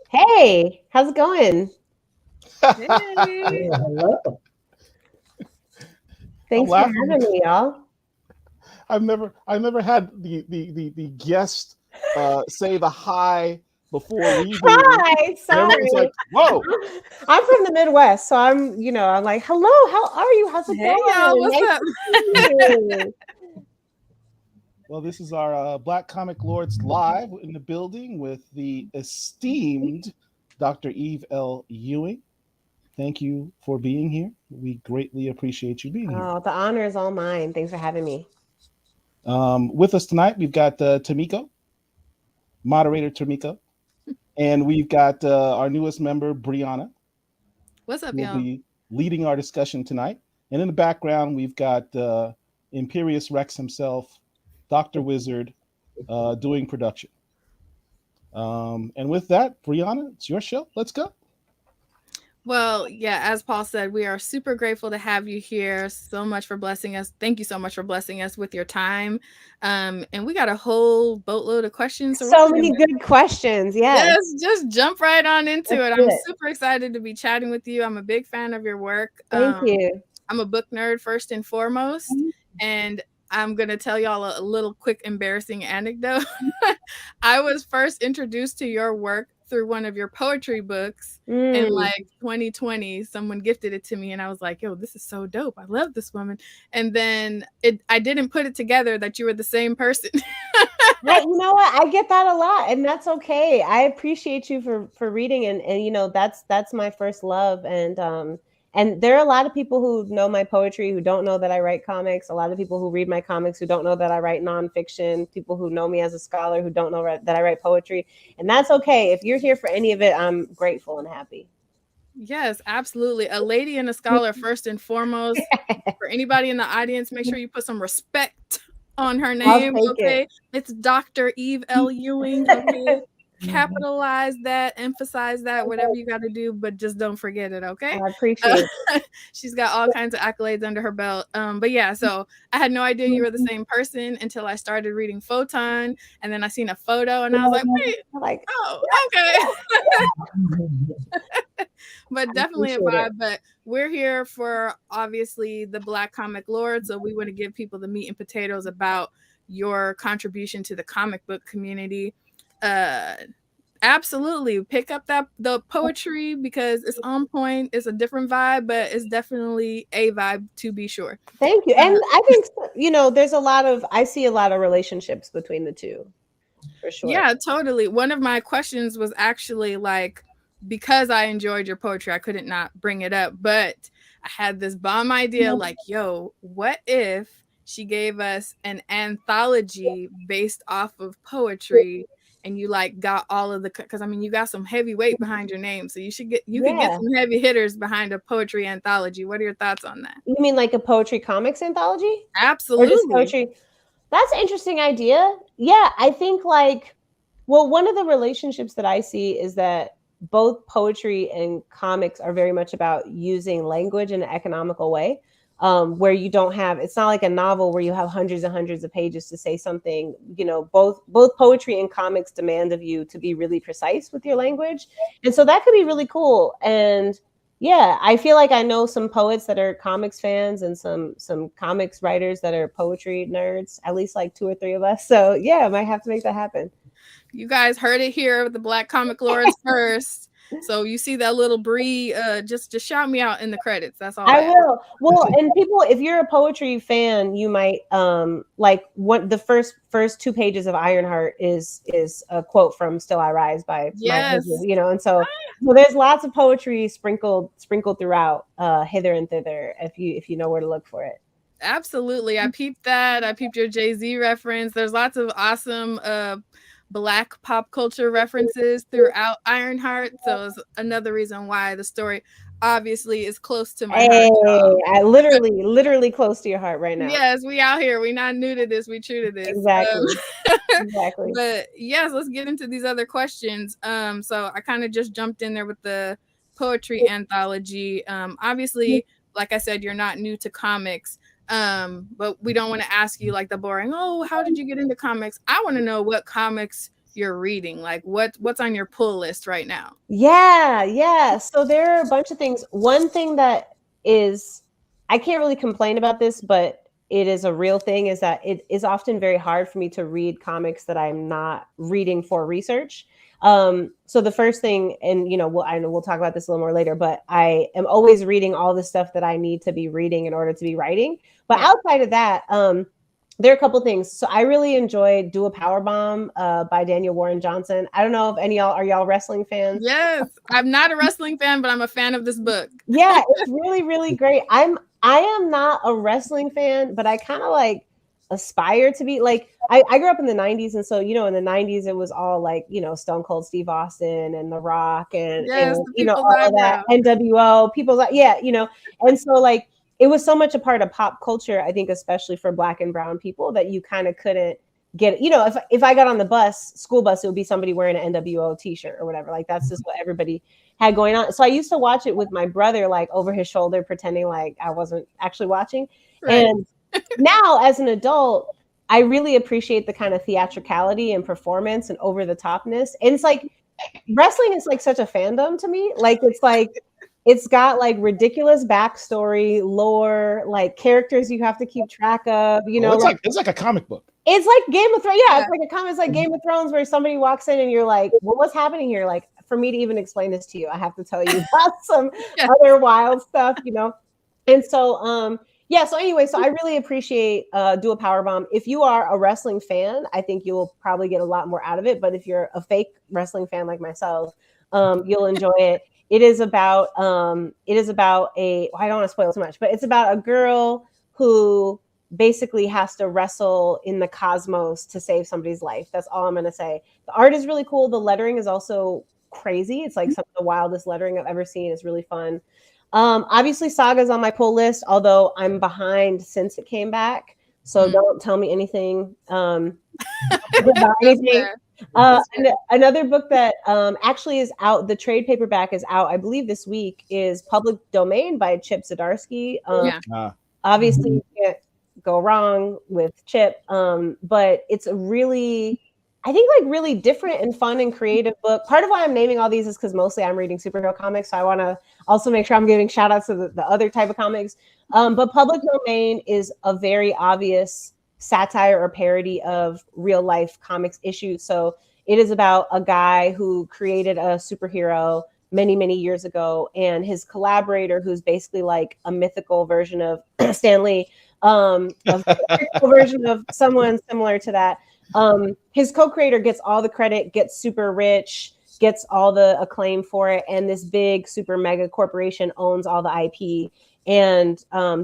Hey, how's it going? Hey. Hello. Thanks for having me, y'all. I've never had the guest say the hi before we do. Hi, sorry. Everyone's like, whoa. I'm from the Midwest, so I'm like, hello, how are you? How's it going? Y'all, what's Nice up? to see you. Well, this is our Black Comic Lords live in the building with the esteemed Dr. Eve L. Ewing. Thank you for being here. We greatly appreciate you being here. Oh, the honor is all mine. Thanks for having me. With us tonight, we've got Tamiko, moderator Tamiko, and we've got our newest member, Brianna. What's up, who y'all? will be leading our discussion tonight. And in the background, we've got Imperious Rex himself, Dr. Wizard, doing production. And with that, Brianna, it's your show. Let's go. Well, yeah, as Paul said, we are super grateful to have you here. So much for blessing us. Thank you so much for blessing us with your time. And we got a whole boatload of questions. So many good questions. Yes, just jump right on into it. I'm it. super excited to be chatting with you. I'm a big fan of your work. Thank you. I'm a book nerd first and foremost. And I'm going to tell y'all a little quick embarrassing anecdote. I was first introduced to your work through one of your poetry books in like 2020. Someone gifted it to me and I was like, yo, this is so dope. I love this woman. And then I didn't put it together that you were the same person. Well, you know what? I get that a lot, and that's okay. I appreciate you for reading, and you know that's my first love, and there are a lot of people who know my poetry who don't know that I write comics. A lot of people who read my comics who don't know that I write nonfiction. People who know me as a scholar who don't know that I write poetry, and that's okay. If you're here for any of it, I'm grateful and happy. Yes, absolutely. A lady and a scholar first and foremost. For anybody in the audience, make sure you put some respect on her name. Okay, it's Dr. Eve L. Ewing. Okay, capitalize that, emphasize that, whatever you got to do, but just don't forget it. Okay, I appreciate it. She's got all kinds of accolades under her belt. But yeah, so I had no idea you were the same person until I started reading Photon, and then I seen a photo, and I was like, oh, okay. But definitely a vibe. But we're here for obviously the Black Comic Lord, so we want to give people the meat and potatoes about your contribution to the comic book community. Absolutely pick up the poetry because it's on point. It's a different vibe, but it's definitely a vibe to be sure. Thank you. And I think there's I see a lot of relationships between the two, for sure. Yeah, totally. One of my questions was actually like, because I enjoyed your poetry, I couldn't not bring it up, but I had this bomb idea like, yo, what if she gave us an anthology based off of poetry and you like got all of because I mean, you got some heavy weight behind your name, so you could get some heavy hitters behind a poetry anthology. What are your thoughts on that? You mean like a poetry comics anthology? Absolutely. Or just poetry? That's an interesting idea. Yeah, I think one of the relationships that I see is that both poetry and comics are very much about using language in an economical way, where you don't have, it's not like a novel where you have hundreds and hundreds of pages to say something. Both poetry and comics demand of you to be really precise with your language. And so that could be really cool. And yeah, I feel like I know some poets that are comics fans and some comics writers that are poetry nerds, at least like 2 or 3 of us. So yeah, I might have to make that happen. You guys heard it here with the Black Comic Lords first. So you see that little Bree, just shout me out in the credits. That's all. I will. Well, and people, if you're a poetry fan, you might the first 2 pages of Ironheart is a quote from Still I Rise by yes. my husband, and so So there's lots of poetry sprinkled throughout, hither and thither, if you know where to look for it. Absolutely. I peeped that. I peeped your Jay-Z reference. There's lots of awesome Black pop culture references throughout Ironheart. So it's another reason why the story obviously is close to my heart. Hey, I literally close to your heart right now. Yes, we out here. We not new to this. We true to this. Exactly. Exactly. But yes, let's get into these other questions. So I kind of just jumped in there with the poetry anthology. Obviously, like I said, you're not new to comics. But we don't want to ask you like the boring, oh, how did you get into comics? I want to know what comics you're reading. Like what's on your pull list right now? Yeah. So there are a bunch of things. One thing that is, I can't really complain about this, but it is a real thing, is that it is often very hard for me to read comics that I'm not reading for research. So the first thing, and I know we'll talk about this a little more later, but I am always reading all the stuff that I need to be reading in order to be writing. But outside of that, there are a couple things. So I really enjoyed Do a Powerbomb by Daniel Warren Johnson. I don't know if any of y'all, are y'all wrestling fans? Yes. I'm not a wrestling fan, but I'm a fan of this book. Yeah, it's really, really great. I am not a wrestling fan, but I kind of like aspire to be. Like, I grew up in the 90s, and so in the 90s it was all like Stone Cold Steve Austin and The Rock and all of that, NWO, people's and so like it was so much a part of pop culture, I think, especially for Black and brown people, that you kind of couldn't get it. If I got on the school bus, it would be somebody wearing an NWO t-shirt or whatever. Like, that's just what everybody had going on. So I used to watch it with my brother, like over his shoulder, pretending like I wasn't actually watching. Right. And now as an adult, I really appreciate the kind of theatricality and performance and over the topness. And it's like, wrestling is like such a fandom to me. Like, it's got like ridiculous backstory, lore, like characters you have to keep track of. It's like a comic book. It's like Game of Thrones. Yeah, it's like a comic. It's like Game of Thrones, where somebody walks in and you're like, well, what's happening here? Like, for me to even explain this to you, I have to tell you about some other wild stuff, And so, so anyway, so I really appreciate Do a Powerbomb. If you are a wrestling fan, I think you'll probably get a lot more out of it. But if you're a fake wrestling fan like myself, you'll enjoy it. It is about I don't want to spoil too much, but it's about a girl who basically has to wrestle in the cosmos to save somebody's life. That's all I'm going to say. The art is really cool. The lettering is also crazy. It's like some of the wildest lettering I've ever seen. It's really fun. Obviously Saga's on my pull list, although I'm behind since it came back. So don't tell me anything about anything. Another book that actually is out, the trade paperback is out, I believe this week, is Public Domain by Chip Zdarsky. Obviously you can't go wrong with Chip, but it's a really, I think, like really different and fun and creative book. Part of why I'm naming all these is because mostly I'm reading superhero comics, so I want to also make sure I'm giving shout outs to the other type of comics. But Public Domain is a very obvious satire or parody of real life comics issues. So it is about a guy who created a superhero many, many years ago, and his collaborator, who's basically like a mythical version of Stan Lee, a mythical version of someone similar to that. His co-creator gets all the credit, gets super rich, gets all the acclaim for it, and this big super mega corporation owns all the IP. And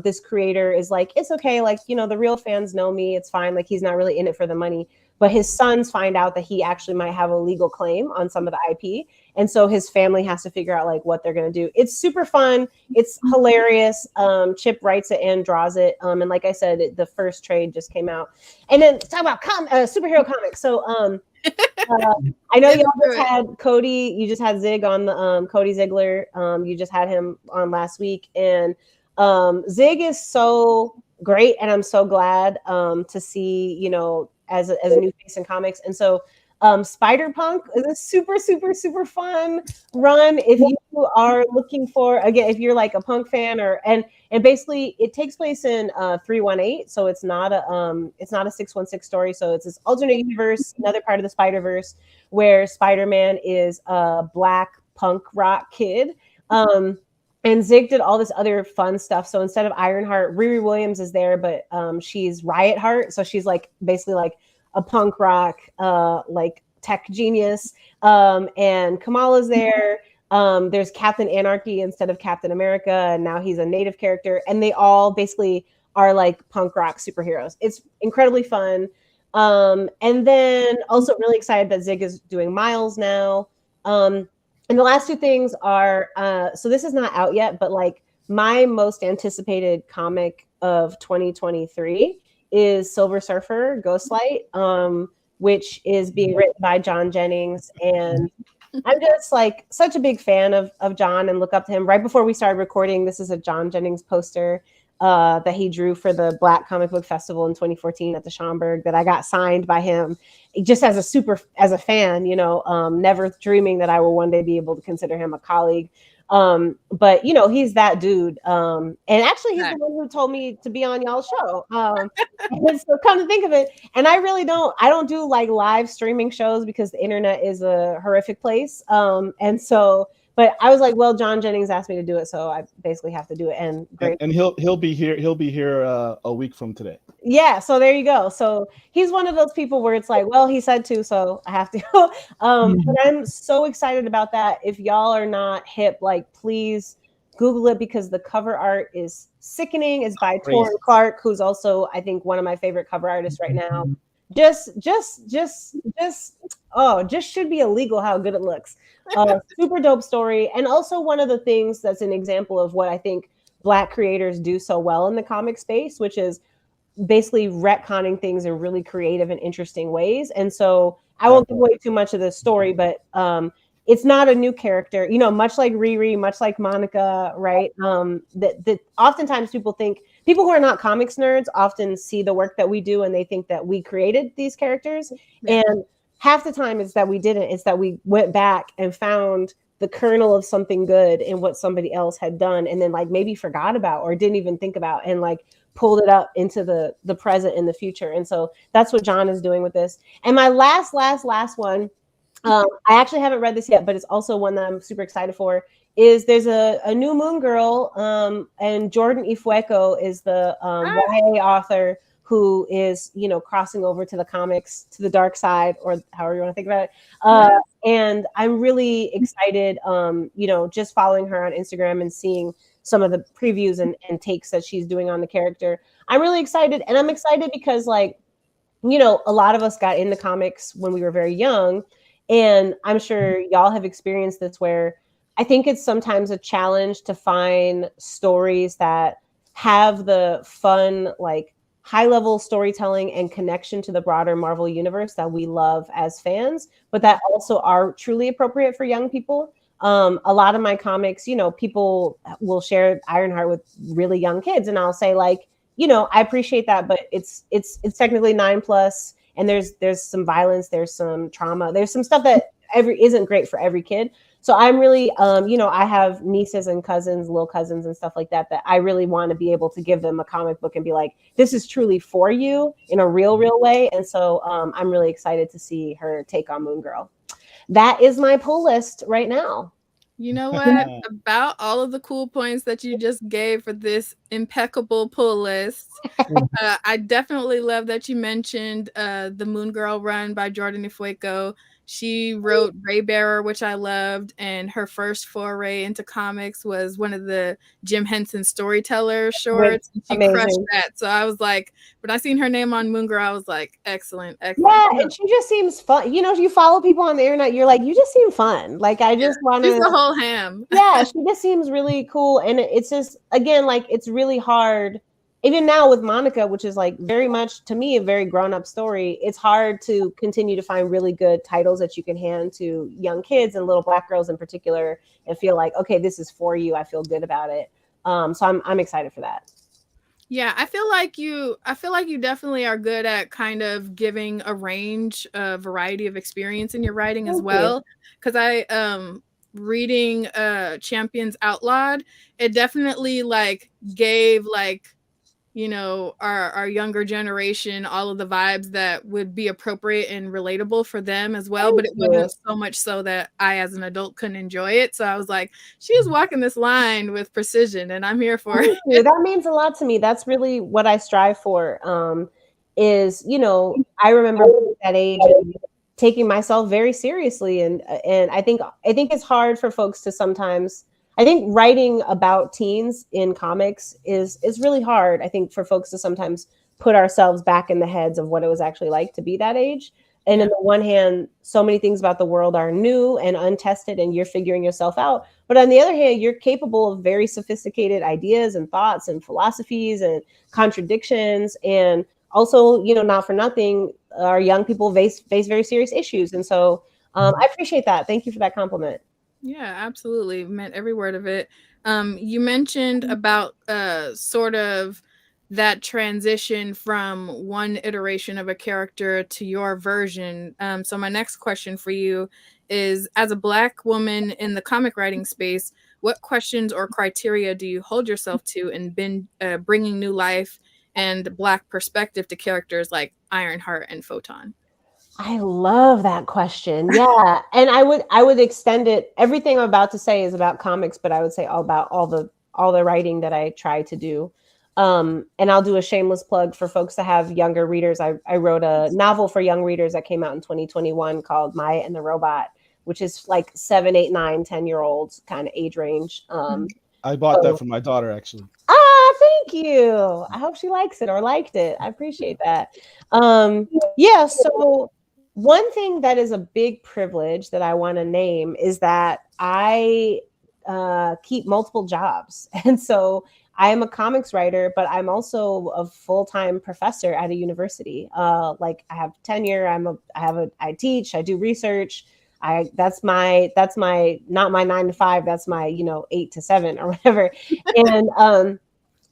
this creator is like, it's okay, like, the real fans know me, it's fine, like, he's not really in it for the money. But his sons find out that he actually might have a legal claim on some of the IP. And so his family has to figure out like what they're going to do. It's super fun. It's hilarious. Chip writes it and draws it. And like I said, the first trade just came out. And then talk about superhero comics. So I know y'all just had Cody. You just had Zig on the Cody Ziegler. You just had him on last week. And Zig is so great. And I'm so glad to see, as a new face in comics. And so Spider-Punk is a super, super, super fun run. If you are looking for, again, if you're like a punk fan, and basically it takes place in 318. So it's not a 616 story. So it's this alternate universe, another part of the Spider-Verse, where Spider-Man is a black punk rock kid. And Zig did all this other fun stuff. So instead of Ironheart, Riri Williams is there, but she's Riot Heart. So she's like basically like a punk rock, like tech genius. And Kamala's there. There's Captain Anarchy instead of Captain America, and now he's a native character, and they all basically are like punk rock superheroes. It's incredibly fun. And then also really excited that Zig is doing Miles now. And the last two things are, so this is not out yet, but like my most anticipated comic of 2023 is Silver Surfer Ghostlight, which is being written by John Jennings. And I'm just like such a big fan of John and look up to him. Right before we started recording, this is a John Jennings poster that he drew for the Black Comic Book Festival in 2014 at the Schomburg that I got signed by him just as a fan, you know, never dreaming that I will one day be able to consider him a colleague. But you know, he's that dude. And actually he's the one who told me to be on y'all's show. And so come to think of it, and I don't do like live streaming shows because the internet is a horrific place. And so, but I was like, well, John Jennings asked me to do it, so I basically have to do it. And great. And he'll be here a week from today. Yeah, so there you go. So he's one of those people where it's like, well, he said to, so I have to. But I'm so excited about that. If y'all are not hip, like, please Google it because the cover art is sickening. It's by Torrin Clark, who's also, I think, one of my favorite cover artists right now. Just should be illegal how good it looks. Super dope story. And also one of the things that's an example of what I think Black creators do so well in the comic space, which is basically retconning things in really creative and interesting ways. And so I won't give away too much of the story, but it's not a new character, you know, much like Riri, much like Monica, right? That oftentimes people who are not comics nerds often see the work that we do and they think that we created these characters. Yeah. And half the time it's that we didn't. It's that we went back and found the kernel of something good in what somebody else had done and then like maybe forgot about or didn't even think about and like pulled it up into the present and the future. And so that's what John is doing with this. And my last one, I actually haven't read this yet, but it's also one that I'm super excited for, is there's a new Moon Girl, and Jordan Ifueko is the YA author who is, you know, crossing over to the comics, to the dark side, or however you want to think about it. And I'm really excited, you know, just following her on Instagram and seeing some of the previews and takes that she's doing on the character. I'm really excited. And I'm excited because, like, you know, a lot of us got into comics when we were very young. And I'm sure y'all have experienced this where I think it's sometimes a challenge to find stories that have the fun, like, high-level storytelling and connection to the broader Marvel universe that we love as fans, but that also are truly appropriate for young people. A lot of my comics, you know, people will share Ironheart with really young kids, and I'll say, like, you know, I appreciate that, but it's technically 9+, and there's some violence, there's some trauma, there's some stuff that isn't great for every kid. So I'm really, you know, I have nieces and cousins, little cousins and stuff like that I really want to be able to give them a comic book and be like, this is truly for you in a real way. And so I'm really excited to see her take on Moon Girl. That is my pull list right now. You know what? About all of the cool points that you just gave for this impeccable pull list, I definitely love that you mentioned the Moon Girl run by Jordan Ifueko. She wrote Graybearer, which I loved, and her first foray into comics was one of the Jim Henson Storyteller shorts. And she crushed that. So I was like, when I seen her name on Moon Girl, I was like, excellent. Yeah, and she just seems fun. You know, you follow people on the internet, you're like, you just seem fun. Like, I just want to. She's the whole ham. Yeah, she just seems really cool. And it's just, again, like, it's really hard. Even now with Monica, which is like very much to me a very grown-up story, it's hard to continue to find really good titles that you can hand to young kids and little Black girls in particular and feel like, okay, this is for you. I feel good about it. So I'm excited for that. Yeah, I feel like you definitely are good at kind of giving a range, a variety of experience in your writing as well. Because I reading Champions Outlawed, it definitely like gave like, you know, our younger generation all of the vibes that would be appropriate and relatable for them as well. But it wasn't so much so that I as an adult couldn't enjoy it. So I was like, she is walking this line with precision and I'm here for it. That means a lot to me. That's really what I strive for, is, you know, I remember at that age taking myself very seriously. And I think it's hard for folks to sometimes, I think writing about teens in comics is really hard. I think for folks to sometimes put ourselves back in the heads of what it was actually like to be that age. And on the one hand, so many things about the world are new and untested and you're figuring yourself out. But on the other hand, you're capable of very sophisticated ideas and thoughts and philosophies and contradictions. And also, you know, not for nothing, our young people face very serious issues. And so I appreciate that. Thank you for that compliment. Yeah, absolutely. Meant every word of it. You mentioned about sort of that transition from one iteration of a character to your version. So my next question for you is, as a Black woman in the comic writing space, what questions or criteria do you hold yourself to in bringing new life and Black perspective to characters like Ironheart and Photon? I love that question. Yeah. And I would extend it. Everything I'm about to say is about comics, but I would say all the writing that I try to do. And I'll do a shameless plug for folks to have younger readers. I wrote a novel for young readers that came out in 2021 called Maya and the Robot, which is like 7, 8, 9, 10-year-olds kind of age range. I bought that for my daughter, actually. Thank you. I hope she likes it or liked it. I appreciate that. Yeah, so one thing that is a big privilege that I want to name is that I keep multiple jobs. And so I am a comics writer, but I'm also a full-time professor at a university. Like I have tenure, I teach, I do research. That's my not my 9 to 5, that's my 8 to 7 or whatever. And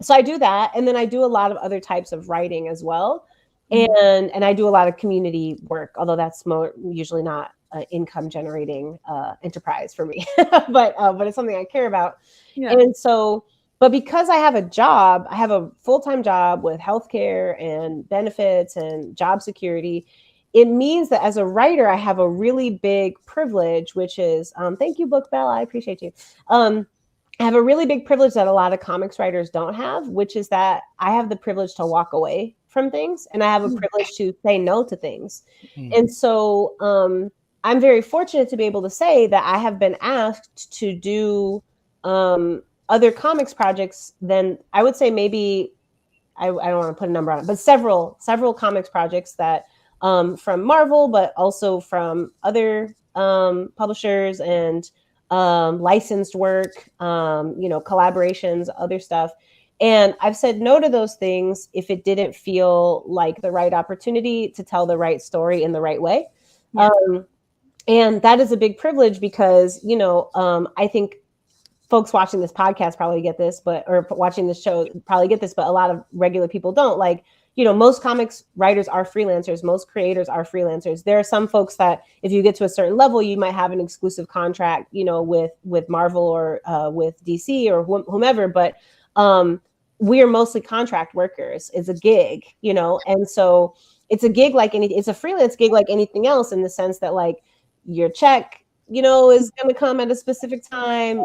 so I do that, and then I do a lot of other types of writing as well, and I do a lot of community work, although that's usually not an income generating enterprise for me, but it's something I care about. Yeah. And so, but because I have a job, I have a full-time job with healthcare and benefits and job security. It means that as a writer, I have a really big privilege, which is, thank you, Book Bell, I appreciate you. I have a really big privilege that a lot of comics writers don't have, which is that I have the privilege to walk away from things, and I have a privilege to say no to things. And so I'm very fortunate to be able to say that I have been asked to do other comics projects than, I would say, maybe, I don't want to put a number on it, but several comics projects that from Marvel, but also from other publishers and licensed work, collaborations, other stuff. And I've said no to those things if it didn't feel like the right opportunity to tell the right story in the right way. Yeah. And that is a big privilege because, I think folks watching this podcast probably get this, or watching this show probably get this, but a lot of regular people don't. Like, most comics writers are freelancers. Most creators are freelancers. There are some folks that if you get to a certain level, you might have an exclusive contract, with Marvel or with DC or whomever. But we are mostly contract workers. It's a gig, and so it's a gig like it's a freelance gig like anything else, in the sense that like your check, is going to come at a specific time.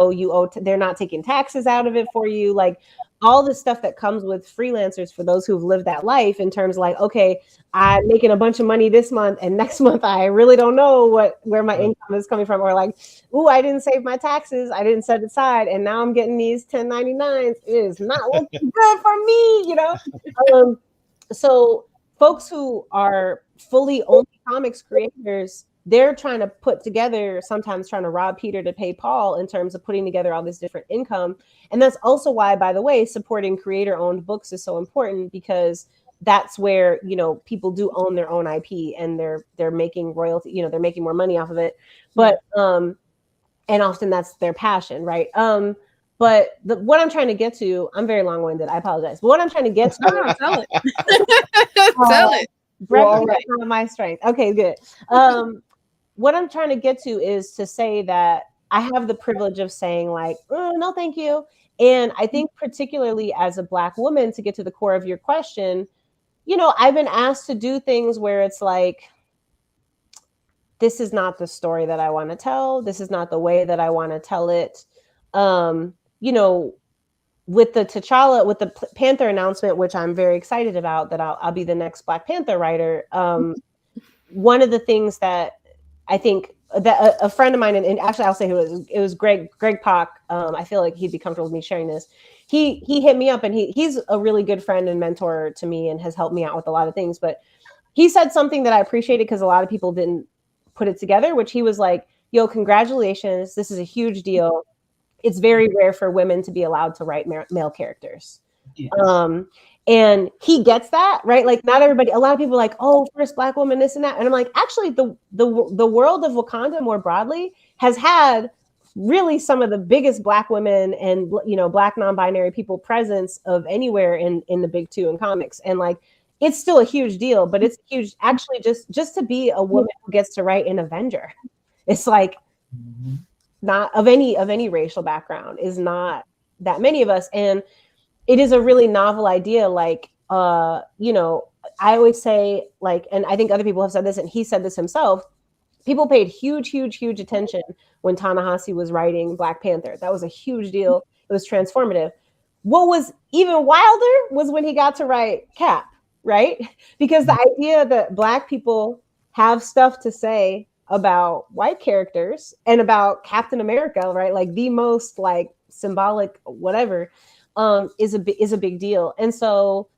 You owe. They're not taking taxes out of it for you. Like all the stuff that comes with freelancers for those who've lived that life, in terms of like, okay, I'm making a bunch of money this month, and next month I really don't know where my income is coming from, or like, ooh, I didn't save my taxes, I didn't set it aside, and now I'm getting these 1099s. It is not looking good for me, So folks who are fully only comics creators, they're trying to put together, sometimes trying to rob Peter to pay Paul, in terms of putting together all this different income. And that's also why, by the way, supporting creator-owned books is so important, because that's where, people do own their own IP, and they're making royalty, they're making more money off of it. But and often that's their passion, right? But what I'm trying to get to, I'm very long-winded, I apologize. But what I'm trying to get to, tell it. Tell it. Right. My strength. Okay, good. What I'm trying to get to is to say that I have the privilege of saying like, oh, no, thank you. And I think particularly as a Black woman, to get to the core of your question, I've been asked to do things where it's like, this is not the story that I want to tell. This is not the way that I want to tell it. With the T'Challa, with the Panther announcement, which I'm very excited about, that I'll be the next Black Panther writer. one of the things that I think that a friend of mine, and actually I'll say who it was Greg Pock. I feel like he'd be comfortable with me sharing this. He hit me up, and he's a really good friend and mentor to me and has helped me out with a lot of things. But he said something that I appreciated because a lot of people didn't put it together, which he was like, yo, congratulations. This is a huge deal. It's very rare for women to be allowed to write male characters. Yes. And he gets that, right? Like not everybody, a lot of people are like, oh, first Black woman, this and that. And I'm like, actually the world of Wakanda more broadly has had really some of the biggest Black women and, you know, Black non-binary people presence of anywhere in the big two in comics. And like, it's still a huge deal, but it's huge actually just to be a woman who gets to write an Avenger. It's like not of any racial background is not that many of us. And it is a really novel idea. Like, you know, I always say like, and I think other people have said this and he said this himself, people paid huge attention when Ta-Nehisi was writing Black Panther. That was a huge deal. It was transformative. What was even wilder was when he got to write Cap, right? Because the idea that Black people have stuff to say about white characters and about Captain America, right? Like the most like symbolic whatever, is a big deal. And so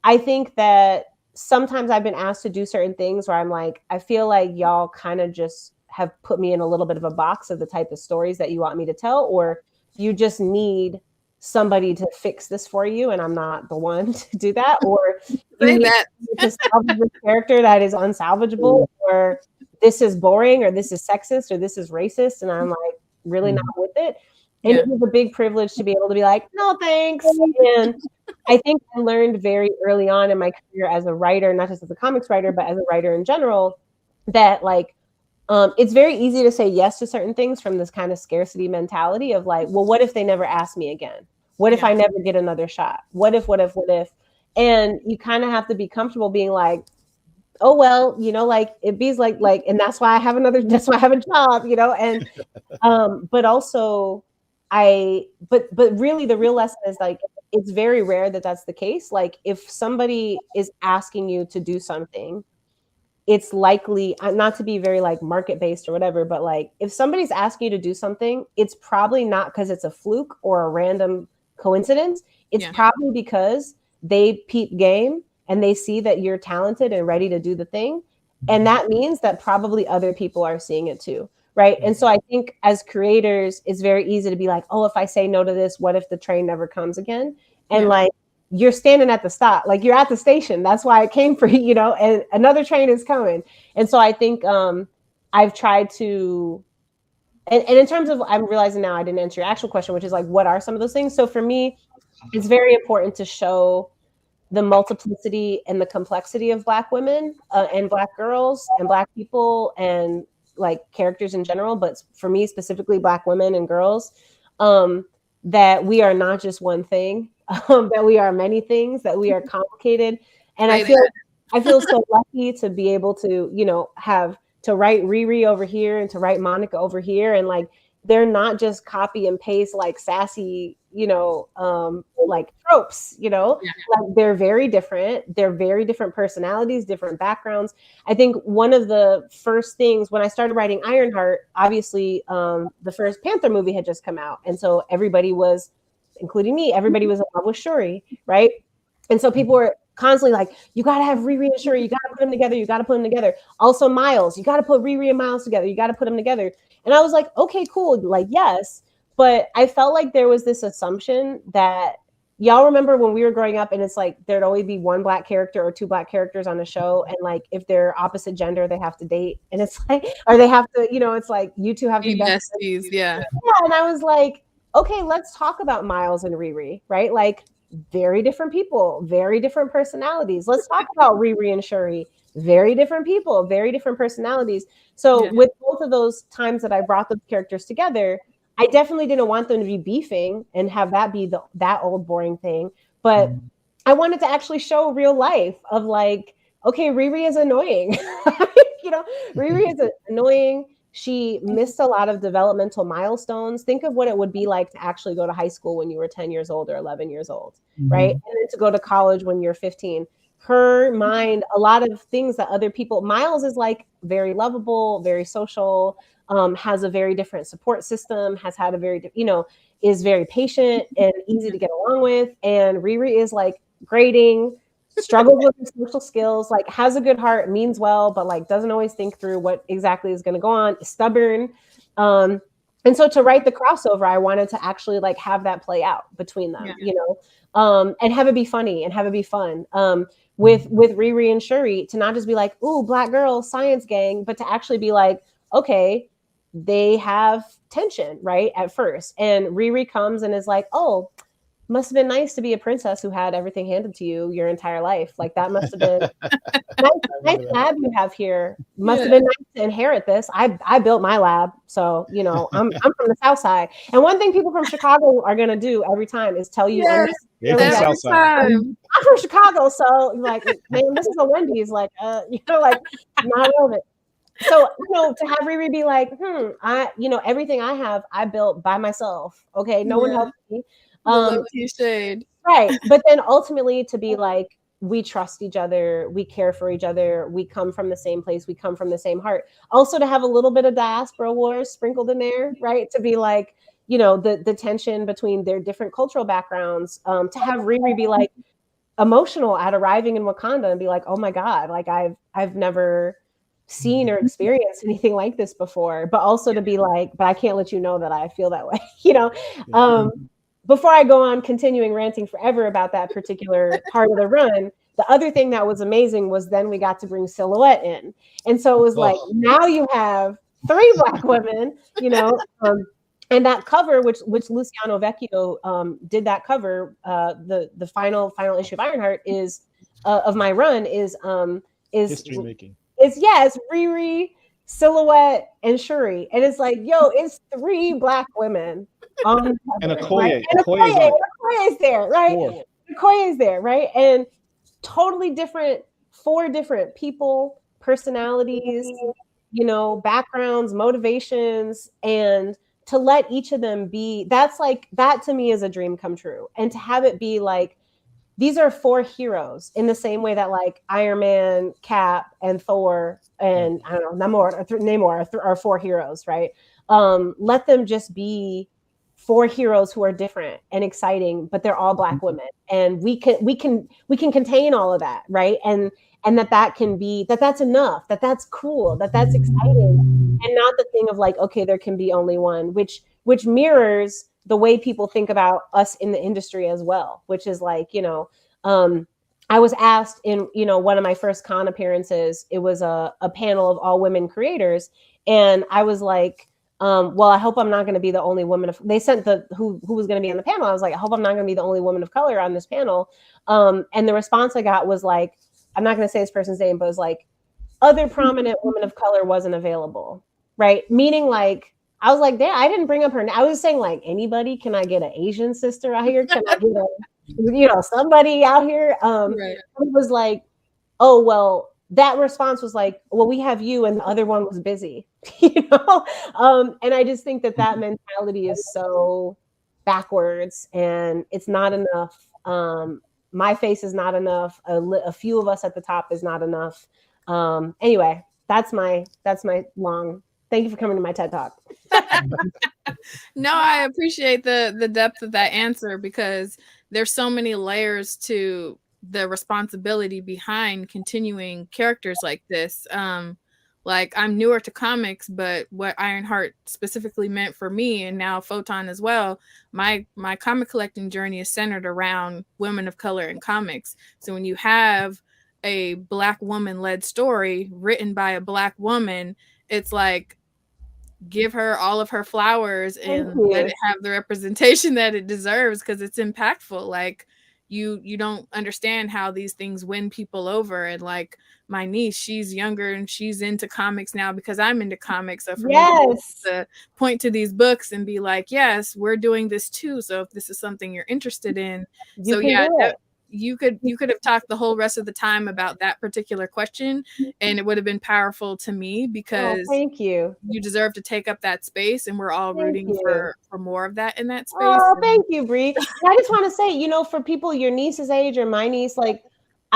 I think that sometimes I've been asked to do certain things where I'm like, I feel like y'all kind of just have put me in a little bit of a box of the type of stories that you want me to tell, or you just need somebody to fix this for you, and I'm not the one to do that, or you need to salvage this character that is unsalvageable, or this is boring, or this is sexist, or this is racist, and I'm like really not with it. And it was a big privilege to be able to be like, no, thanks. And I think I learned very early on in my career as a writer, not just as a comics writer, but as a writer in general, that like, it's very easy to say yes to certain things from this kind of scarcity mentality of like, well, what if they never ask me again? What if I never get another shot? What if? And you kind of have to be comfortable being like, oh, well, you know, like it be like, and that's why I have a job, you know, and, but also but really the real lesson is like, it's very rare that that's the case. Like if somebody is asking you to do something, it's likely not to be very like market-based or whatever, but like if somebody's asking you to do something, it's probably not because it's a fluke or a random coincidence. It's probably because they peep game and they see that you're talented and ready to do the thing. And that means that probably other people are seeing it too. Right. And so I think as creators, it's very easy to be like, oh, if I say no to this, what if the train never comes again? And like, you're standing at the stop, like you're at the station. That's why it came for you, you know, and another train is coming. And so I think I've tried to, and in terms of, I'm realizing now I didn't answer your actual question, which is like, what are some of those things? So for me, it's very important to show the multiplicity and the complexity of Black women and Black girls and Black people and like characters in general, but for me specifically Black women and girls, that we are not just one thing, that we are many things, that we are complicated. And I feel so lucky to be able to, you know, have to write Riri over here and to write Monica over here. And like, they're not just copy and paste like sassy, you know, like tropes, you know, like they're very different. They're very different personalities, different backgrounds. I think one of the first things when I started writing Ironheart, obviously the first Panther movie had just come out. And so everybody was, including me, everybody was in love with Shuri, right? And so people were constantly like, you got to have Riri and Shuri, you got to put them together, you got to put them together. Also Miles, you got to put Riri and Miles together, you got to put them together. And I was like, okay, cool, like, yes. But I felt like there was this assumption that, y'all remember when we were growing up and it's like, there'd always be one Black character or two Black characters on a show. And like, if they're opposite gender, they have to date. And it's like, or they have to, you know, it's like, you two have to be besties, yeah. And I was like, okay, let's talk about Miles and Riri, right? Like, very different people, very different personalities. Let's talk about Riri and Shuri. Very different people, very different personalities. So with both of those times that I brought the characters together, I definitely didn't want them to be beefing and have that be that old boring thing. But I wanted to actually show real life of like, okay, Riri is annoying. You know, Riri is annoying. She missed a lot of developmental milestones. Think of what it would be like to actually go to high school when you were 10 years old or 11 years old, right? And then to go to college when you're 15. her mind a lot of things that other people. Miles is like very lovable, very social, has a very different support system, has had a very, is very patient and easy to get along with. And Riri is like grading, struggles with her social skills, like has a good heart, means well, but like doesn't always think through what exactly is going to go on, is stubborn. And so to write the crossover, I wanted to actually like have that play out between them, and have it be funny and have it be fun. With Riri and Shuri, to not just be like, ooh, black girl science gang, but to actually be like, okay, they have tension, right, at first. And Riri comes and is like, oh, must have been nice to be a princess who had everything handed to you your entire life. Like that must have been nice lab you have here. Must have been nice to inherit this. I built my lab, so I'm from the South Side. And one thing people from Chicago are gonna do every time is tell you, every time. I'm from Chicago, so like, man, this is a Wendy's, like, like not relevant. So, to have Riri be like, everything I have, I built by myself. Okay, no one helped me. Right. But then ultimately to be like, we trust each other, we care for each other, we come from the same place, we come from the same heart. Also to have a little bit of diaspora wars sprinkled in there, right? To be like, the tension between their different cultural backgrounds, to have Riri be like emotional at arriving in Wakanda and be like, oh my God, like I've never seen or experienced anything like this before, but also to be like, but I can't let you know that I feel that way, Before I go on continuing ranting forever about that particular part of the run, the other thing that was amazing was then we got to bring Silhouette in. And so it was like, now you have 3 Black women, and that cover, which Luciano Vecchio did that cover, the final issue of Ironheart is of my run is history making. It's Riri, Silhouette, and Shuri. And it's like, yo, it's 3 Black women. And Okoye. Okoye's there, right? Okoye's there, right? And totally different, 4 different people, personalities, backgrounds, motivations, and to let each of them be, that to me is a dream come true. And to have it be like, these are 4 heroes in the same way that like Iron Man, Cap, and Thor, and I don't know, Namor are 4 heroes, right? Let them just be 4 heroes who are different and exciting, but they're all Black women, and we can contain all of that, right? And that can be that's enough, that's cool, that's exciting, and not the thing of like, okay, there can be only one, which mirrors the way people think about us in the industry as well, which is like, I was asked in, one of my first con appearances, it was a panel of all women creators, and I was like, well, I hope I'm not going to be the only woman of, they sent who was going to be on the panel. I was like, I hope I'm not going to be the only woman of color on this panel. And the response I got was like, I'm not going to say this person's name, but it was like, other prominent woman of color wasn't available. Right. Meaning like, I was like, damn, I didn't bring up her. I was saying like, anybody, can I get an Asian sister out here? Can I get somebody out here? Right. It was like, oh, well, that response was like, well, we have you, and the other one was busy, and I just think that mentality is so backwards, and it's not enough. My face is not enough. A few of us at the top is not enough. Anyway, that's my long. Thank you for coming to my TED Talk. No, I appreciate the depth of that answer, because there's so many layers to the responsibility behind continuing characters like this. Like, I'm newer to comics, but what Ironheart specifically meant for me, and now Photon as well, my comic collecting journey is centered around women of color in comics. So when you have a Black woman-led story written by a Black woman, it's like, give her all of her flowers and let it have the representation that it deserves, because it's impactful. Like, you don't understand how these things win people over. And like my niece, she's younger and she's into comics now because I'm into comics. So for me to point to these books and be like, yes, we're doing this too. So if this is something you're interested in, you could have talked the whole rest of the time about that particular question, and it would have been powerful to me, because thank you deserve to take up that space, and we're all rooting for more of that in that space. Oh, thank you, Bree. I just want to say, for people your niece's age or my niece, like,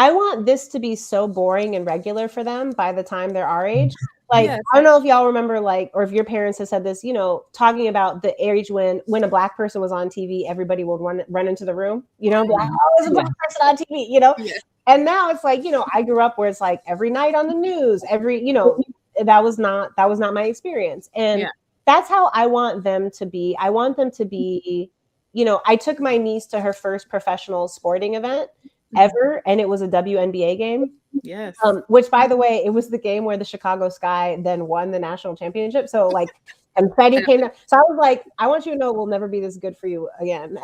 I want this to be so boring and regular for them by the time they're our age. Like, Yes. I don't know if y'all remember, like, or if your parents have said this, you know, talking about the age when a black person was on TV, everybody would run into the room, you know, like, oh, there's a black person on TV, you know? Yeah. And now it's like, you know, I grew up where it's like every night on the news, you know, that was not my experience. And that's how I want them to be. I want them to be, you know, I took my niece to her first professional sporting event ever, and it was a WNBA game. Yes. Which, by the way, it was the game where the Chicago Sky then won the national championship. So, like, confetti came down. So I was like, I want you to know we'll never be this good for you again.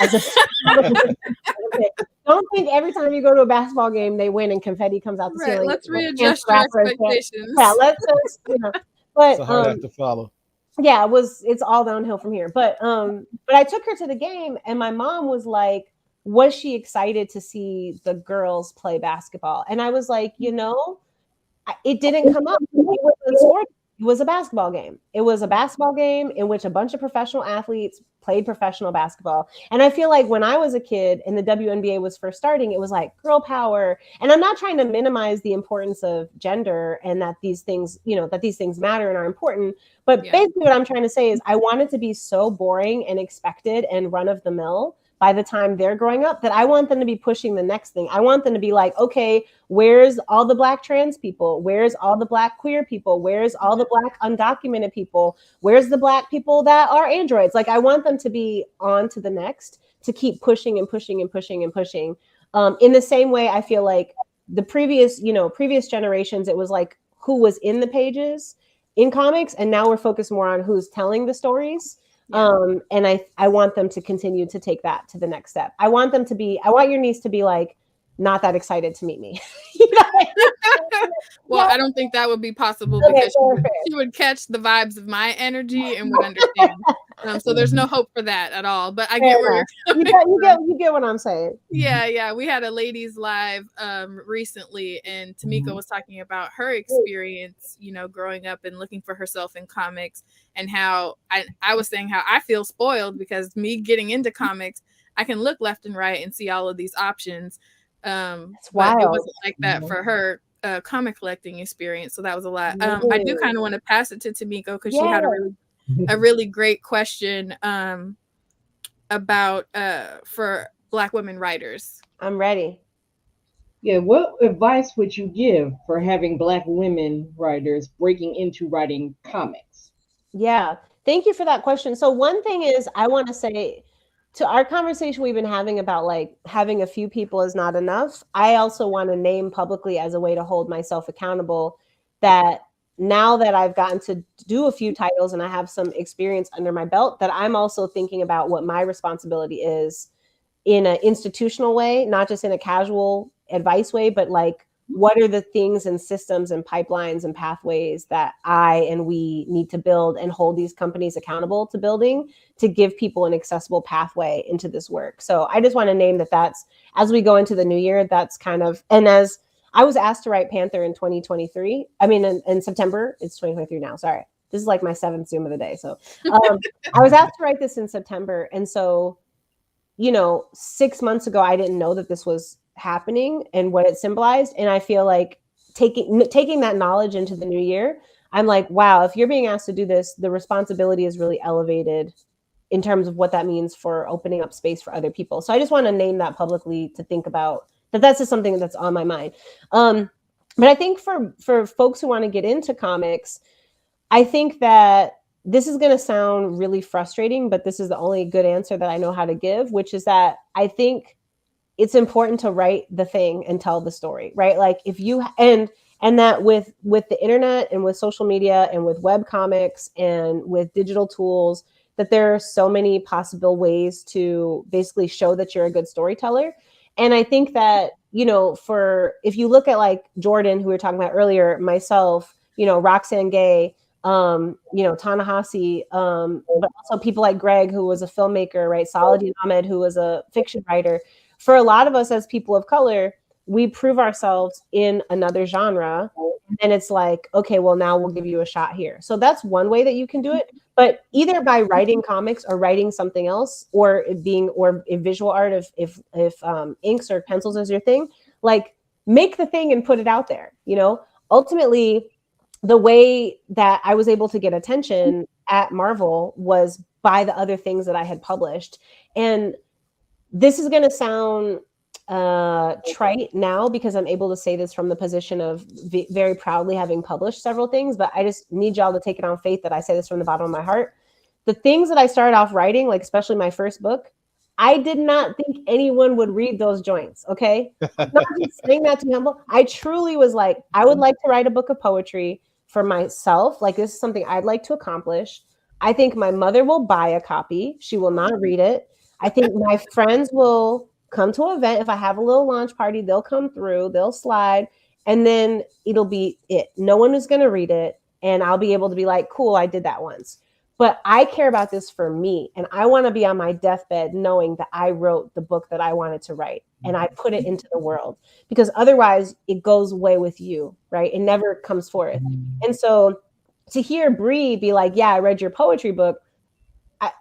Don't think every time you go to a basketball game they win and confetti comes out the ceiling. Let's readjust your expectations. Yeah, let's just, you know. But it's a hard act to follow. Yeah, it's all downhill from here. But I took her to the game, and my mom was like, was she excited to see the girls play basketball? And I was like, you know, it didn't come up. It was a basketball game. It was a basketball game in which a bunch of professional athletes played professional basketball. And I feel like when I was a kid and the WNBA was first starting, it was like girl power. And I'm not trying to minimize the importance of gender and that these things, you know, that these things matter and are important. But basically what I'm trying to say is I want it to be so boring and expected and run of the mill by the time they're growing up that I want them to be pushing the next thing. I want them to be like, okay, where's all the black trans people? Where's all the black queer people? Where's all the black undocumented people? Where's the black people that are androids? Like, I want them to be on to the next, to keep pushing and pushing and pushing and pushing. In the same way, I feel like the previous generations, it was like who was in the pages in comics. And now we're focused more on who's telling the stories. And I want them to continue to take that to the next step. I want your niece to be like, not that excited to meet me. You know? Well, I don't think that would be possible because she would catch the vibes of my energy and would understand. So there's no hope for that at all. But I get where you're coming you get what I'm saying. Yeah. We had a ladies live recently, and Tamika was talking about her experience, you know, growing up and looking for herself in comics, and how I was saying how I feel spoiled because me getting into comics, I can look left and right and see all of these options. But it wasn't like that for her comic collecting experience. So that was a lot. I do kind of want to pass it to Tamika because she had a really great question about for Black women writers. I'm ready. Yeah, what advice would you give for having Black women writers breaking into writing comics? Yeah, thank you for that question. So one thing is I want to say to our conversation we've been having about like having a few people is not enough. I also want to name publicly as a way to hold myself accountable that now that I've gotten to do a few titles and I have some experience under my belt, that I'm also thinking about what my responsibility is in an institutional way, not just in a casual advice way, but like, what are the things and systems and pipelines and pathways that I and we need to build and hold these companies accountable to building to give people an accessible pathway into this work. So I just want to name that's, as we go into the new year, that's kind of, and as I was asked to write Panther in 2023, I mean, in September, it's 2023 now, sorry. This is like my 7th Zoom of the day. So I was asked to write this in September. And so, 6 months ago, I didn't know that this was happening and what it symbolized. And I feel like taking that knowledge into the new year, I'm like, wow, if you're being asked to do this, the responsibility is really elevated in terms of what that means for opening up space for other people. So I just want to name that publicly to think about that's just something that's on my mind. But I think for folks who want to get into comics, I think that this is going to sound really frustrating, but this is the only good answer that I know how to give, which is that I think it's important to write the thing and tell the story, right? Like if you, and that with the internet and with social media and with web comics and with digital tools, that there are so many possible ways to basically show that you're a good storyteller. And I think that, if you look at like Jordan, who we were talking about earlier, myself, Roxane Gay, Ta-Nehisi, but also people like Greg, who was a filmmaker, right? Saladin Ahmed, who was a fiction writer. For a lot of us as people of color, we prove ourselves in another genre. And it's like, okay, well, now we'll give you a shot here. So that's one way that you can do it. But either by writing comics or writing something else, or in visual art, if inks or pencils is your thing, like make the thing and put it out there. Ultimately, the way that I was able to get attention at Marvel was by the other things that I had published. And this is going to sound trite now because I'm able to say this from the position of very proudly having published several things, but I just need y'all to take it on faith that I say this from the bottom of my heart. The things that I started off writing, like especially my first book, I did not think anyone would read those joints. Okay. I'm not just saying that to be humble. I truly was like, I would like to write a book of poetry for myself. Like, this is something I'd like to accomplish. I think my mother will buy a copy. She will not read it. I think my friends will come to an event. If I have a little launch party, they'll come through, they'll slide, and then it'll be it. No one is going to read it. And I'll be able to be like, cool, I did that once. But I care about this for me. And I want to be on my deathbed knowing that I wrote the book that I wanted to write and I put it into the world, because otherwise it goes away with you, right? It never comes forth. And so to hear Bree be like, yeah, I read your poetry book,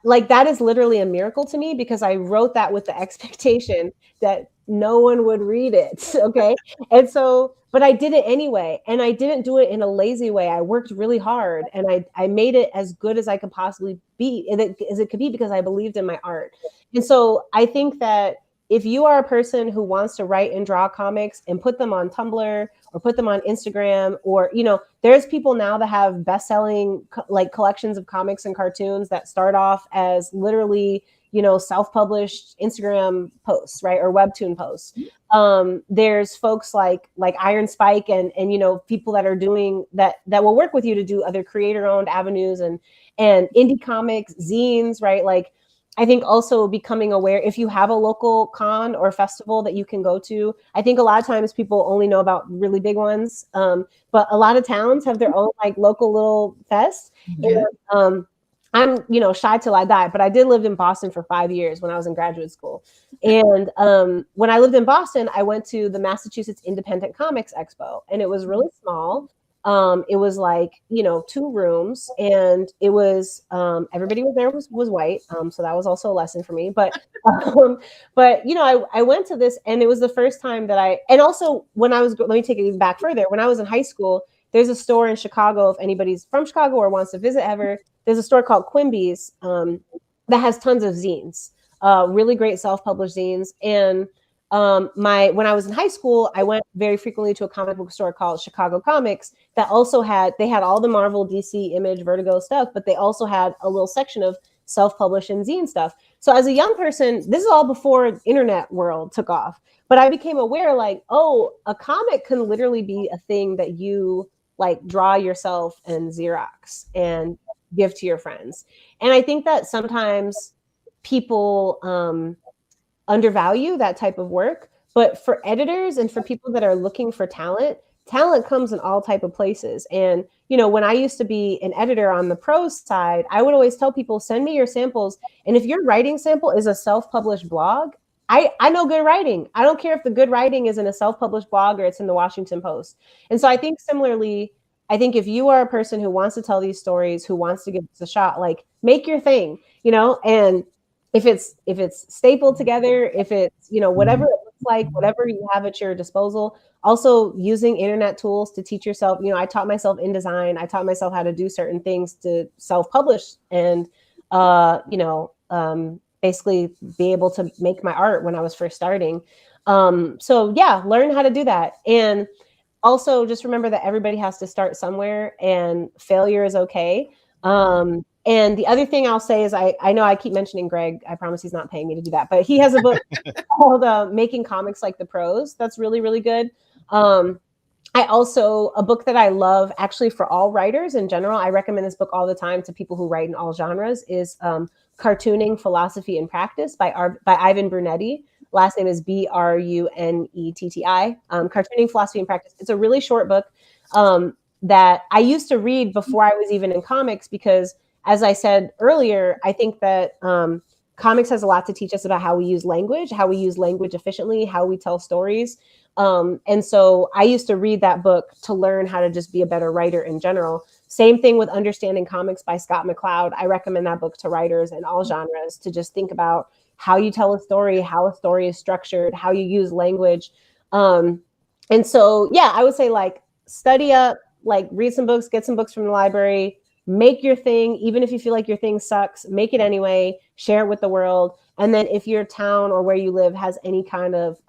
like that is literally a miracle to me, because I wrote that with the expectation that no one would read it. Okay. And so, but I did it anyway. And I didn't do it in a lazy way. I worked really hard and I made it as good as I could possibly be, as it could be, because I believed in my art. And so I think that if you are a person who wants to write and draw comics and put them on Tumblr or put them on Instagram, or, there's people now that have best-selling like collections of comics and cartoons that start off as literally, self-published Instagram posts, right? Or webtoon posts. There's folks like Iron Spike and people that are doing that will work with you to do other creator-owned avenues and indie comics, zines, right? Like, I think also becoming aware, if you have a local con or festival that you can go to, I think a lot of times people only know about really big ones. But a lot of towns have their own like local little fest. Yeah. And, I'm, shy till I die, but I did live in Boston for 5 years when I was in graduate school. And when I lived in Boston, I went to the Massachusetts Independent Comics Expo, and it was really small. It was like, 2 rooms, and it was, everybody was there was white. So that was also a lesson for me, but I went to this, and it was the first time that and also when I was, let me take it even back further. When I was in high school, there's a store in Chicago. If anybody's from Chicago or wants to visit ever, there's a store called Quimby's, that has tons of zines, really great self-published zines. And when I was in high school, I went very frequently to a comic book store called Chicago Comics that also had all the Marvel, DC, Image, Vertigo stuff, but they also had a little section of self-published and zine stuff. So as a young person, this is all before internet world took off, but I became aware like, oh, a comic can literally be a thing that you like draw yourself and Xerox and give to your friends. And I think that sometimes people, undervalue that type of work, but for editors and for people that are looking for talent comes in all type of places. And when I used to be an editor on the prose side, I would always tell people, send me your samples, and if your writing sample is a self-published blog, I know good writing. I don't care if the good writing is in a self-published blog or it's in the Washington Post. And so I think similarly, I think if you are a person who wants to tell these stories, who wants to give this a shot, like make your thing, and if it's stapled together, if it's, whatever it looks like, whatever you have at your disposal. Also using internet tools to teach yourself, I taught myself InDesign. I taught myself how to do certain things to self-publish and, basically be able to make my art when I was first starting. So yeah, learn how to do that. And also just remember that everybody has to start somewhere and failure is okay. And the other thing I'll say is I know I keep mentioning Greg. I promise he's not paying me to do that, but he has a book called Making Comics Like the Pros. That's really, really good. A book that I love actually for all writers in general, I recommend this book all the time to people who write in all genres, is Cartooning Philosophy and Practice by Ivan Brunetti. Last name is Brunetti. Cartooning Philosophy and Practice. It's a really short book that I used to read before I was even in comics, because as I said earlier, I think that comics has a lot to teach us about how we use language efficiently, how we tell stories. And so I used to read that book to learn how to just be a better writer in general. Same thing with Understanding Comics by Scott McCloud. I recommend that book to writers in all genres to just think about how you tell a story, how a story is structured, how you use language. And so, yeah, I would say like study up, like read some books, get some books from the library, make your thing. Even if you feel like your thing sucks, make it anyway, share it with the world. And then if your town or where you live has any kind of,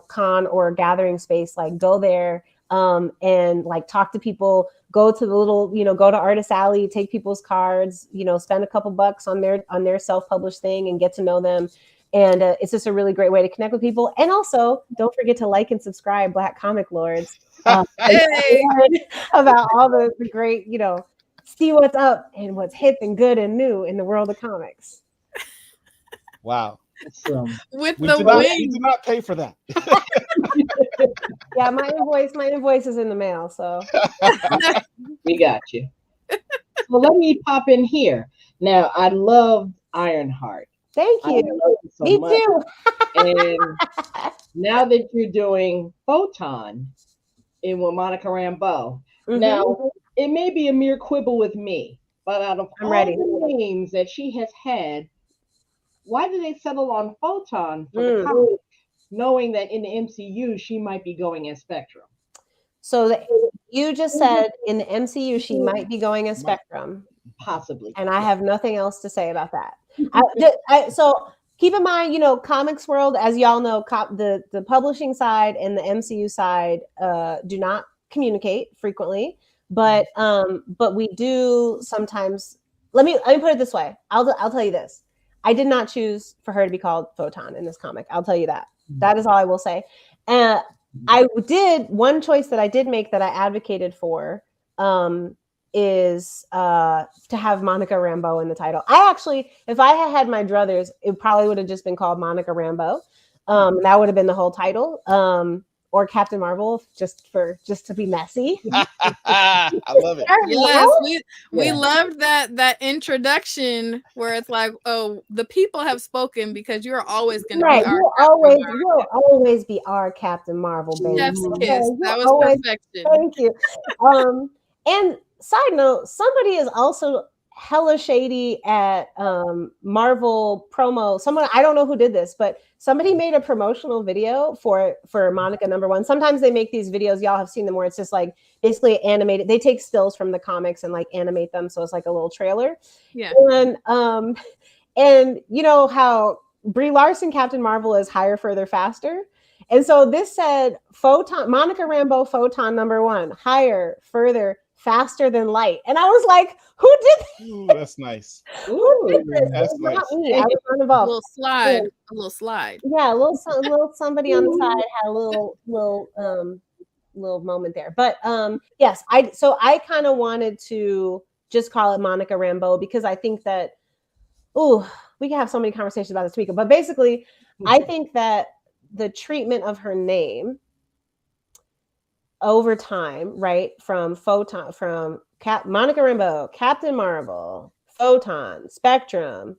con or gathering space, like go there, and like talk to people, go to the little, go to Artist Alley, take people's cards, spend a couple bucks on their self-published thing and get to know them. And it's just a really great way to connect with people. And also, don't forget to like and subscribe, Black Comic Lords. Hey. About all the great, see what's up and what's hip and good and new in the world of comics. Wow. With We the did wing. not pay for that. Yeah, my invoice is in the mail. So We got you. Well, let me pop in here. Now, I love Ironheart. thank I you. love it so Me much. too. And now that you're doing Photon in with Monica Rambeau, Mhm. now it may be a mere quibble with me, but out of I'm all ready. the names that she has had, why did they settle on Photon for the Mm. comic, knowing that in the MCU she might be going as Spectrum? So you just said in the MCU she might be going as Spectrum, Possibly. and I have nothing else to say about that. So keep in mind, comics world, as y'all know, the publishing side and the MCU side do not communicate frequently, but we do sometimes. Let me put it this way. I'll tell you this. I did not choose for her to be called Photon in this comic. I'll tell you that. That is all I will say. I did one choice that I did make that I advocated for. Is to have Monica Rambeau in the title. I actually, if I had my druthers, it probably would have just been called Monica Rambeau. That would have been the whole title. Or Captain Marvel, just to be messy. I love it. Yes, we Yeah. loved that introduction where it's like, oh, the people have spoken because you're always going to Right, be our you'll always be our Captain Marvel, baby. chef's Mhm. kiss. Yeah, That you'll was always- perfection. Thank you. And side note, somebody is also hella shady at Marvel promo. Someone, I don't know who did this, but somebody made a promotional video for Monica #1. Sometimes they make these videos, y'all have seen them, where it's just like basically animated. They take stills from the comics and like animate them, so it's like a little trailer. Yeah. And you know how Brie Larson Captain Marvel is higher, further, faster. And so this said Photon, Monica Rambeau Photon #1, higher, further, faster than light. And I was like, who did Ooh, that's nice. who did this? That's It's not nice. me. I was not A involved. little slide. A little slide. Yeah, a little somebody on the side had a little moment there. But yes, I kind of wanted to just call it Monica Rambeau because I think that we can have so many conversations about this week. But basically, I think that the treatment of her name over time, right, from Photon, from Monica Rambeau, Captain Marvel, Photon, Spectrum.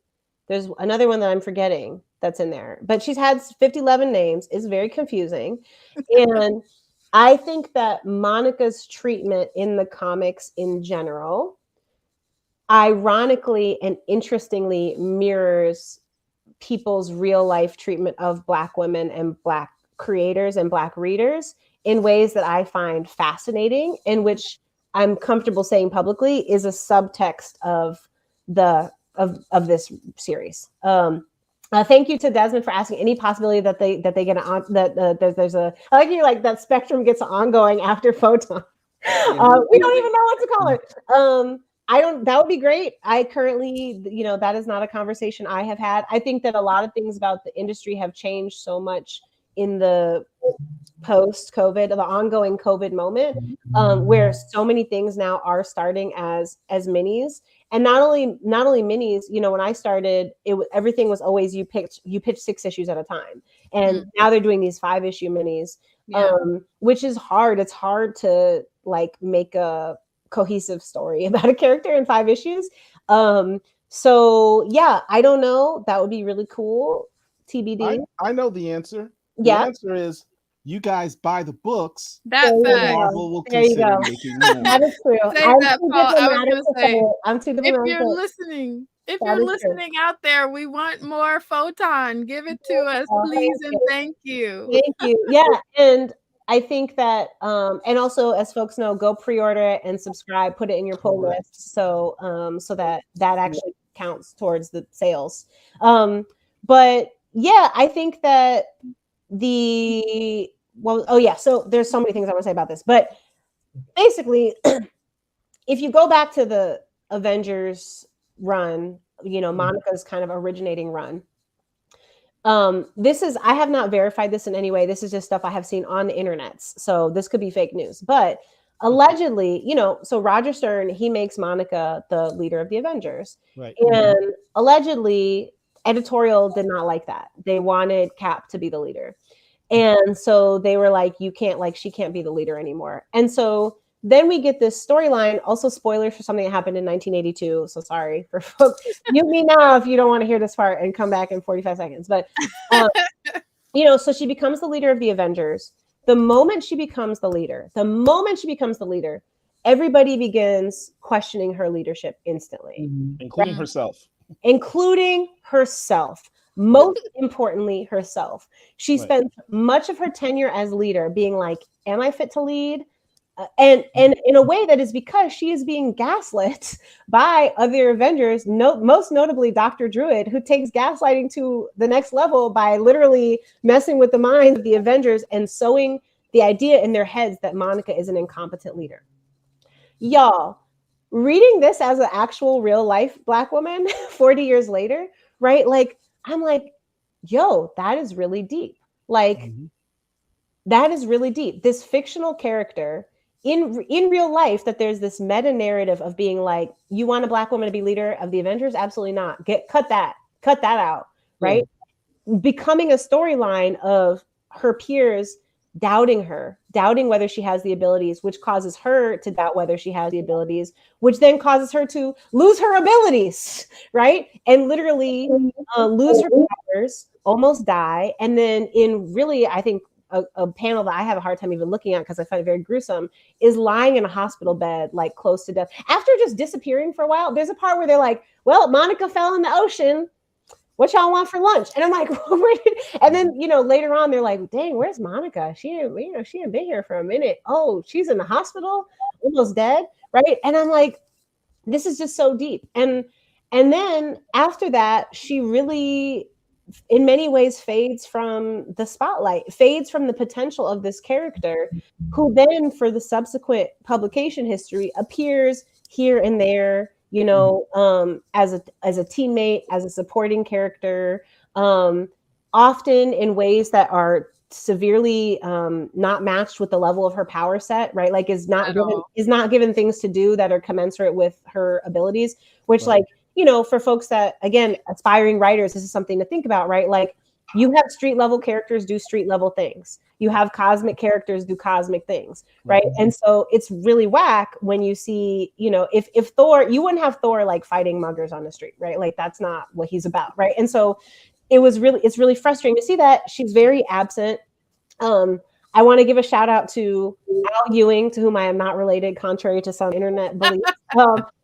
There's another one that I'm forgetting that's in there, but she's had 11 names. It's very confusing. And I think that Monica's treatment in the comics in general, ironically and interestingly, mirrors people's real life treatment of Black women and Black creators and Black readers in ways that I find fascinating, and which I'm comfortable saying publicly is a subtext of this series. Thank you to Desmond for asking any possibility that they get there's a, I like you like that Spectrum gets ongoing after Photon. We don't even know what to call it. That would be great. I currently, that is not a conversation I have had. I think that a lot of things about the industry have changed so much in the post-COVID, the ongoing COVID moment, where so many things now are starting as minis. And not only minis, when I started, everything was always you pitch 6 issues at a time. And now they're doing these 5-issue minis, which is hard. It's hard to like make a cohesive story about a character in 5 issues. So yeah, I don't know. That would be really cool. TBD. I know the answer. The Yeah. answer is you guys buy the books. That fact. Marvel will There you consider go. making more. That is true. Say I'm that, too Paul. I was diplomatic gonna to say, say it. I'm too If diplomatic. you're listening, if That you're is true. listening out there, we want more Photon. Give it to us, please, and thank you. Thank you. Yeah, and I think that, and also as folks know, go pre-order it and subscribe, put it in your pull list, so so that actually counts towards the sales. But yeah, I think that so there's so many things I want to say about this, but basically, if you go back to the Avengers run, Monica's kind of originating run. I have not verified this in any way. This is just stuff I have seen on the internets. So this could be fake news, but allegedly, so Roger Stern, he makes Monica the leader of the Avengers. Right. And allegedly editorial did not like that. They wanted Cap to be the leader. And so they were like, she can't be the leader anymore. And so then we get this storyline, also spoilers for something that happened in 1982. So sorry for folks. Mute me now if you don't want to hear this part and come back in 45 seconds. But, so she becomes the leader of the Avengers. The moment she becomes the leader, everybody begins questioning her leadership instantly. Including herself. Most importantly, herself. She spent much of her tenure as leader being like, am I fit to lead? And in a way that is because she is being gaslit by other Avengers, most notably Dr. Druid, who takes gaslighting to the next level by literally messing with the minds of the Avengers and sowing the idea in their heads that Monica is an incompetent leader. Y'all, reading this as an actual real life Black woman 40 years later, right? Like, I'm like, yo, that is really deep. Like, that is really deep. This fictional character in real life, that there's this meta narrative of being like, you want a Black woman to be leader of the Avengers? Absolutely not. Cut that out, right? Becoming a storyline of her peers doubting whether she has the abilities, which causes her to doubt whether she has the abilities, which then causes her to lose her abilities, right? And literally lose her powers, almost die. And then in really, I think, a panel that I have a hard time even looking at because I find it very gruesome, is lying in a hospital bed, like close to death. After just disappearing for a while, there's a part where they're like, well, Monica fell in the ocean. What y'all want for lunch? And I'm like, and then, later on, they're like, dang, where's Monica? She ain't been here for a minute. Oh, she's in the hospital, almost dead, right? And I'm like, this is just so deep. And then after that, she really, in many ways, fades from the spotlight, fades from the potential of this character, who then, for the subsequent publication history, appears here and there, as a teammate, as a supporting character, often in ways that are severely not matched with the level of her power set, right? Like is not given things to do that are commensurate with her abilities, which for folks that, again, aspiring writers, this is something to think about, right? Like, you have street level characters do street level things. You have cosmic characters do cosmic things, right? And so it's really whack when you see, if Thor, you wouldn't have Thor like fighting muggers on the street, right? Like, that's not what he's about, right? And so it's really frustrating to see that she's very absent. I want to give a shout out to Al Ewing, to whom I am not related, contrary to some internet beliefs.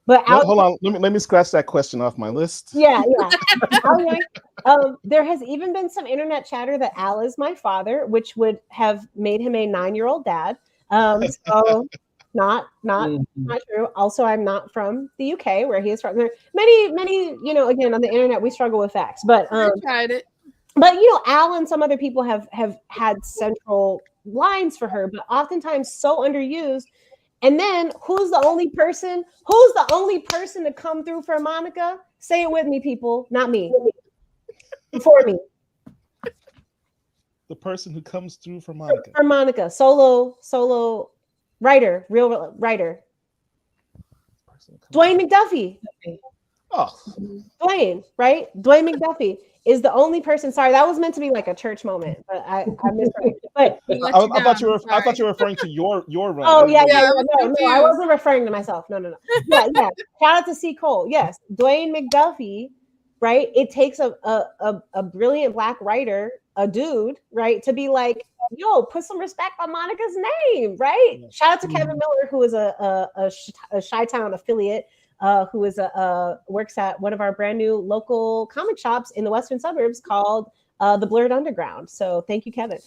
But hold on, let me scratch that question off my list. Yeah. There has even been some internet chatter that Al is my father, which would have made him a 9-year-old dad. So not true. Also, I'm not from the UK, where he is from. There are many, again, on the internet we struggle with facts, but I tried it. But Al and some other people have had central lines for her, but oftentimes so underused. And then who's the only person to come through for Monica? Say it with me, people. Not me. Before me. The person who comes through for Monica. For Monica. Solo writer, real writer. Dwayne McDuffie. Oh. Dwayne, right? Dwayne McDuffie is the only person. Sorry, that was meant to be like a church moment, but I misread. But I thought you were referring to your run. Oh yeah. No, I wasn't referring to myself. No. Yeah. Shout out to C. Cole. Yes, Dwayne McDuffie. Right. It takes a brilliant Black writer, a dude, right, to be like, yo, put some respect on Monica's name, right? Shout out to Kevin Miller, who is a Chi-Town affiliate. Who works at one of our brand new local comic shops in the western suburbs called the Blurred Underground. So thank you, Kevin.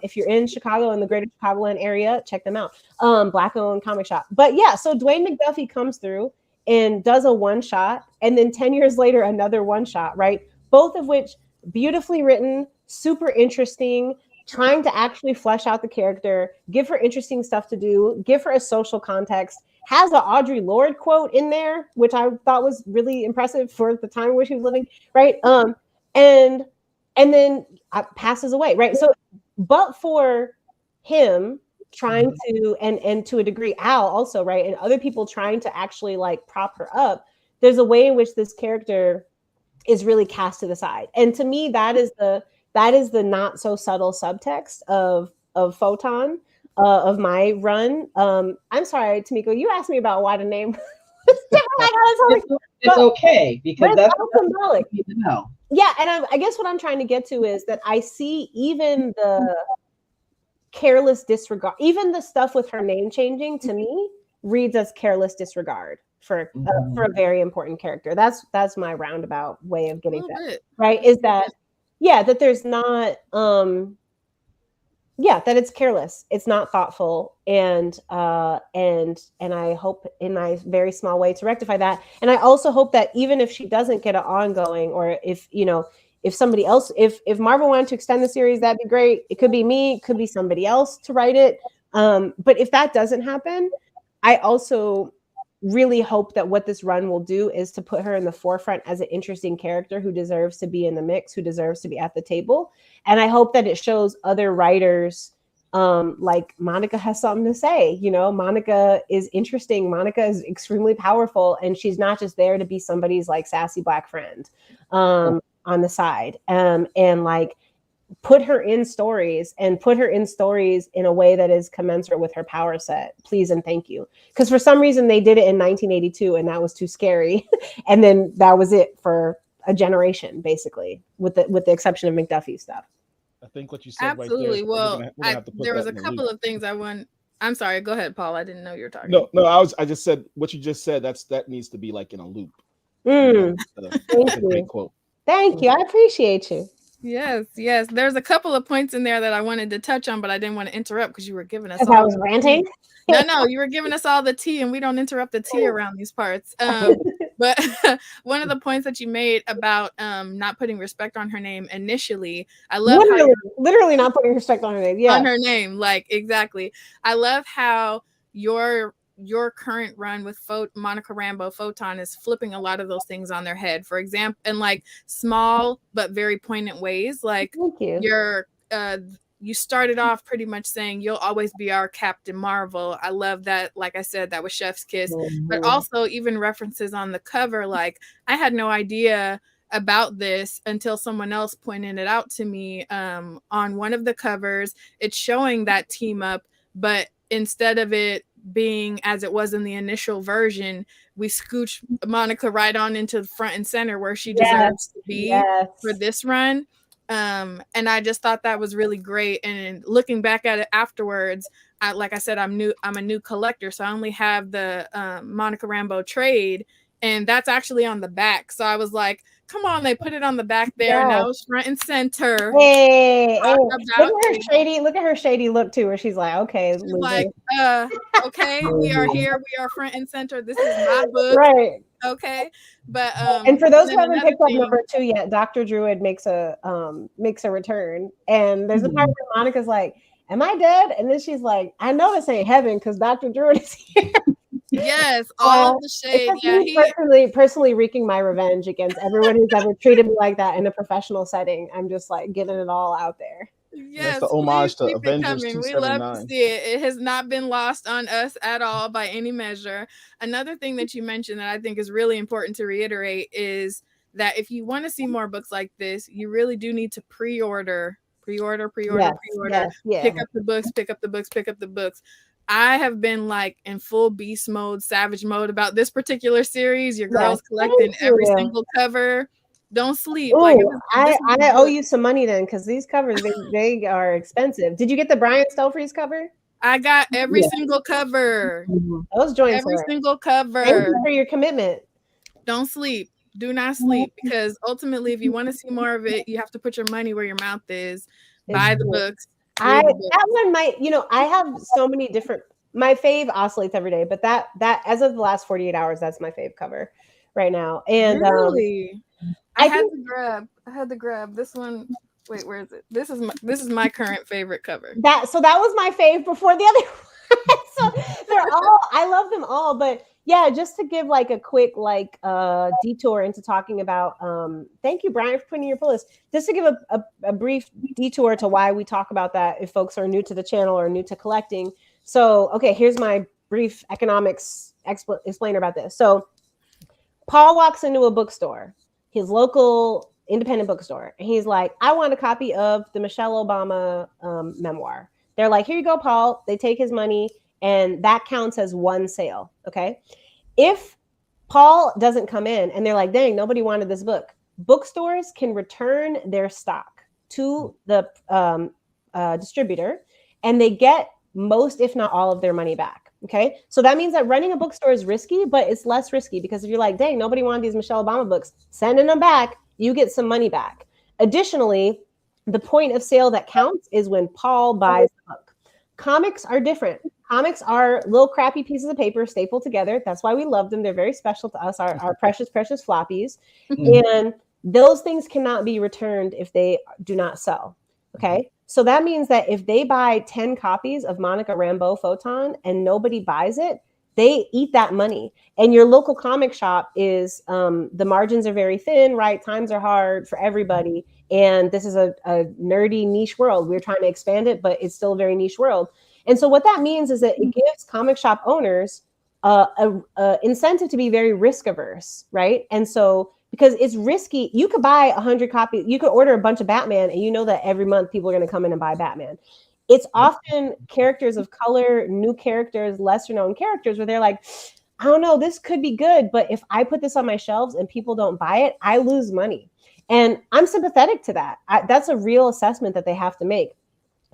If you're in Chicago and the greater Chicagoland area, check them out. Black-owned comic shop. But yeah, so Dwayne McDuffie comes through and does a one-shot, and then 10 years later, another one-shot, right? Both of which beautifully written, super interesting, trying to actually flesh out the character, give her interesting stuff to do, give her a social context, has an Audre Lorde quote in there, which I thought was really impressive for the time in which he was living, right? And then passes away, right? So, but for him trying to, and to a degree, Al also, right? And other people trying to actually like prop her up, there's a way in which this character is really cast to the side. And to me, that is the not so subtle subtext of Photon, of my run. I'm sorry, Tamiko, you asked me about why the name it's okay, because that's symbolic. You know. Yeah, and I guess what I'm trying to get to is that I see even the careless disregard, even the stuff with her name changing, to me reads as careless disregard for a very important character. That's my roundabout way of getting that, right? Is that that there's not that it's careless, it's not thoughtful, and I hope in my very small way to rectify that. And I also hope that even if she doesn't get an ongoing, or if somebody else, if Marvel wanted to extend the series, that'd be great. It could be me, it could be somebody else to write it. But if that doesn't happen, I also really hope that what this run will do is to put her in the forefront as an interesting character who deserves to be in the mix, who deserves to be at the table. And I hope that it shows other writers, like Monica has something to say. Monica is interesting. Monica is extremely powerful, and she's not just there to be somebody's like sassy Black friend on the side. And like put her in stories in a way that is commensurate with her power set, please and thank you. Because for some reason they did it in 1982 and that was too scary. And then that was it for a generation, basically, with the exception of McDuffie stuff. I think what you said absolutely. Right there, There was a couple of things I want. I'm sorry, go ahead, Paul. I didn't know you were talking. No, I just said what you just said. That needs to be like in a loop. Thank you. Great quote. Thank you. I appreciate you. Yes. There's a couple of points in there that I wanted to touch on, but I didn't want to interrupt because you were giving us. I was ranting. No, you were giving us all the tea, and we don't interrupt the tea around these parts. But one of the points that you made about not putting respect on her name initially, I love literally not putting respect on her name. Yeah, on her name, like exactly. I love how your current run with Monica Rambeau Photon is flipping a lot of those things on their head. For example, in like small but very poignant ways. Like you started off pretty much saying you'll always be our Captain Marvel. I love that. Like I said, that was Chef's Kiss. But also even references on the cover. Like I had no idea about this until someone else pointed it out to me. On one of the covers, it's showing that team up, but instead of it being as it was in the initial version, we scooch Monica right on into the front and center where she deserves to be for this run. And I just thought that was really great. And looking back at it afterwards, like I said, I'm a new collector, so I only have the Monica Rambeau trade, and that's actually on the back. So I was like, come on, they put it on the back there. Now it's front and center. Hey. Look at her shady look too, where she's like, okay. She's like, okay, we are here. We are front and center. This is my book. Right. Okay. But and for those who haven't picked up number 2 yet, Dr. Druid makes a return. And there's a part where Monica's like, am I dead? And then she's like, I know this ain't heaven because Dr. Druid is here. Yes, all the shade. Personally wreaking my revenge against everyone who's ever treated me like that in a professional setting. I'm just like getting it all out there. Yes, that's the homage to Avengers 279. We love to see it. It has not been lost on us at all by any measure. Another thing that you mentioned that I think is really important to reiterate is that if you want to see more books like this, you really do need to pre-order. Pick up the books. I have been like in full beast mode, savage mode about this particular series. Your girl's collecting every single cover. Don't sleep. Ooh, I owe you some money then, because these covers they are expensive. Did you get the Brian Stofries cover? I got every single cover. Those joints. Every single cover. Thank you for your commitment. Don't sleep. Do not sleep, because ultimately, if you want to see more of it, you have to put your money where your mouth is. Buy the books. Read the books. That one might, I have so many different. My fave oscillates every day, but that as of the last 48 hours, that's my fave cover right now. And really, I had to grab this one. Wait, where is it? This is my current favorite cover. That was my fave before the other one. So they're all, I love them all, but yeah, just to give like a quick detour into talking about thank you, Brian, for putting in your pull list. Just to give a brief detour to why we talk about that if folks are new to the channel or new to collecting. So okay, here's my brief economics explainer about this. So Paul walks into a bookstore, his local independent bookstore, and he's like, I want a copy of the Michelle Obama memoir. They're like, here you go, Paul. They take his money, and that counts as one sale. Okay. If Paul doesn't come in and they're like, dang, nobody wanted this book, bookstores can return their stock to the distributor, and they get most, if not all, of their money back. Okay. So that means that running a bookstore is risky, but it's less risky because if you're like, dang, nobody wanted these Michelle Obama books, sending them back, you get some money back. Additionally, the point of sale that counts is when Paul buys the book. Comics are different. Comics are little crappy pieces of paper stapled together. That's why we love them. They're very special to us, our precious, precious floppies. And those things cannot be returned if they do not sell. Okay. So that means that if they buy 10 copies of Monica Rambeau Photon and nobody buys it, they eat that money. And your local comic shop is, the margins are very thin, right? Times are hard for everybody. And this is a nerdy niche world. We're trying to expand it, but it's still a very niche world. And so what that means is that it gives comic shop owners a incentive to be very risk averse, right? And so because it's risky, you could buy 100 copies, you could order a bunch of Batman, and you know that every month people are going to come in and buy Batman. It's often characters of color, new characters, lesser known characters where they're like, I don't know, this could be good, but if I put this on my shelves and people don't buy it, I lose money. And I'm sympathetic to that. That's a real assessment that they have to make.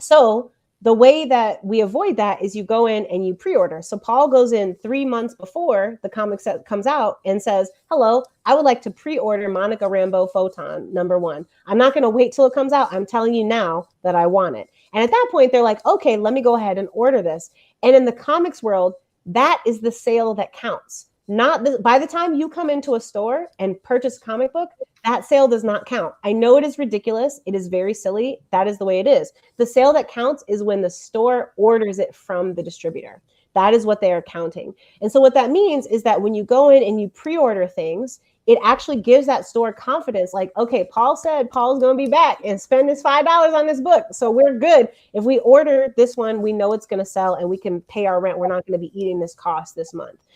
So the way that we avoid that is you go in and you pre-order. So Paul goes in 3 months before the comic set comes out and says, hello, I would like to pre-order Monica Rambeau Photon #1. I'm not going to wait till it comes out. I'm telling you now that I want it. And at that point, they're like, okay, let me go ahead and order this. And in the comics world, that is the sale that counts. By the time you come into a store and purchase a comic book, that sale does not count. I know it is ridiculous. It is very silly. That is the way it is. The sale that counts is when the store orders it from the distributor. That is what they are counting. And so what that means is that when you go in and you pre-order things, it actually gives that store confidence. Like, okay, Paul said Paul's going to be back and spend his $5 on this book. So we're good. If we order this one, we know it's going to sell and we can pay our rent. We're not going to be eating this cost this month.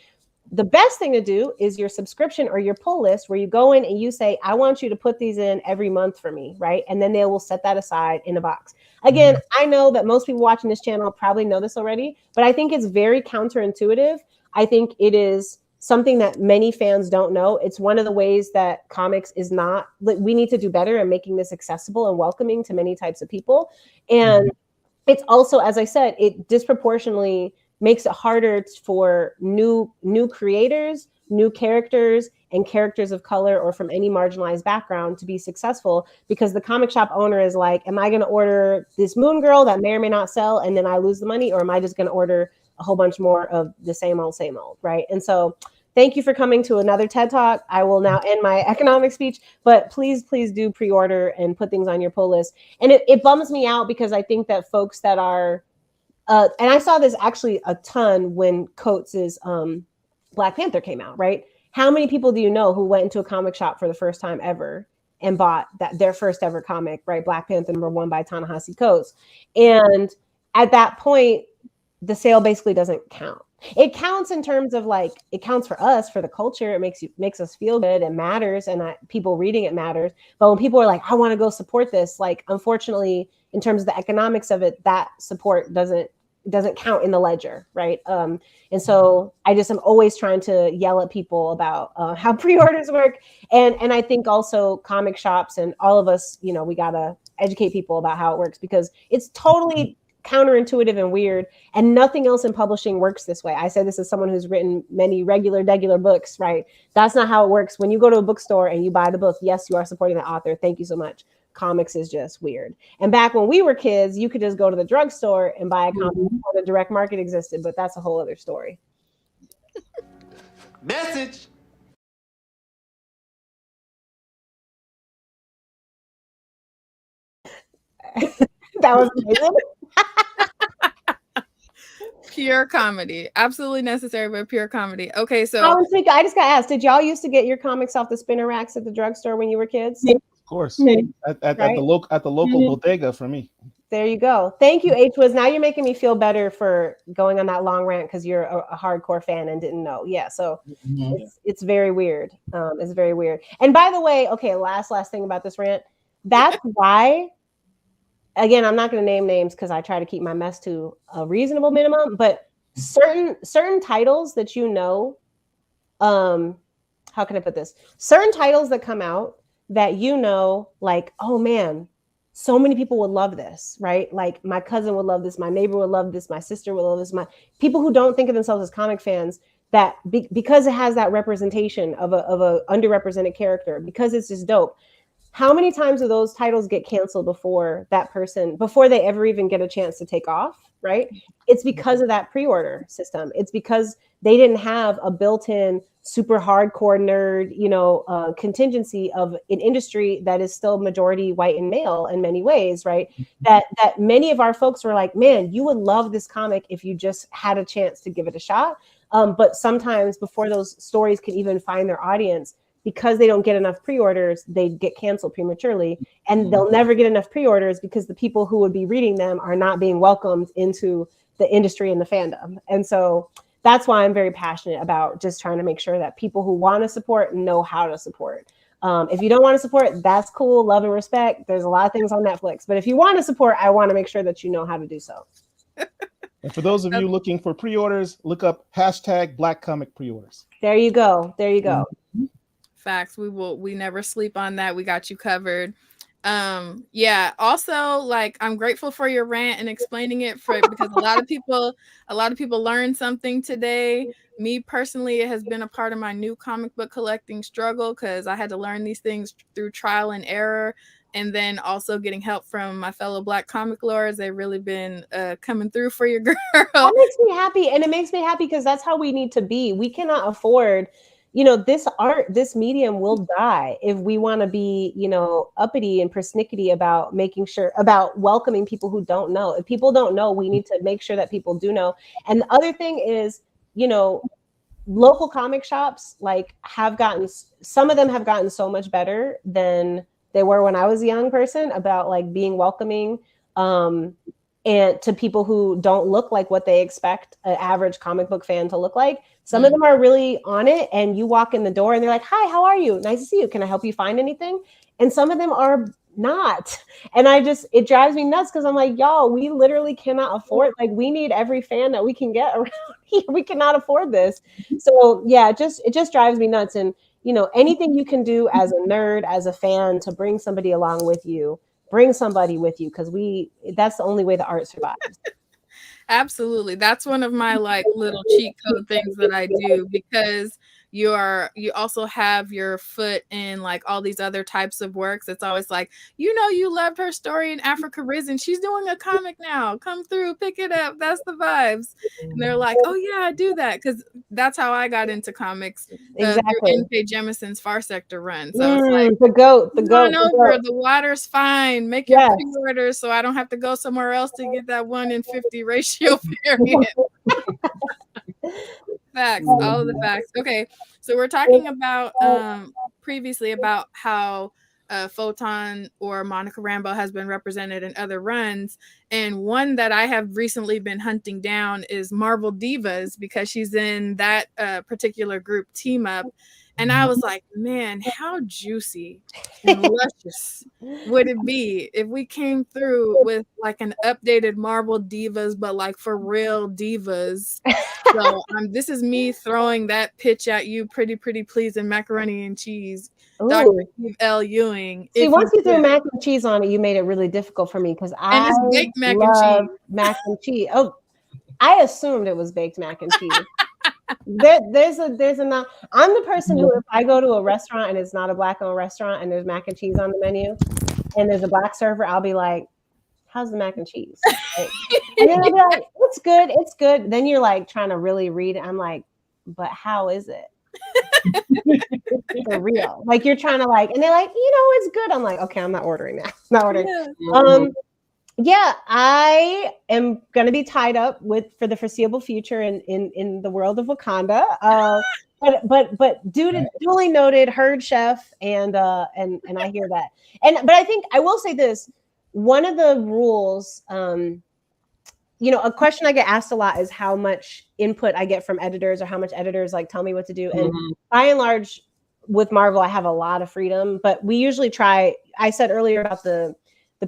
The best thing to do is your subscription or your pull list where you go in and you say, I want you to put these in every month for me, right? And then they will set that aside in a box. Again, I know that most people watching this channel probably know this already, but I think it's very counterintuitive. I think it is something that many fans don't know. It's one of the ways that comics is not, we need to do better in making this accessible and welcoming to many types of people. And it's also, as I said, it disproportionately makes it harder for new creators, new characters, and characters of color or from any marginalized background to be successful, because the comic shop owner is like, am I going to order this Moon Girl that may or may not sell and then I lose the money, or am I just going to order a whole bunch more of the same old, right? And so thank you for coming to another TED Talk. I will now end my economic speech, but please do pre-order and put things on your pull list. And it bums me out because I think that folks that are, and I saw this actually a ton when Coates' Black Panther came out, right? How many people do you know who went into a comic shop for the first time ever and bought their first ever comic, right? Black Panther #1 by Ta-Nehisi Coates. And at that point, the sale basically doesn't count. It counts in terms of like, it counts for us, for the culture. It makes us feel good. It matters. And people reading it matters. But when people are like, I want to go support this, like, unfortunately, in terms of the economics of it, that support doesn't count in the ledger, right? And so I'm always trying to yell at people about how pre-orders work. And I think also comic shops and all of us, we got to educate people about how it works, because it's totally counterintuitive and weird, and nothing else in publishing works this way. I say this as someone who's written many regular books, right? That's not how it works. When you go to a bookstore and you buy the book, yes, you are supporting the author. Thank you so much. Comics is just weird. And back when we were kids, you could just go to the drugstore and buy a comic before the direct market existed, but that's a whole other story. Message. That was amazing. Pure comedy. Absolutely necessary, but pure comedy. Okay, so I just got asked, did y'all used to get your comics off the spinner racks at the drugstore when you were kids? Of course. At the local bodega for me. There you go. Thank you, H-Wiz. Now you're making me feel better for going on that long rant because you're a hardcore fan and didn't know. Yeah, so it's very weird. It's very weird. And by the way, okay, last thing about this rant. That's why, again, I'm not going to name names because I try to keep my mess to a reasonable minimum, but certain titles that how can I put this? Certain titles that come out that like, oh man, so many people would love this, right? Like my cousin would love this, my neighbor would love this, my sister would love this, my people who don't think of themselves as comic fans, that because it has that representation of a underrepresented character, because it's just dope. How many times do those titles get canceled before they ever even get a chance to take off, right? It's because of that pre-order system. It's because they didn't have a built-in super hardcore nerd, contingency of an industry that is still majority white and male in many ways, right? That many of our folks were like, man, you would love this comic if you just had a chance to give it a shot. But sometimes before those stories could even find their audience, because they don't get enough pre-orders, they get canceled prematurely, and they'll never get enough pre-orders because the people who would be reading them are not being welcomed into the industry and the fandom. And so that's why I'm very passionate about just trying to make sure that people who want to support know how to support. If you don't want to support, that's cool, love and respect. There's a lot of things on Netflix, but if you want to support, I want to make sure that you know how to do so. And for those of you looking for pre-orders, look up #Black Comic Pre-orders. There you go. There you go. Facts. We never sleep on that. We got you covered. Yeah, also, like, I'm grateful for your rant and explaining it because a lot of people learned something today. Me personally, it has been a part of my new comic book collecting struggle because I had to learn these things through trial and error, and then also getting help from my fellow Black comic lords. They've really been coming through for your girl. That makes me happy, and it makes me happy because that's how we need to be. We cannot afford, this medium will die if we want to be, uppity and persnickety about welcoming people who don't know. If people don't know, we need to make sure that people do know. And the other thing is, local comic shops some of them have gotten so much better than they were when I was a young person about like being welcoming and to people who don't look like what they expect an average comic book fan to look like. Some of them are really on it, and you walk in the door and they're like, hi, how are you? Nice to see you. Can I help you find anything? And some of them are not. And it drives me nuts because I'm like, y'all, we literally cannot afford, like, we need every fan that we can get around here. We cannot afford this. So yeah, it just drives me nuts. And, anything you can do as a nerd, as a fan, to bring somebody along with you, bring somebody with you, because that's the only way the art survives. Absolutely. That's one of my like little cheat code things that I do, because you also have your foot in like all these other types of works. It's always like, you loved her story in Africa Risen. She's doing a comic now. Come through, pick it up. That's the vibes. And they're like, oh yeah, I do that. Because that's how I got into comics. Exactly. Through N.K. Jemison's Far Sector run. So it's like, the goat. The water's fine. Make your pre-orders so I don't have to go somewhere else to get that 1 in 50 ratio variant. Facts, all of the facts. Okay, so we're talking about previously about how Photon or Monica Rambeau has been represented in other runs, and one that I have recently been hunting down is Marvel Divas, because she's in that particular group Team Up. And I was like, man, how juicy and luscious would it be if we came through with like an updated Marvel Divas, but like for real divas. So this is me throwing that pitch at you, pretty please, and macaroni and cheese. Ooh. Dr. Eve L. Ewing. See, once you threw mac and cheese on it, you made it really difficult for me because I it's baked mac and love cheese. mac and cheese. Oh, I assumed it was baked mac and cheese. There's a I'm the person who, if I go to a restaurant and it's not a Black-owned restaurant and there's mac and cheese on the menu and there's a Black server, I'll be like, how's the mac and cheese? Right? And then I'll be like, it's good. Then you're like trying to really read it. I'm like, but how is it? For real. Like you're trying to like, and they're like, it's good. I'm like, okay, I'm not ordering that. Not ordering. Yeah, I am going to be tied up for the foreseeable future in the world of Wakanda. But duly noted, heard chef, and I hear that. But I think I will say this: one of the rules, a question I get asked a lot is how much input I get from editors or how much editors like tell me what to do. And by and large, with Marvel, I have a lot of freedom, but we usually try. I said earlier about the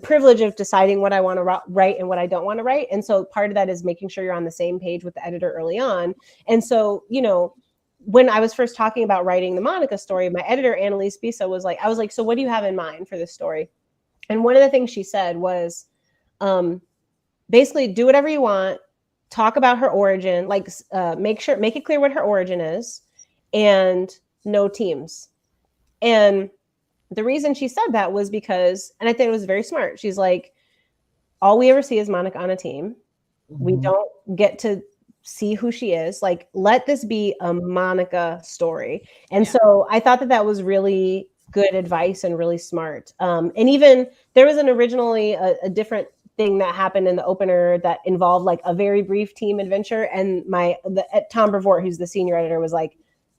privilege of deciding what I want to write and what I don't want to write. And so part of that is making sure you're on the same page with the editor early on. And so, when I was first talking about writing the Monica story, my editor, Annalise Bisa, I was like, so what do you have in mind for this story? And one of the things she said was, basically do whatever you want, talk about her origin, make it clear what her origin is, and no teams. And the reason she said that was because, and I think it was very smart. She's like, all we ever see is Monica on a team. We don't get to see who she is. Like, let this be a Monica story. And so I thought that was really good advice and really smart. And even there was originally a different thing that happened in the opener that involved like a very brief team adventure. And Tom Brevoort, who's the senior editor, was like,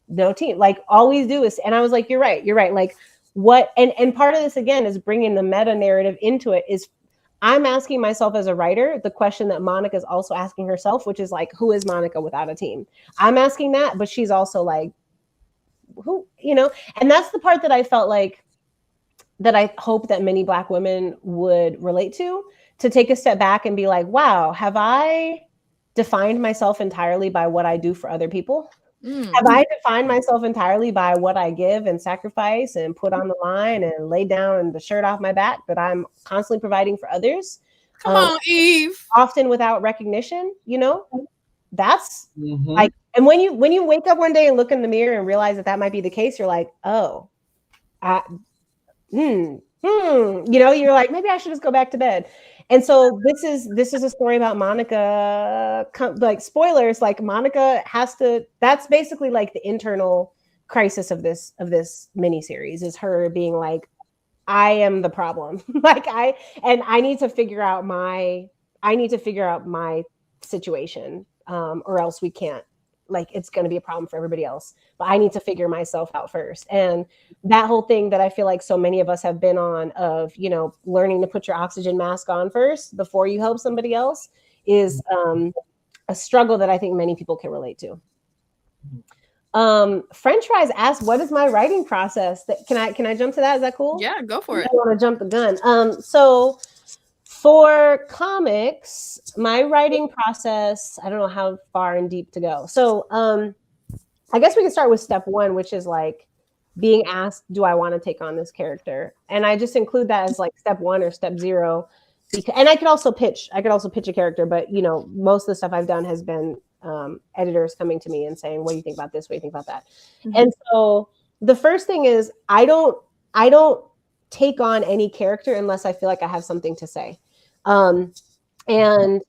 no team, like all we do is, and I was like, you're right. Like, what and part of this again is bringing the meta narrative into it. Is I'm asking myself as a writer the question that Monica is also asking herself, which is like, who is Monica without a team? I'm asking that, but she's also like, who, and that's the part that I felt like that I hope that many Black women would relate to take a step back and be like, wow, have I defined myself entirely by what I do for other people? Have I defined myself entirely by what I give and sacrifice and put on the line and lay down the shirt off my back that I'm constantly providing for others? Come on, Eve. Often without recognition, that's like, and when you wake up one day and look in the mirror and realize that might be the case, you're like, oh, you're like, maybe I should just go back to bed. And so this is a story about Monica, like spoilers, like Monica that's basically like the internal crisis of this miniseries, is her being like, I am the problem. Like I need to figure out my situation, or else we can't, like, it's going to be a problem for everybody else, but I need to figure myself out first. And that whole thing that I feel like so many of us have been on of, learning to put your oxygen mask on first before you help somebody else is a struggle that I think many people can relate to. French Fries asked, what is my writing process? Can I jump to that? Is that cool? Yeah, go for it. I want to jump the gun. So for comics, my writing process, I don't know how far and deep to go. So I guess we can start with step one, which is like being asked, do I want to take on this character? And I just include that as like step one or step zero. And I could also pitch a character, but most of the stuff I've done has been editors coming to me and saying, what do you think about this? What do you think about that? And so the first thing is I don't take on any character unless I feel like I have something to say. And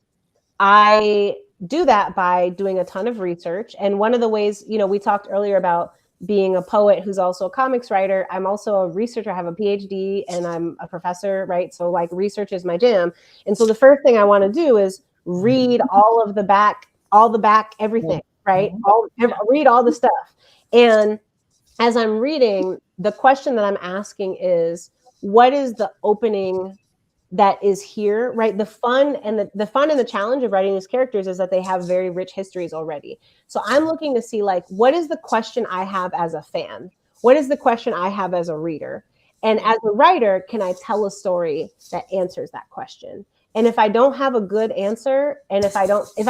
I do that by doing a ton of research. And one of the ways, we talked earlier about being a poet who's also a comics writer. I'm also a researcher. I have a PhD and I'm a professor, right? So like research is my jam. And so the first thing I want to do is read all the back, everything, right? Read all the stuff. And as I'm reading, the question that I'm asking is, what is the opening that is here, right? The fun and the challenge of writing these characters is that they have very rich histories already. So I'm looking to see like, what is the question I have as a fan? What is the question I have as a reader? And as a writer, can I tell a story that answers that question? And if I don't have a good answer, and if I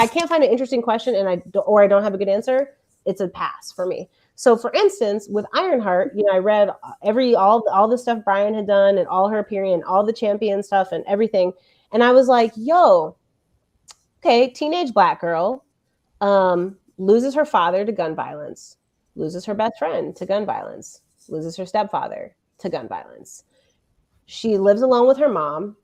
can't find an interesting question and I don't have a good answer, it's a pass for me. So for instance, with Ironheart, I read all the stuff Brian had done and all her period, all the champion stuff and everything. And I was like, yo, okay, teenage Black girl loses her father to gun violence, loses her best friend to gun violence, loses her stepfather to gun violence. She lives alone with her mom.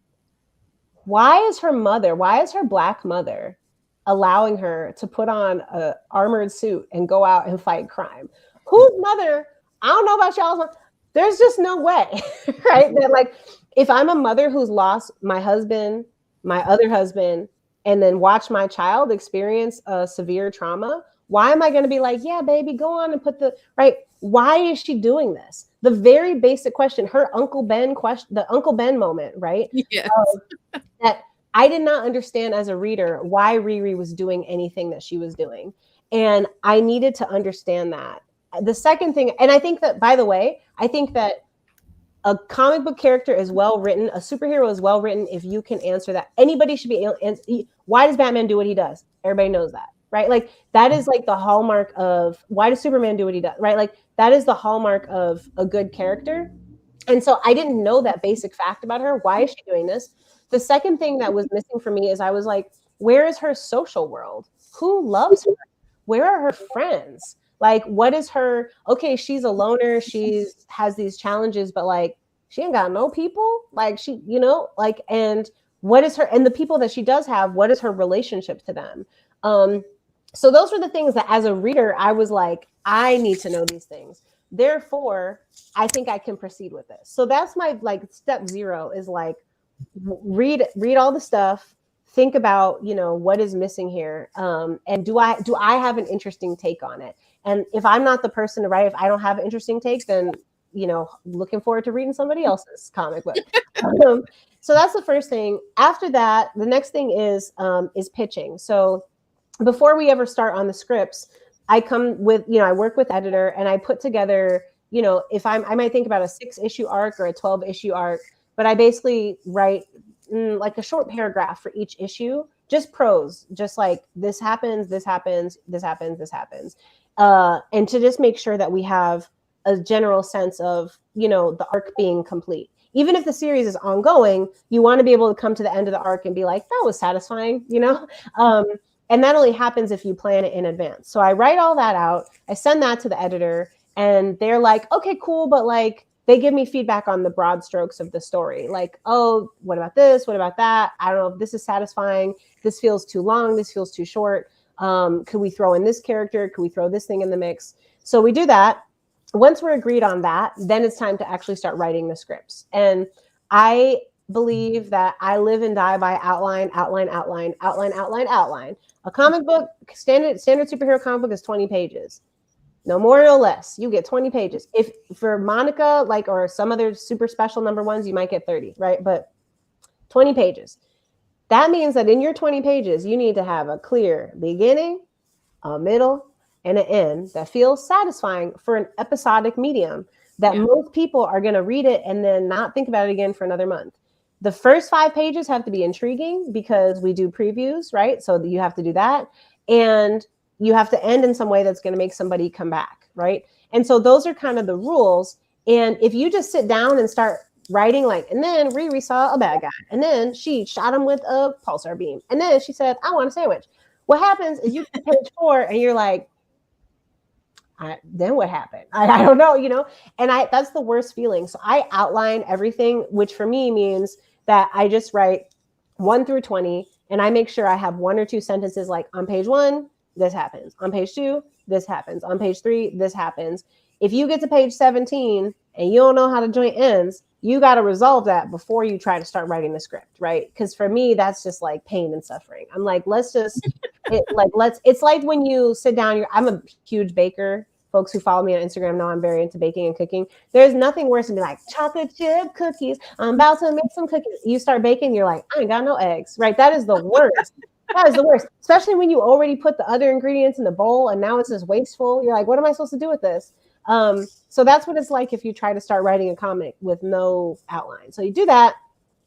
Why is her Black mother allowing her to put on an armored suit and go out and fight crime? Whose mother? I don't know about y'all's mom. There's just no way, right? That like, if I'm a mother who's lost my husband, my other husband, and then watch my child experience a severe trauma, why am I going to be like, yeah, baby, go on and put right? Why is she doing this? The very basic question, her Uncle Ben question, the Uncle Ben moment, right? Yes. That I did not understand as a reader why Riri was doing anything that she was doing. And I needed to understand that. The second thing, and I think that, by the way, I think that a comic book character is well written, a superhero is well written if you can answer that. Anybody should be able to, why does Batman do what he does? Everybody knows that, right? Like that is like the hallmark of, why does Superman do what he does, right? Like that is the hallmark of a good character. And so I didn't know that basic fact about her. Why is she doing this? The second thing that was missing for me is I was like, where is her social world? Who loves her? Where are her friends? Like, what is her, okay, she's a loner, has these challenges, but like, she ain't got no people. Like she, like, and what is her, and the people that she does have, what is her relationship to them? So those were the things that as a reader, I was like, I need to know these things. Therefore, I think I can proceed with this. So that's my like step 0 is like, read all the stuff, think about, what is missing here. And do I have an interesting take on it? And if I'm not the person to write, if I don't have an interesting take, then, looking forward to reading somebody else's comic book. So that's the first thing. After that, the next thing is pitching. So before we ever start on the scripts, I come with, I work with editor and I put together, if I might think about a 6-issue arc or a 12-issue arc, but I basically write like a short paragraph for each issue, just prose, just like this happens, this happens, this happens, this happens. And to just make sure that we have a general sense of, the arc being complete. Even if the series is ongoing, you want to be able to come to the end of the arc and be like, that was satisfying, and that only happens if you plan it in advance. So I write all that out. I send that to the editor and they're like, okay, cool. But like, they give me feedback on the broad strokes of the story. Like, oh, what about this? What about that? I don't know if this is satisfying. This feels too long. This feels too short. Could we throw in this character? Could we throw this thing in the mix? So we do that. Once we're agreed on that, then it's time to actually start writing the scripts. And I believe that I live and die by outline, outline, outline, outline, outline, outline. A comic book, standard superhero comic book is 20 pages. No more, no less. You get 20 pages. If for Monica, or some other super special number ones, you might get 30, right? But 20 pages. That means that in your 20 pages, you need to have a clear beginning, a middle, and an end that feels satisfying for an episodic medium that most people are going to read it and then not think about it again for another month. The first 5 pages have to be intriguing because we do previews, right? So you have to do that. And you have to end in some way that's going to make somebody come back, right? And so those are kind of the rules. And if you just sit down and start writing and then Riri saw a bad guy, and then she shot him with a pulsar beam, and then she said, I want a sandwich. What happens is you get to page 4 and you're like, then what happened? I don't know, and that's the worst feeling. So I outline everything, which for me means that I just write 1 through 20, and I make sure I have 1 or 2 sentences like on page 1, this happens. On page 2, this happens. On page 3, this happens. If you get to page 17 and you don't know how to join ends, you got to resolve that before you try to start writing the script, right? Because for me, that's just like pain and suffering. I'm like, it's like when you sit down, I'm a huge Baker folks who follow me on Instagram know I'm very into baking and cooking. There's nothing worse than be like, chocolate chip cookies. I'm about to make some cookies. You start baking, you're like, I ain't got no eggs, right? That is the worst. That is the worst, especially when you already put the other ingredients in the bowl and now it's just wasteful. You're like, what am I supposed to do with this? So that's what it's like if you try to start writing a comic with no outline. So you do that.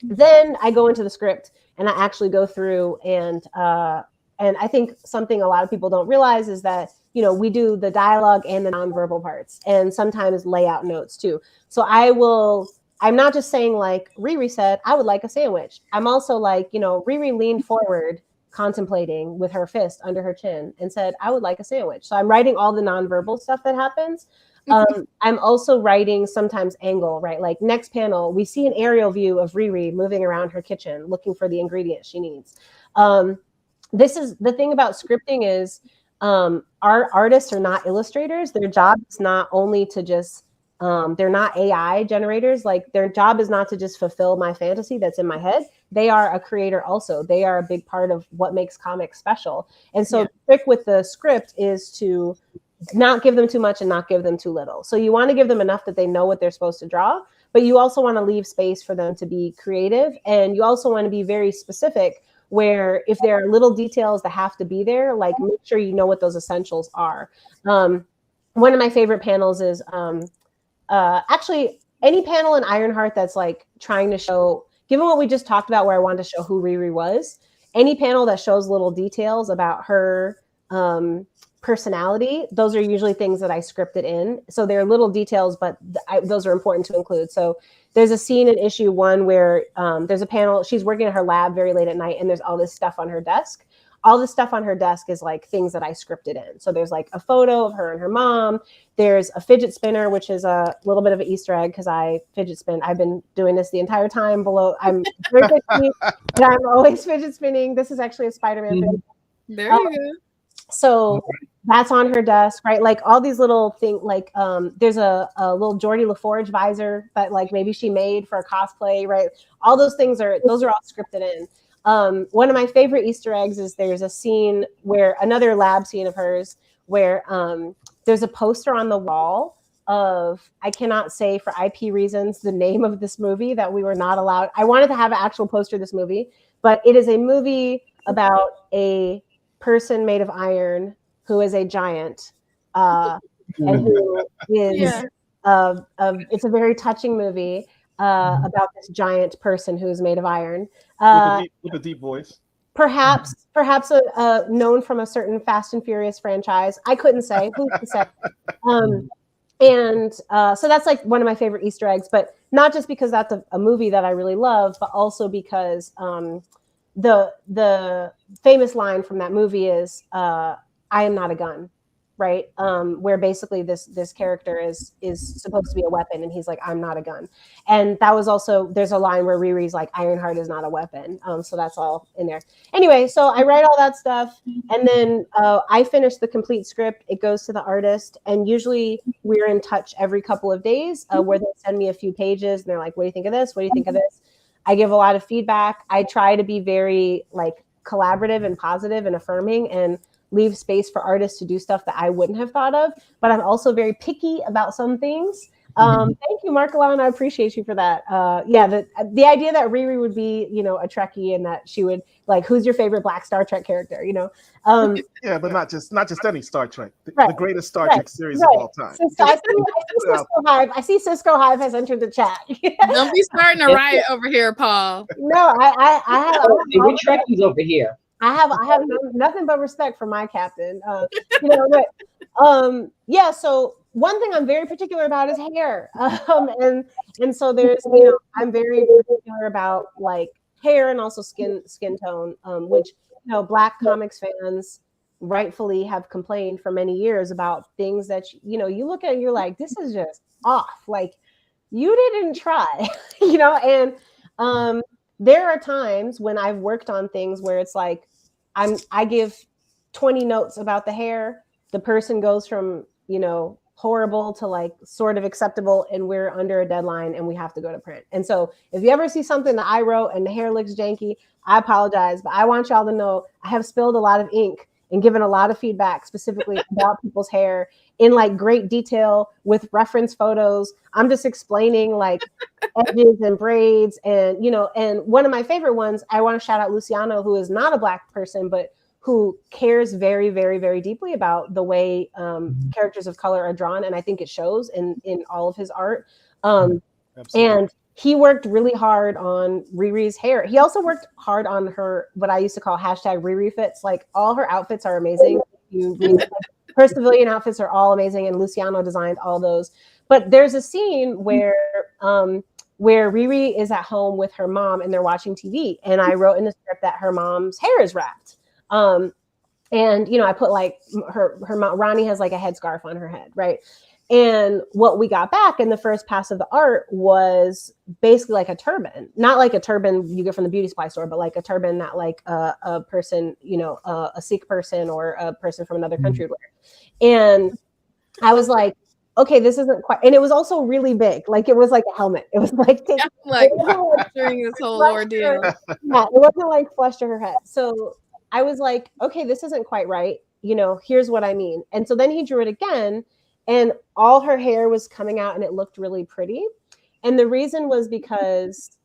Then I go into the script and I actually go through and I think something a lot of people don't realize is that, you know, we do the dialogue and the nonverbal parts and sometimes layout notes too. So I'm not just saying like Riri said, I would like a sandwich. I'm also like, you know, Riri leaned forward contemplating with her fist under her chin and said, I would like a sandwich. So I'm writing all the nonverbal stuff that happens. I'm also writing sometimes angle, right? Like next panel, we see an aerial view of Riri moving around her kitchen, looking for the ingredients she needs. This is the thing about scripting is our artists are not illustrators. Their job is not only to just, they're not AI generators. Like their job is not to just fulfill my fantasy that's in my head. They are a creator also. They are a big part of what makes comics special. And so the trick with the script is to not give them too much and not give them too little. So you want to give them enough that they know what they're supposed to draw, but you also want to leave space for them to be creative. And you also want to be very specific where if there are little details that have to be there, like make sure you know what those essentials are. One of my favorite panels is actually any panel in Ironheart that's like trying to show, given what we just talked about where I wanted to show who Riri was, any panel that shows little details about her personality, those are usually things that I scripted in. So they're little details, but those are important to include. So there's a scene in issue 1 where there's a panel, she's working at her lab very late at night and there's all this stuff on her desk. All the stuff on her desk is like things that I scripted in. So there's like a photo of her and her mom. There's a fidget spinner, which is a little bit of an Easter egg because I fidget spin. I've been doing this the entire time I'm very picky, but I'm always fidget spinning. This is actually a Spider-Man fidget. There you go. So that's on her desk, right? Like all these little things, like there's a little Geordie LaForge visor that like maybe she made for a cosplay, right? All those things those are all scripted in. One of my favorite Easter eggs is there's a scene where another lab scene of hers where there's a poster on the wall of, I cannot say for IP reasons, the name of this movie that we were not allowed. I wanted to have an actual poster of this movie, but it is a movie about a person made of iron who is a giant and who is it's a very touching movie about this giant person who is made of iron with a deep voice, perhaps known from a certain Fast and Furious franchise. I couldn't say who could say. So that's like one of my favorite Easter eggs, but not just because that's a movie that I really love, but also because the famous line from that movie is I am not a gun, right? Where basically this character is supposed to be a weapon and he's like, I'm not a gun. And that was also, there's a line where Riri's like, Ironheart is not a weapon. So that's all in there. Anyway, so I write all that stuff and then I finish the complete script. It goes to the artist and usually we're in touch every couple of days where they send me a few pages and they're like, what do you think of this? What do you think of this? I give a lot of feedback. I try to be very like collaborative and positive and affirming and leave space for artists to do stuff that I wouldn't have thought of, but I'm also very picky about some things. Thank you, Mark Alon. I appreciate you for that. The idea that Riri would be, you know, a Trekkie and that she would like, who's your favorite Black Star Trek character, you know? Yeah, but not just any Star Trek, the greatest Star Trek series of all time. So I see Cisco Hive has entered the chat. Don't be starting a riot over here, Paul. No, I have. We're Trekkies over here. I have nothing but respect for my captain. So one thing I'm very particular about is hair. And so there's, you know, I'm very particular about like hair and also skin tone, which, you know, Black comics fans rightfully have complained for many years about things that, you know, you look at and you're like, this is just off. Like you didn't try, you know, and there are times when I've worked on things where it's like, I give 20 notes about the hair. The person goes from, you know, horrible to like sort of acceptable and we're under a deadline and we have to go to print. And so if you ever see something that I wrote and the hair looks janky, I apologize, but I want y'all to know I have spilled a lot of ink and given a lot of feedback specifically about people's hair in like great detail with reference photos. I'm just explaining like edges and braids, and and one of my favorite ones, I want to shout out Luciano, who is not a Black person, but who cares very, very, very deeply about the way characters of color are drawn. And I think it shows in all of his art. And he worked really hard on Riri's hair. He also worked hard on her, what I used to call hashtag Riri fits. Like all her outfits are amazing. Her civilian outfits are all amazing, and Luciano designed all those. But there's a scene where Riri is at home with her mom and they're watching TV. And I wrote in the script that her mom's hair is wrapped. And I put like her mom, Ronnie has like a headscarf on her head, right? And what we got back in the first pass of the art was basically like a turban, not like a turban you get from the beauty supply store, but like a turban that like a person, a Sikh person or a person from another country would wear. And I was like, okay, this isn't quite, and it was also really big. Like it was like a helmet. It was like during this whole ordeal. Yeah, it wasn't like flush to her head. So I was like, okay, this isn't quite right. Here's what I mean. And so then he drew it again, and all her hair was coming out and it looked really pretty. And the reason was because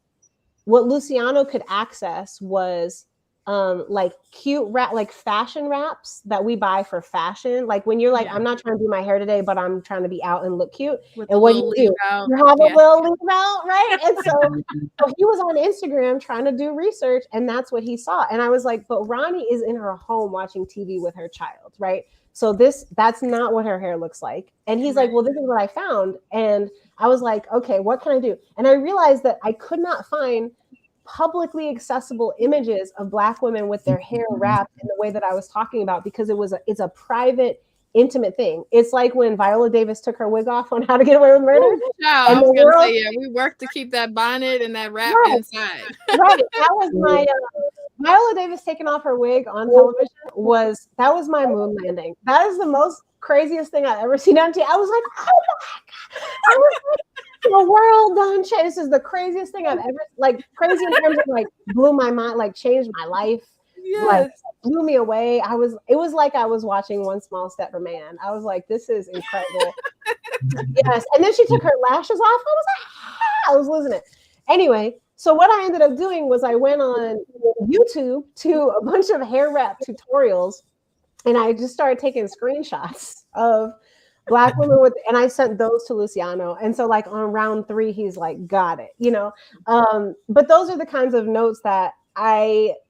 what Luciano could access was like cute like fashion wraps that we buy for fashion. Like when you're like, I'm not trying to do my hair today, but I'm trying to be out and look cute. And what do? You have a little leave out, right? And so he was on Instagram trying to do research, and that's what he saw. And I was like, but Ronnie is in her home watching TV with her child, right? So that's not what her hair looks like. And he's like, well, this is what I found. And I was like, okay, what can I do? And I realized that I could not find publicly accessible images of Black women with their hair wrapped in the way that I was talking about, because it's a private, intimate thing. It's like when Viola Davis took her wig off on How to Get Away with Murder. Yeah, I was gonna say, we worked to keep that bonnet and that wrap inside. Right. That was my Viola Davis taking off her wig on television was my moon landing. That is the most craziest thing I've ever seen on TV. I was like, oh my God. I was like, the world done changed. This is the craziest thing I've ever, like, crazy in terms of like blew my mind, like changed my life. Yes. Like blew me away. It was like I was watching One Small Step for Man. I was like, this is incredible. Yes. And then she took her lashes off. I was losing it. Anyway, so what I ended up doing was I went on YouTube to a bunch of hair wrap tutorials, and I just started taking screenshots of Black women and I sent those to Luciano. And so like on round 3, he's like, got it, but those are the kinds of notes that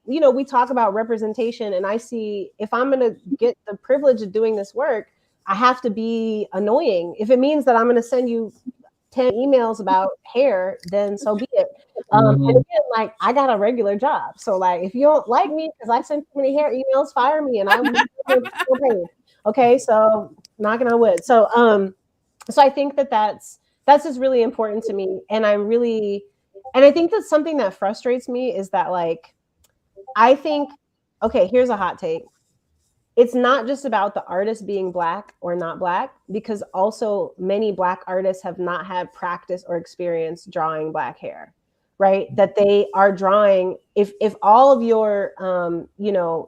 we talk about representation, and I see if I'm going to get the privilege of doing this work, I have to be annoying. If it means that I'm going to send you 10 emails about hair, then so be it. And again, like I got a regular job. So like, if you don't like me because I sent too many hair emails, fire me and I'm paid. Okay. So knocking on wood. So, so I think that's just really important to me. And I think that's something that frustrates me is that like, I think, okay, here's a hot take. It's not just about the artist being Black or not Black, because also many Black artists have not had practice or experience drawing Black hair, right? That they are drawing, if all of your,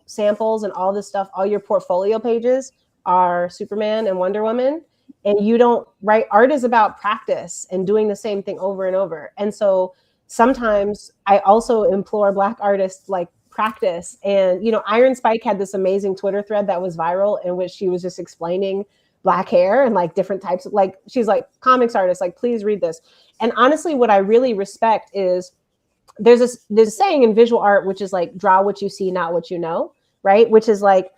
samples and all this stuff, all your portfolio pages are Superman and Wonder Woman, and you don't, right? Art is about practice and doing the same thing over and over. And so sometimes I also implore Black artists, like, practice. And Iron Spike had this amazing Twitter thread that was viral in which she was just explaining Black hair and like different types of, like, she's like, comics artists, like, please read this. And honestly, what I really respect is there's a saying in visual art, which is like, draw what you see, not what you know, right? Which is like,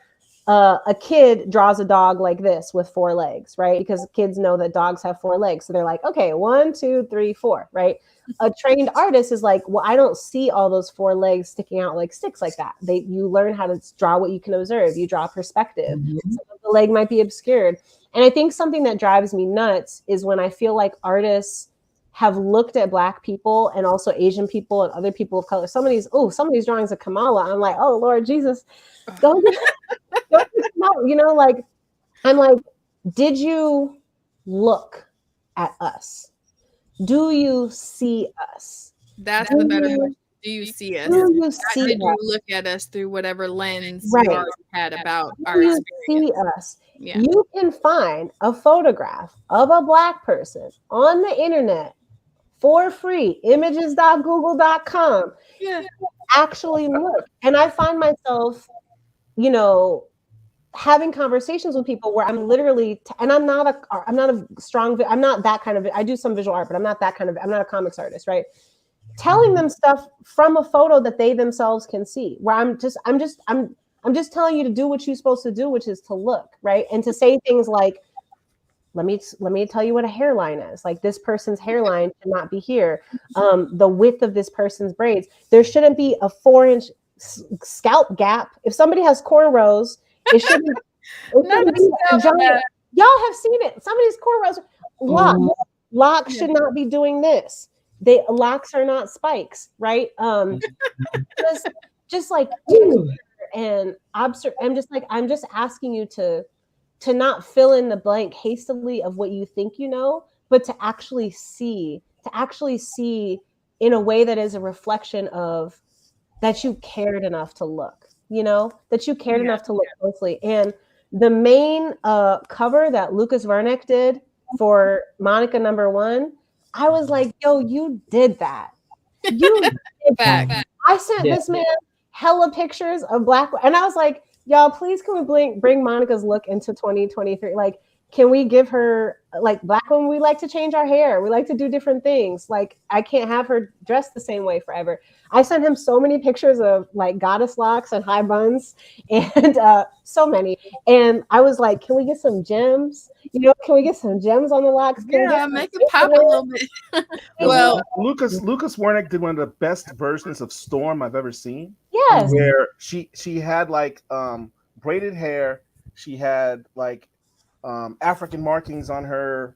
a kid draws a dog like this with 4 legs, right? Because kids know that dogs have 4 legs. So they're like, okay, 1, 2, 3, 4, right? A trained artist is like, well, I don't see all those 4 legs sticking out like sticks like that. You learn how to draw what you can observe. You draw perspective. Mm-hmm. So the leg might be obscured. And I think something that drives me nuts is when I feel like artists have looked at Black people and also Asian people and other people of color. Some of these drawings of Kamala, I'm like, oh Lord Jesus, don't like, I'm like, did you look at us? Do you see us? That's the better question. Do you see us? Do you Not see did you us? look at us through whatever lens Right. you already had about Do our you experience? see us? Yeah. You can find a photograph of a Black person on the internet for free, images.google.com. Yeah. Actually look. And I find myself, you know, having conversations with people where I'm literally, and I'm not a strong, I'm not that kind of, I do some visual art, but I'm not that kind of, I'm not a comics artist, right? Telling them stuff from a photo that they themselves can see, where I'm just telling you to do what you're supposed to do, which is to look, right? And to say things like, let me tell you what a hairline is. Like, this person's hairline should not be here. The width of this person's braids. There shouldn't be a 4-inch scalp gap. If somebody has cornrows, it shouldn't be a giant. Y'all have seen it. Somebody's cornrows. Locks should not be doing this. Locks are not spikes, right? Just like, and I'm just asking you to not fill in the blank hastily of what you think you know, but to actually see in a way that is a reflection of that you cared enough to look, that you cared enough to look closely. And the main cover that Lucas Wernick did for Monica #1, I was like, yo, you did that. You did that. I sent this man hella pictures of Black, and I was like, y'all, please can we bring Monica's look into 2023? Like, can we give her, like, Black women, we like to change our hair. We like to do different things. Like, I can't have her dressed the same way forever. I sent him so many pictures of like goddess locks and high buns, and so many. And I was like, can we get some gems? Can we get some gems on the locks? Make it pop a little bit. Well, Lucas Wernick did one of the best versions of Storm I've ever seen. Yes. Where she had like braided hair. She had like African markings on her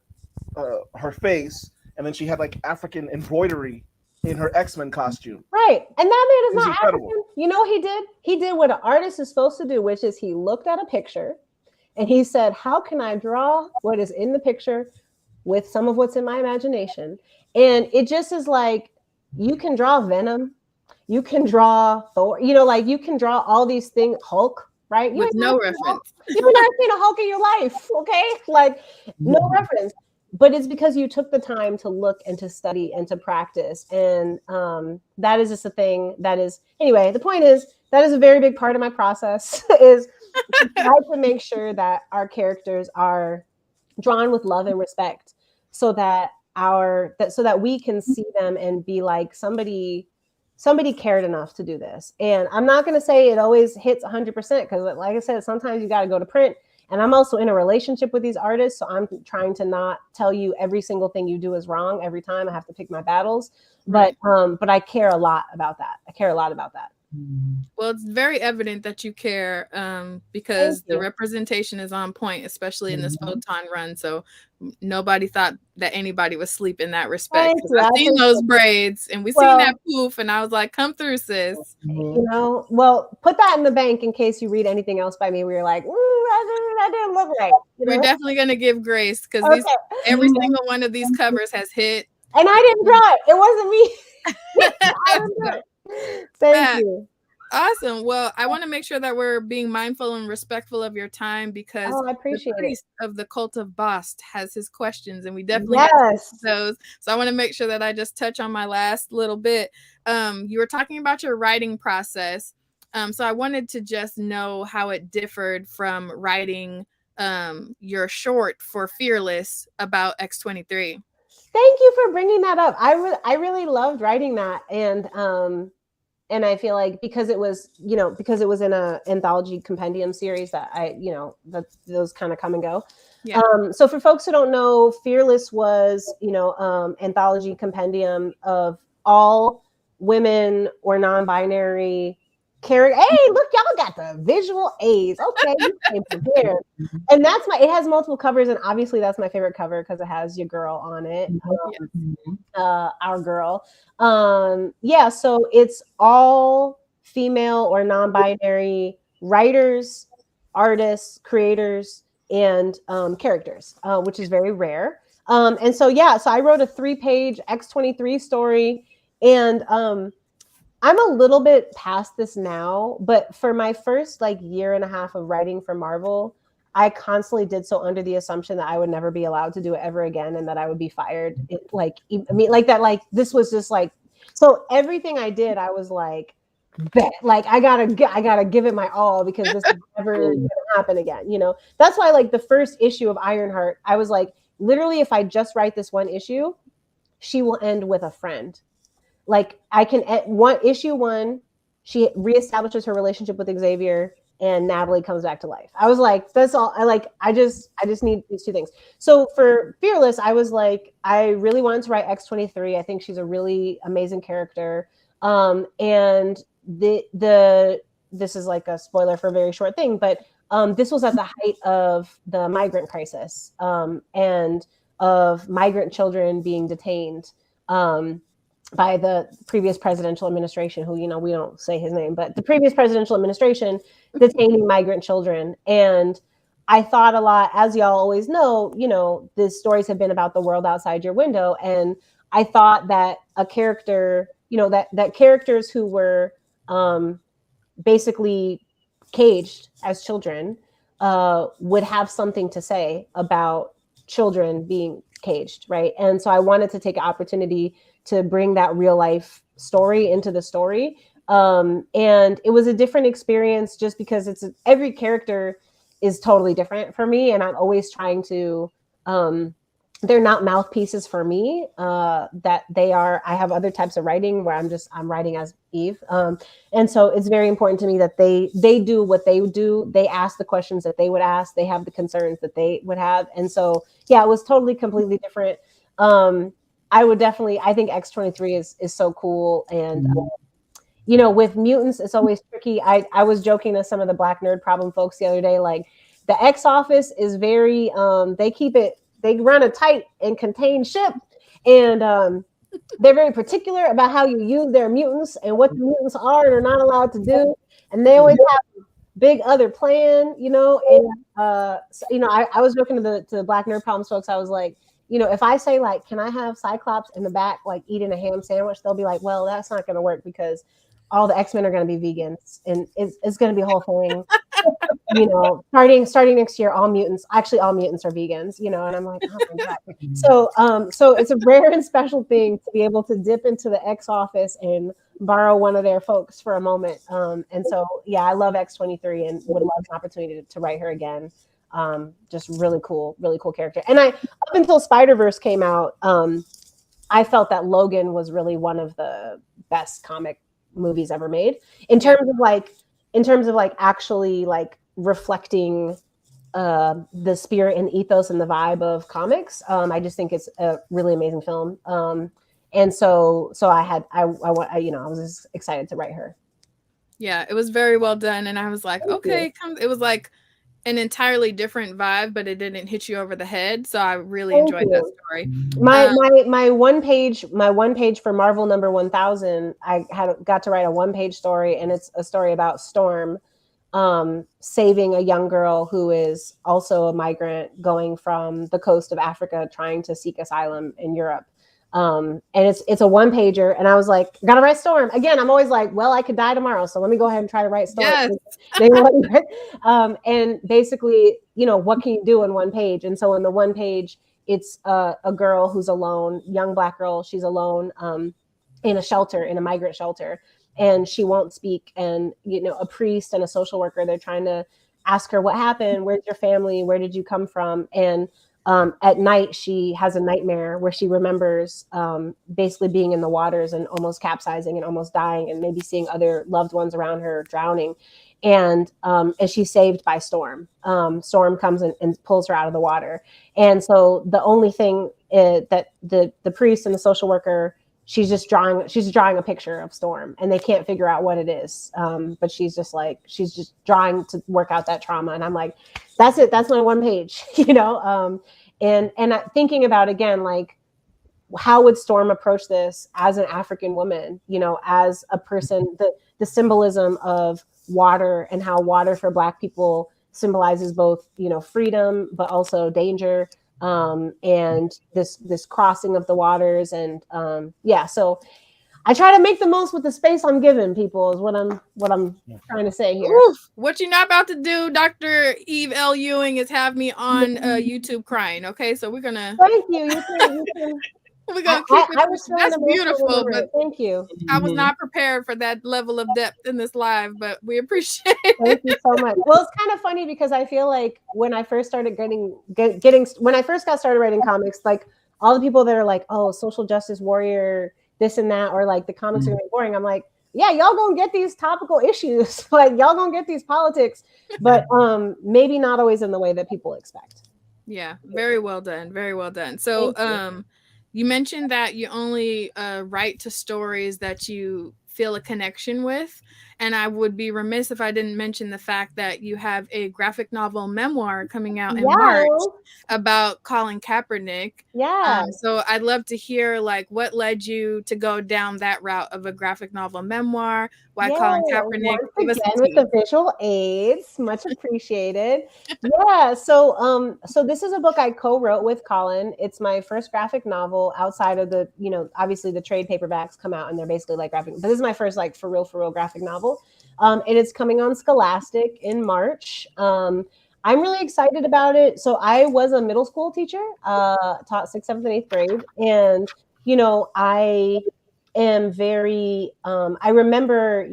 face, and then she had like African embroidery in her X-Men costume. Right. And that man is not incredible. African. You know what he did? He did what an artist is supposed to do, which is he looked at a picture and he said, how can I draw what is in the picture with some of what's in my imagination? And it just is like, you can draw Venom, you can draw Thor, like you can draw all these things, Hulk, right? With no reference. You've never seen a Hulk in your life, okay? Like, no reference. But it's because you took the time to look and to study and to practice. And that is just a thing that is, anyway, the point is, that is a very big part of my process, is to try to make sure that our characters are drawn with love and respect, so that we can see them and be like, somebody cared enough to do this. And I'm not going to say it always hits 100%, because like I said, sometimes you got to go to print. And I'm also in a relationship with these artists, so I'm trying to not tell you every single thing you do is wrong every time. I have to pick my battles. But I care a lot about that. Well, it's very evident that you care, because the representation is on point, especially in this Photon run. So nobody thought that anybody was asleep in that respect. I've seen those braids, and we seen that poof, and I was like, come through, sis. Well, put that in the bank in case you read anything else by me where you're like, that didn't look right. We're definitely going to give grace, because every single one of these covers has hit. And I didn't draw it. It wasn't me. I didn't do it. Thank you. Awesome. Well, I want to make sure that we're being mindful and respectful of your time, because I appreciate the priest of the cult of Bast has his questions, and we definitely have those. So I want to make sure that I just touch on my last little bit. You were talking about your writing process. So I wanted to just know how it differed from writing your short for Fearless about X-23. Thank you for bringing that up. I really loved writing that, and I feel like because it was in a anthology compendium series that those kind of come and go. Yeah. So for folks who don't know, Fearless was anthology compendium of all women or non-binary character. Hey, look, y'all got the visual A's. Okay, you came prepared. And it has multiple covers, and obviously that's my favorite cover because it has your girl on it. Our girl. So it's all female or non-binary writers, artists, creators, and characters, which is very rare. So I wrote a 3-page X-23 story, and I'm a little bit past this now, but for my first like year and a half of writing for Marvel, I constantly did so under the assumption that I would never be allowed to do it ever again and that I would be fired. Like, I mean, like that, like this was just like, so everything I did, I was like, bet, like I gotta give it my all because this is never gonna happen again. You know, that's why like the first issue of Ironheart, I was like, literally, if I just write this one issue, she will end with a friend. Like I can issue one, she reestablishes her relationship with Xavier and Natalie comes back to life. I was like, that's all. I just need these two things. So for Fearless, I was like, I really wanted to write X-23. I think she's a really amazing character. And this is like a spoiler for a very short thing, but this was at the height of the migrant crisis and of migrant children being detained by the previous presidential administration, who, you know, we don't say his name, but the previous presidential administration detaining migrant children. And I thought a lot, as y'all always know, you know, the stories have been about the world outside your window. And I thought that a character, you know, that characters who were basically caged as children would have something to say about children being caged, right? And so I wanted to take an opportunity to bring that real life story into the story. And it was a different experience just because every character is totally different for me. And I'm always trying to, they're not mouthpieces for me, that they are, I have other types of writing where I'm writing as Eve. And so it's very important to me that they do what they do. They ask the questions that they would ask. They have the concerns that they would have. And so, yeah, it was totally, completely different. I think X-23 is so cool. And, you know, with mutants, it's always tricky. I was joking to some of the Black Nerd Problem folks the other day, like the X office is very, they run a tight and contained ship. And they're very particular about how you use their mutants and what the mutants are and are not allowed to do. And they always have a big other plan, you know. And, so, you know, I was joking to the Black Nerd Problems folks. I was like, you know, if I say like, can I have Cyclops in the back, like eating a ham sandwich, they'll be like, well, that's not going to work because all the X-Men are going to be vegans and it's going to be a whole thing. You know, starting next year, all mutants are vegans, you know, and I'm like, oh my God. So it's a rare and special thing to be able to dip into the X office and borrow one of their folks for a moment. And so, yeah, I love X-23 and would love an opportunity to write her again. Just really cool character. And up until Spider-Verse came out, I felt that Logan was really one of the best comic movies ever made in terms of like actually like reflecting the spirit and ethos and the vibe of comics. I just think it's a really amazing film. And so I was just excited to write her. Yeah, it was very well done. And I was like, okay, it was like an entirely different vibe, but it didn't hit you over the head. So I really enjoyed that story. My one page for Marvel number 1000, I got to write a 1-page story, and it's a story about Storm saving a young girl who is also a migrant going from the coast of Africa trying to seek asylum in Europe. And it's a 1-pager, and I was like, gotta write Storm again. I'm always like, well, I could die tomorrow, so let me go ahead and try to write Storm. Yes. And basically, you know, what can you do in 1 page? And so in the 1 page, it's a girl who's alone, young Black girl. She's alone in a migrant shelter, and she won't speak. And, you know, a priest and a social worker, they're trying to ask her what happened, where's your family, where did you come from? And at night, she has a nightmare where she remembers basically being in the waters and almost capsizing and almost dying, and maybe seeing other loved ones around her drowning. And she's saved by Storm. Storm comes and pulls her out of the water. And so the only thing that the priest and the social worker, she's drawing a picture of Storm, and they can't figure out what it is. But she's just drawing to work out that trauma. And I'm like, that's it. That's my 1 page, you know? And thinking about, again, like, how would Storm approach this as an African woman, you know, as a person, the symbolism of water and how water for Black people symbolizes both, you know, freedom, but also danger. And this crossing of the waters. And so I try to make the most with the space I'm given. People is what I'm trying to say here. Oof. What you're not about to do, Dr. Eve L. Ewing, is have me on YouTube crying. Okay, so we're gonna. Thank you. You can. We're gonna keep it. I was That's beautiful, but thank you. I was not prepared for that level of depth in this live, but we appreciate it. Thank you so much. Well, it's kind of funny because I feel like when I first started when I first got started writing comics, like all the people that are like, oh, social justice warrior, this and that, or like the comics are gonna be boring. I'm like, yeah, y'all gonna get these topical issues, like y'all gonna get these politics, but maybe not always in the way that people expect. Yeah, very well done. Very well done. So you mentioned that you only write to stories that you feel a connection with. And I would be remiss if I didn't mention the fact that you have a graphic novel memoir coming out in March about Colin Kaepernick. Yeah. So I'd love to hear like what led you to go down that route of a graphic novel memoir. Why Colin Kaepernick? Once again, with the visual aids, much appreciated. Yeah. So this is a book I co-wrote with Colin. It's my first graphic novel outside of the, obviously the trade paperbacks come out and they're basically like graphic, but this is my first like for real graphic novel. And it's coming on Scholastic in March. I'm really excited about it. So I was a middle school teacher, taught 6th, 7th, and 8th grade. And, I am very, I remember,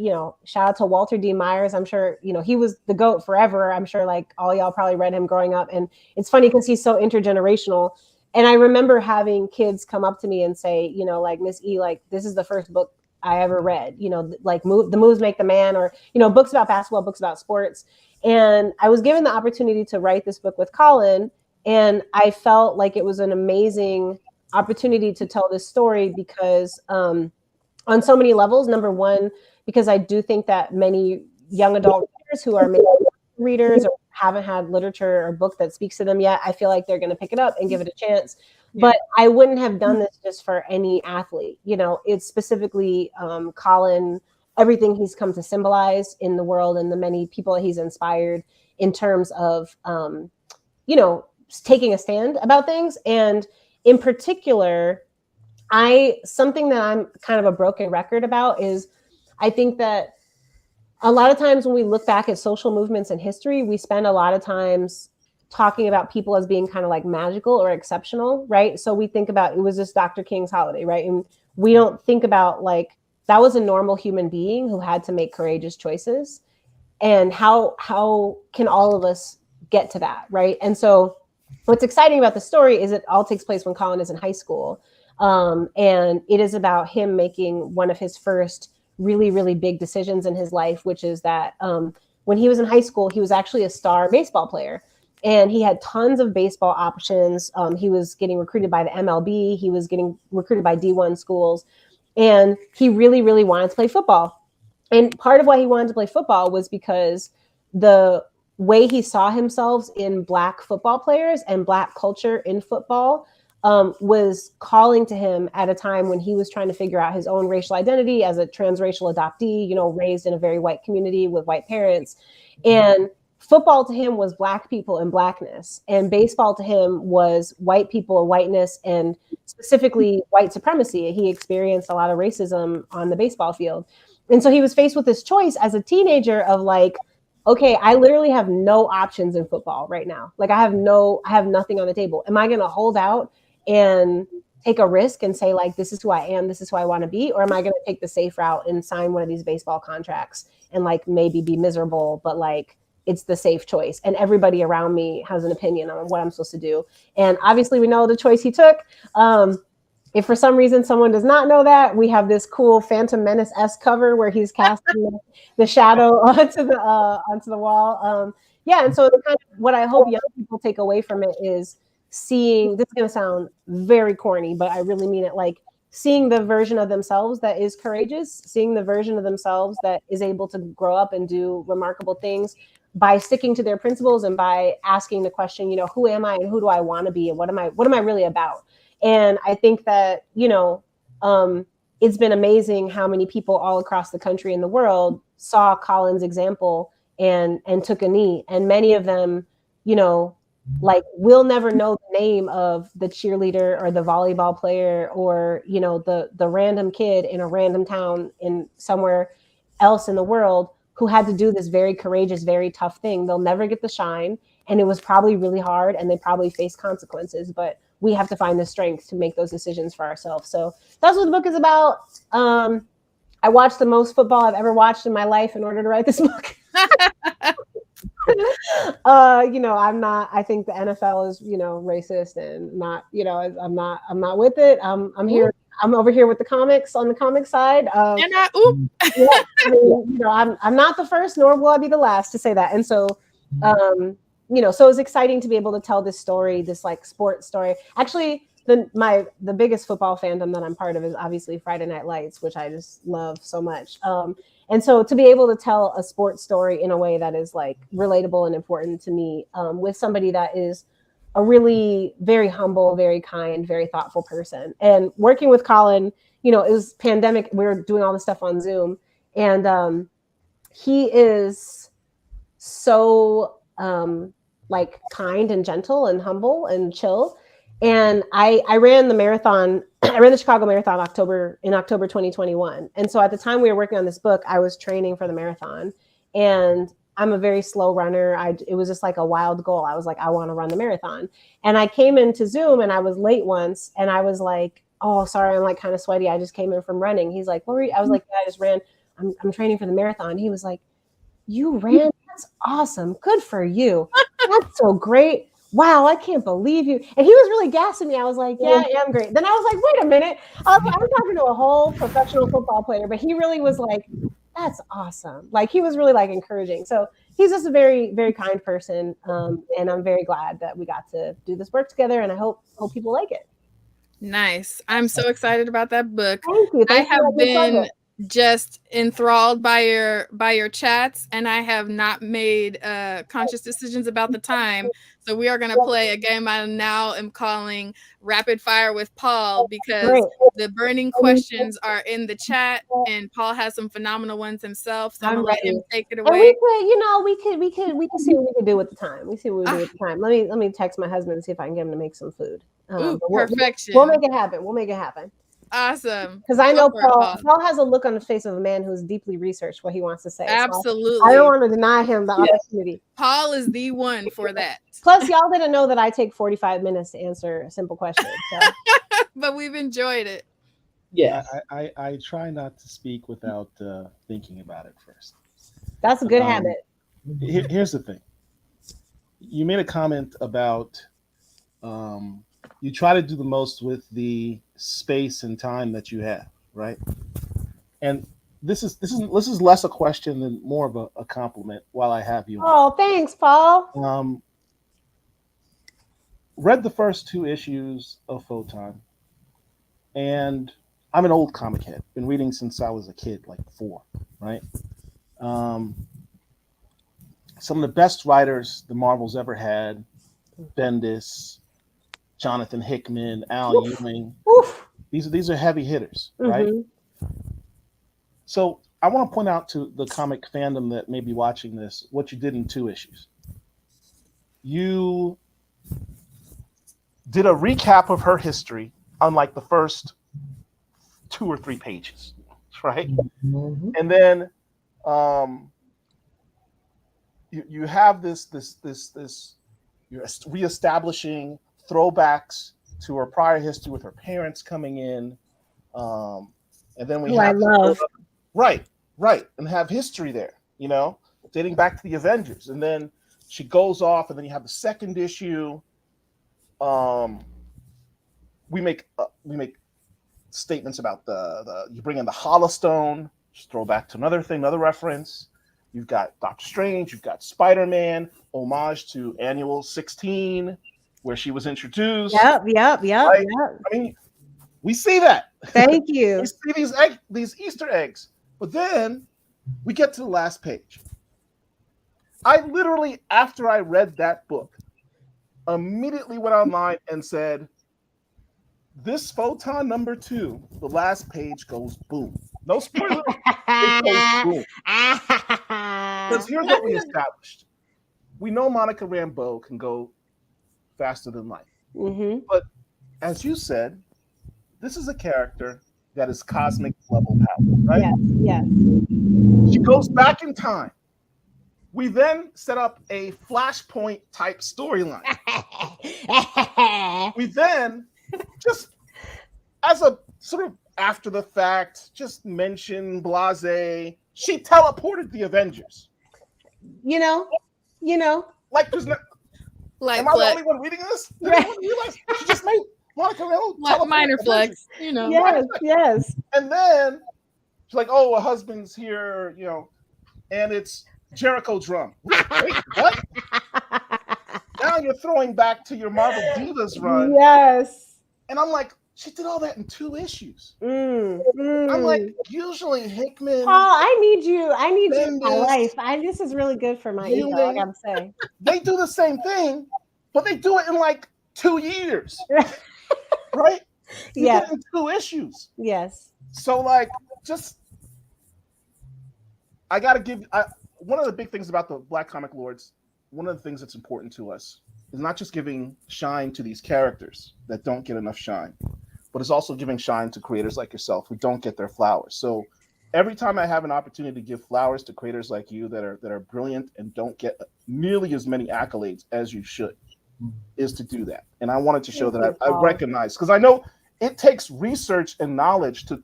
shout out to Walter D. Myers. I'm sure, he was the GOAT forever. I'm sure like all y'all probably read him growing up. And it's funny because he's so intergenerational. And I remember having kids come up to me and say, like, Miss E, like, this is the first book I ever read, like The Moves Make the Man, or, books about basketball, books about sports. And I was given the opportunity to write this book with Colin. And I felt like it was an amazing opportunity to tell this story because on so many levels. Number one, because I do think that many young adult readers who are maybe readers or haven't had literature or book that speaks to them yet, I feel like they're going to pick it up and give it a chance. But I wouldn't have done this just for any athlete. It's specifically Colin, everything he's come to symbolize in the world and the many people he's inspired in terms of, taking a stand about things. And in particular, something that I'm kind of a broken record about is I think that a lot of times when we look back at social movements in history, we spend a lot of times talking about people as being kind of like magical or exceptional, right? So we think about, it was just Dr. King's holiday, right? And we don't think about like, that was a normal human being who had to make courageous choices. And how can all of us get to that, right? And so what's exciting about the story is it all takes place when Colin is in high school. And it is about him making one of his first really, really big decisions in his life, which is that when he was in high school, he was actually a star baseball player. And he had tons of baseball options. He was getting recruited by the MLB. He was getting recruited by D1 schools. And he really, really wanted to play football. And part of why he wanted to play football was because the way he saw himself in Black football players and Black culture in football was calling to him at a time when he was trying to figure out his own racial identity as a transracial adoptee, raised in a very white community with white parents. And football to him was Black people and Blackness, and baseball to him was white people and whiteness, and specifically white supremacy. He experienced a lot of racism on the baseball field. And so he was faced with this choice as a teenager of like, okay, I literally have no options in football right now. Like I have nothing on the table. Am I going to hold out and take a risk and say like, this is who I am, this is who I want to be? Or am I going to take the safe route and sign one of these baseball contracts and like maybe be miserable, but like, it's the safe choice. And everybody around me has an opinion on what I'm supposed to do. And obviously we know the choice he took. If for some reason someone does not know that, we have this cool Phantom Menace-esque cover where he's casting the shadow onto the wall. And so what I hope young people take away from it is seeing, this is going to sound very corny, but I really mean it, like seeing the version of themselves that is courageous, seeing the version of themselves that is able to grow up and do remarkable things by sticking to their principles and by asking the question, who am I and who do I want to be and what am I really about? And I think that, it's been amazing how many people all across the country and the world saw Colin's example and took a knee. And many of them, like we'll never know the name of the cheerleader or the volleyball player or, you know, the random kid in a random town in somewhere else in the world who had to do this very courageous, very tough thing. They'll never get the shine. And it was probably really hard and they probably faced consequences, but we have to find the strength to make those decisions for ourselves. So that's what the book is about. I watched the most football I've ever watched in my life in order to write this book. You know, I think the NFL is, you know, racist and not, you know, I'm not with it. I'm over here with the comics on the comic side. And I, yeah, I mean, you know, I'm not the first, nor will I be the last to say that. And so, you know, so it's exciting to be able to tell this story, this like sports story. Actually, the biggest football fandom that I'm part of is obviously Friday Night Lights, which I just love so much. And so to be able to tell a sports story in a way that is like relatable and important to me, with somebody that is a really very humble, very kind, very thoughtful person. And working with Colin, you know, it was pandemic. We were doing all this stuff on Zoom, and he is so like kind and gentle and humble and chill. And I ran the marathon. I ran the Chicago Marathon in October 2021. And so at the time we were working on this book, I was training for the marathon. And I'm a very slow runner. It was just like a wild goal. I was like, I want to run the marathon. And I came into Zoom and I was late once. And I was like, oh, sorry, I'm like kind of sweaty. I just came in from running. He's like, what were you? I was like, yeah, I just ran. I'm training for the marathon. He was like, you ran? That's awesome. Good for you. That's so great. Wow, I can't believe you. And he was really gassing me. I was like, yeah, I am great. Then I was like, wait a minute. I was talking to a whole professional football player, but he really was like, that's awesome. Like he was really like encouraging. So he's just a very, very kind person. And I'm very glad that we got to do this work together, and I hope people like it. Nice. I'm so excited about that book. Thank you. I have been just enthralled by your chats, and I have not made conscious decisions about the time. So we are going to play a game I now am calling Rapid Fire with Paul, because the burning questions are in the chat, and Paul has some phenomenal ones himself. So I'm gonna let him take it away. And we could, you know, we could see what we can do with the time. We see what we do with the time. Let me text my husband and see if I can get him to make some food. Perfection. We'll make it happen. We'll make it happen. Awesome. Because I know Paul has a look on the face of a man who's deeply researched what he wants to say. Absolutely. So I don't want to deny him the opportunity. Paul is the one for that. Plus, y'all didn't know that I take 45 minutes to answer a simple question. So. But we've enjoyed it. Yeah. I try not to speak without thinking about it first. That's a good habit. Here's the thing. You made a comment about you try to do the most with the space and time that you have, right? And this is less a question than more of a compliment while I have you. Oh, thanks, Paul. Read the first 2 issues of Photon, and I'm an old comic head. Been reading since I was a kid, like 4, right? Some of the best writers the Marvel's ever had, Bendis, Jonathan Hickman, Al Ewing. These are heavy hitters, right? So I want to point out to the comic fandom that may be watching this what you did in 2 issues. You did a recap of her history on like the first 2 or 3 pages, right? And then you have this you're reestablishing throwbacks to her prior history with her parents coming in, and then we have right, and have history there, you know, dating back to the Avengers, and then she goes off, and then you have the second issue. We make statements about the you bring in the Hollow Stone, just throw back to another thing, another reference. You've got Doctor Strange, you've got Spider-Man, homage to Annual 16. Where she was introduced. Yep. Right? I mean, we see that. Thank you. We see these Easter eggs. But then we get to the last page. I literally, after I read that book, immediately went online and said, this Photon number 2, the last page goes boom. No spoiler. It goes boom. Because here's what we established. We know Monica Rambeau can go faster than light. Mm-hmm. But as you said, this is a character that is cosmic level power, right? Yes. She goes back in time. We then set up a Flashpoint type storyline. We then, just as a sort of after the fact, just mention blase, she teleported the Avengers. you know. Like, there's no, Like, am I the only one reading this? Did anyone realize she just made Monica Rambeau teleport minor the flex, Avengers? Yes. And then she's like, "Oh, a husband's here, and it's Jericho drum." Wait, what? Now you're throwing back to your Marvel Divas run. Yes. And I'm like, she did all that in 2 issues. I'm I'm like, usually Hickman. Paul, I need you in my Bendis, life. This is really good for my ego, I gotta say. They do the same thing, but they do it in like 2 years. Right? You Yeah. did it in 2 issues. Yes. So, like, just I gotta give one of the big things about the Black Comic Lords, one of the things that's important to us is not just giving shine to these characters that don't get enough shine, but it's also giving shine to creators like yourself who don't get their flowers. So every time I have an opportunity to give flowers to creators like you that are brilliant and don't get nearly as many accolades as you should, is to do that. And I wanted to show that I recognize, because I know it takes research and knowledge to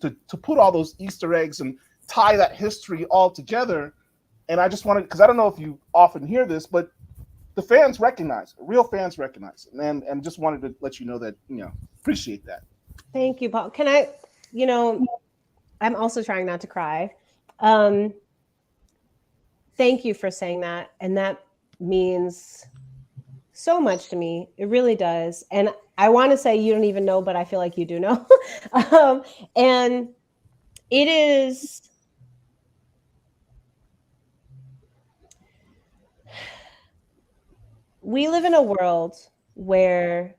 put all those Easter eggs and tie that history all together. And I just wanted, because I don't know if you often hear this, but the fans recognize it. Real fans recognize it. And just wanted to let you know that, appreciate that. Thank you, Paul. Can I, I'm also trying not to cry. Thank you for saying that. And that means so much to me. It really does. And I want to say you don't even know, but I feel like you do know. And it is, we live in a world where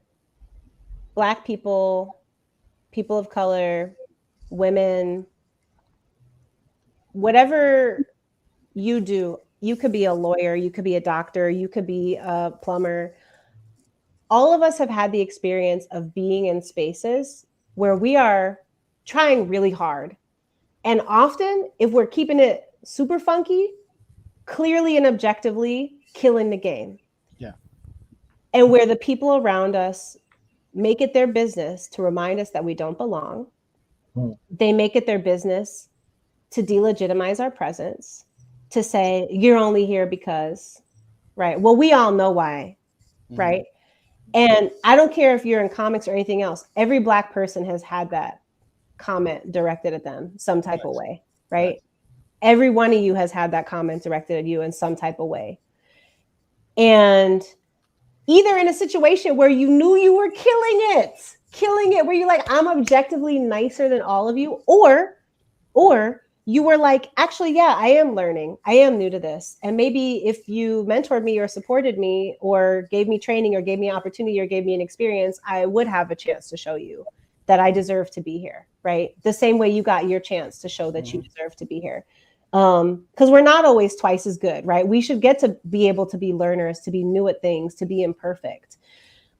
Black people, people of color, women, whatever you do, you could be a lawyer, you could be a doctor, you could be a plumber. All of us have had the experience of being in spaces where we are trying really hard. And often, if we're keeping it super funky, clearly and objectively killing the game. Yeah. And where the people around us make it their business to remind us that we don't belong. They make it their business to delegitimize our presence, to say, you're only here because, right? Well, we all know why, right? And I don't care if you're in comics or anything else. Every Black person has had that comment directed at them some type of way, right? Every one of you has had that comment directed at you in some type of way. And either in a situation where you knew you were killing it, where you're like, I'm objectively nicer than all of you, or you were like, actually, yeah, I am learning. I am new to this. And maybe if you mentored me or supported me or gave me training or gave me opportunity or gave me an experience, I would have a chance to show you that I deserve to be here, right? The same way you got your chance to show that you deserve to be here. Because we're not always twice as good, right? We should get to be able to be learners, to be new at things, to be imperfect.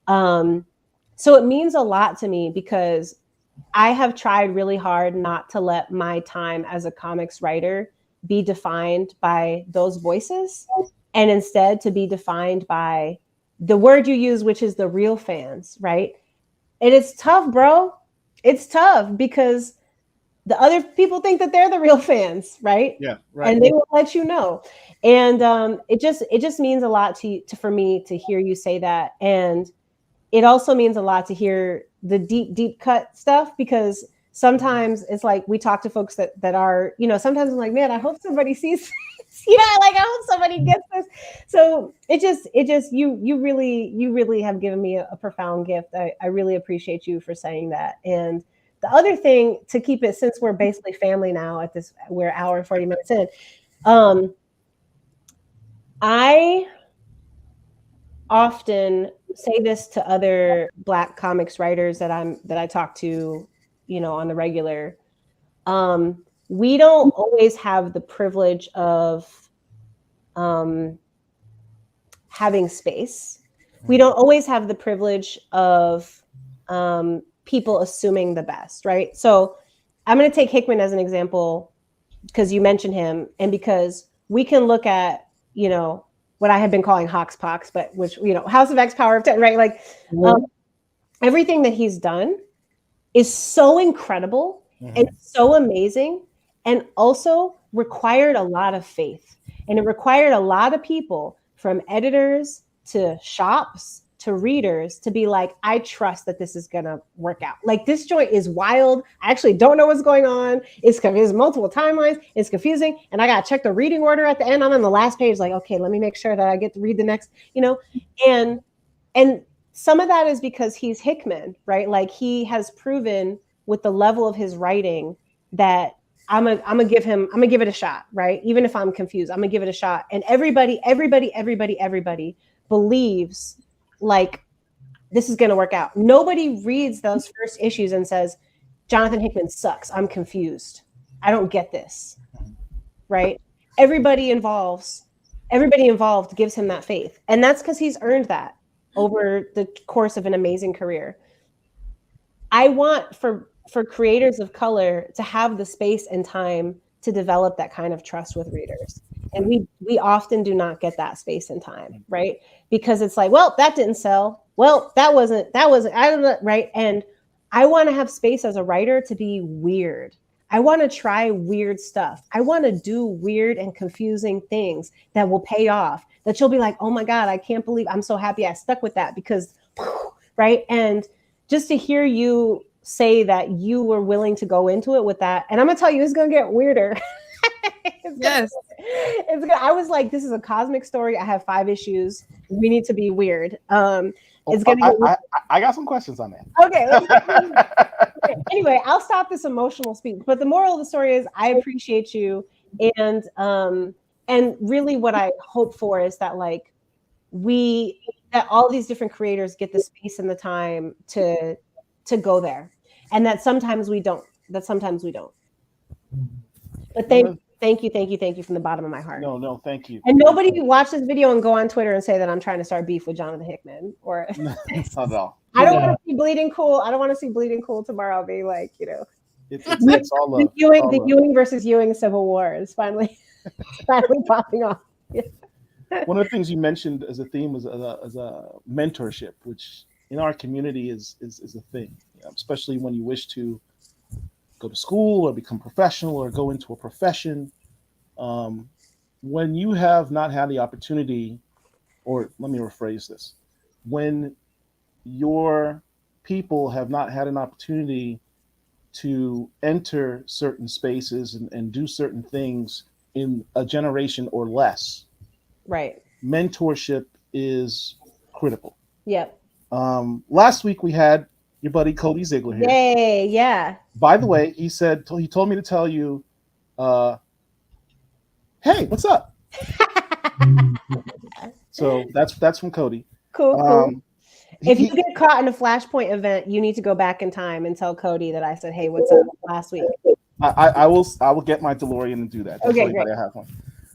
So it means a lot to me because I have tried really hard not to let my time as a comics writer be defined by those voices, and instead to be defined by the word you use, which is the real fans, right? And it's tough, bro. It's tough because the other people think that they're the real fans, right? Yeah, right. And they will let you know. And it just means a lot for me to hear you say that. And it also means a lot to hear the deep cut stuff, because sometimes it's like we talk to folks that are, sometimes I'm like, man, I hope somebody sees this. Like I hope somebody gets this. So it just you really have given me a profound gift. I really appreciate you for saying that. And the other thing, to keep it, since we're basically family now at this, we're an hour and 40 minutes in. I often say this to other Black comics writers that I talk to, on the regular. We don't always have the privilege of having space We don't always have the privilege of people assuming the best, right? So I'm going to take Hickman as an example because you mentioned him, and because we can look at, what I have been calling Hoxpox, but which, House of X, Power of 10, right? Like everything that he's done is so incredible and so amazing, and also required a lot of faith. And it required a lot of people, from editors to shops to readers, to be like, I trust that this is going to work out. Like, this joint is wild. I actually don't know what's going on. It's multiple timelines. It's confusing. And I got to check the reading order at the end. I'm on the last page, like, okay, let me make sure that I get to read the next, and some of that is because he's Hickman, right? Like, he has proven with the level of his writing that I'm gonna give it a shot, right? Even if I'm confused, I'm gonna give it a shot. And everybody believes like this is gonna work out. Nobody reads those first issues and says, Jonathan Hickman sucks. I'm confused. I don't get this, right? Everybody involved gives him that faith. And that's because he's earned that over the course of an amazing career. I want for creators of color to have the space and time to develop that kind of trust with readers. And we often do not get that space and time, right? Because it's like, well, that didn't sell. Well, that wasn't, I don't know, right? And I want to have space as a writer to be weird. I want to try weird stuff. I want to do weird and confusing things that will pay off, that you'll be like, oh my God, I can't believe, I'm so happy I stuck with that because, right? And just to hear you say that you were willing to go into it with that. And I'm going to tell you, it's going to get weirder. Yes. It's good. I was like, this is a cosmic story. I have 5 issues. We need to be weird. It's gonna I got some questions on that. Okay, okay. Anyway, I'll stop this emotional speech. But the moral of the story is, I appreciate you, and really, what I hope for is that that all these different creators get the space and the time to go there, and that sometimes we don't. But thank you from the bottom of my heart. No, thank you. And nobody watch this video and go on Twitter and say that I'm trying to start beef with Jonathan Hickman or not at all. I don't want to see Bleeding Cool. I don't want to see Bleeding Cool tomorrow be like, it's all love. The Ewing versus Ewing Civil War is finally popping off. Yeah. One of the things you mentioned as a theme was a mentorship, which in our community is a thing, especially when you wish to go to school or become professional or go into a profession. When you have not had the opportunity, or let me rephrase this, when your people have not had an opportunity to enter certain spaces and do certain things in a generation or less, right? Mentorship is critical. Yep. Last week we had your buddy Cody Ziegler here. Yay, yeah. By the way, he told me to tell you, hey, what's up? So that's from Cody. Cool. If you get caught in a Flashpoint event, you need to go back in time and tell Cody that I said, hey, what's up last week. I will get my DeLorean and do that. Okay, great. I have one.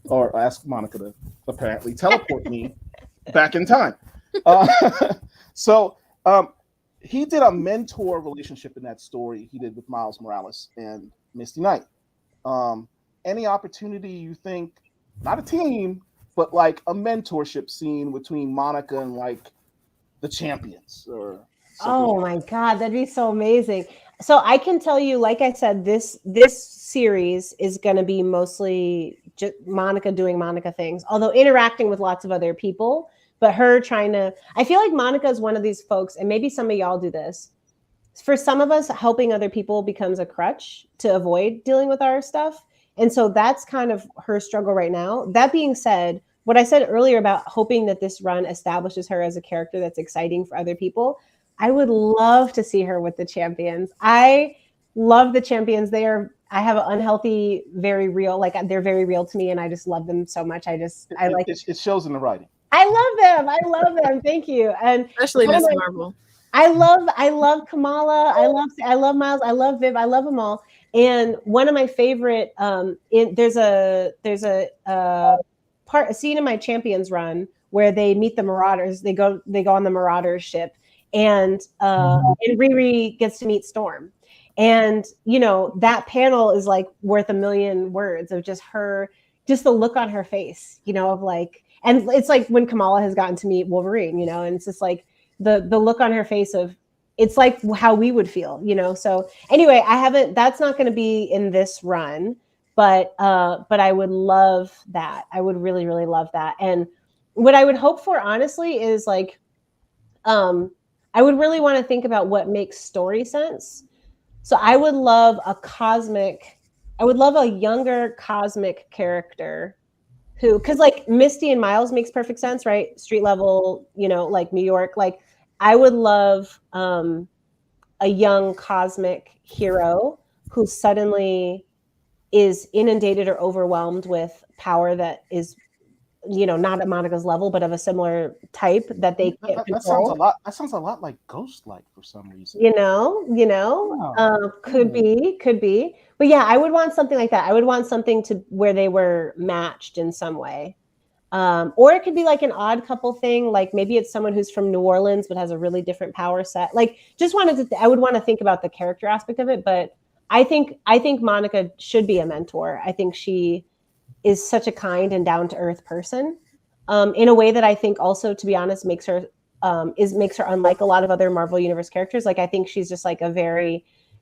Or ask Monica to apparently teleport me back in time. So he did a mentor relationship in that story he did with Miles Morales and Misty Knight. Any opportunity you think, not a team, but like a mentorship scene between Monica and like the Champions or oh my God, that'd be so amazing. So I can tell you, like I said, this series is going to be mostly just Monica doing Monica things, although interacting with lots of other people, but her trying to, I feel like Monica is one of these folks, and maybe some of y'all do this. For some of us, helping other people becomes a crutch to avoid dealing with our stuff. And so that's kind of her struggle right now. That being said, what I said earlier about hoping that this run establishes her as a character that's exciting for other people, I would love to see her with the Champions. I love the Champions. I have an unhealthy, very real, like they're very real to me, and I just love them so much. I like it shows in the writing. I love them. Thank you. And especially Miss Marvel. I love Kamala. I love Miles. I love Viv. I love them all. And one of my favorite, there's a scene in my Champions run where they meet the Marauders. They go on the Marauders ship, and Riri gets to meet Storm. And, you know, that panel is like worth a million words of just the look on her face, you know, of like, and it's like when Kamala has gotten to meet Wolverine, you know, and it's just like the look on her face of, it's like how we would feel, you know? So anyway, that's not going to be in this run, but I would love that. I would really, really love that. And what I would hope for, honestly, is like, I would really want to think about what makes story sense. So I would love a younger cosmic character who, because like Misty and Miles makes perfect sense, right? Street level, you know, like New York. Like I would love a young cosmic hero who suddenly is inundated or overwhelmed with power that is, you know, not at Monica's level, but of a similar type that they can't control. That sounds a lot like Ghost-like for some reason. Could be. But yeah, I would want something like that. I would want something to where they were matched in some way. Or it could be like an odd couple thing. Like maybe it's someone who's from New Orleans, but has a really different power set. Like I would want to think about the character aspect of it. But I think Monica should be a mentor. I think she is such a kind and down-to-earth person, in a way that I think also, to be honest, makes her unlike a lot of other Marvel Universe characters. Like I think she's just like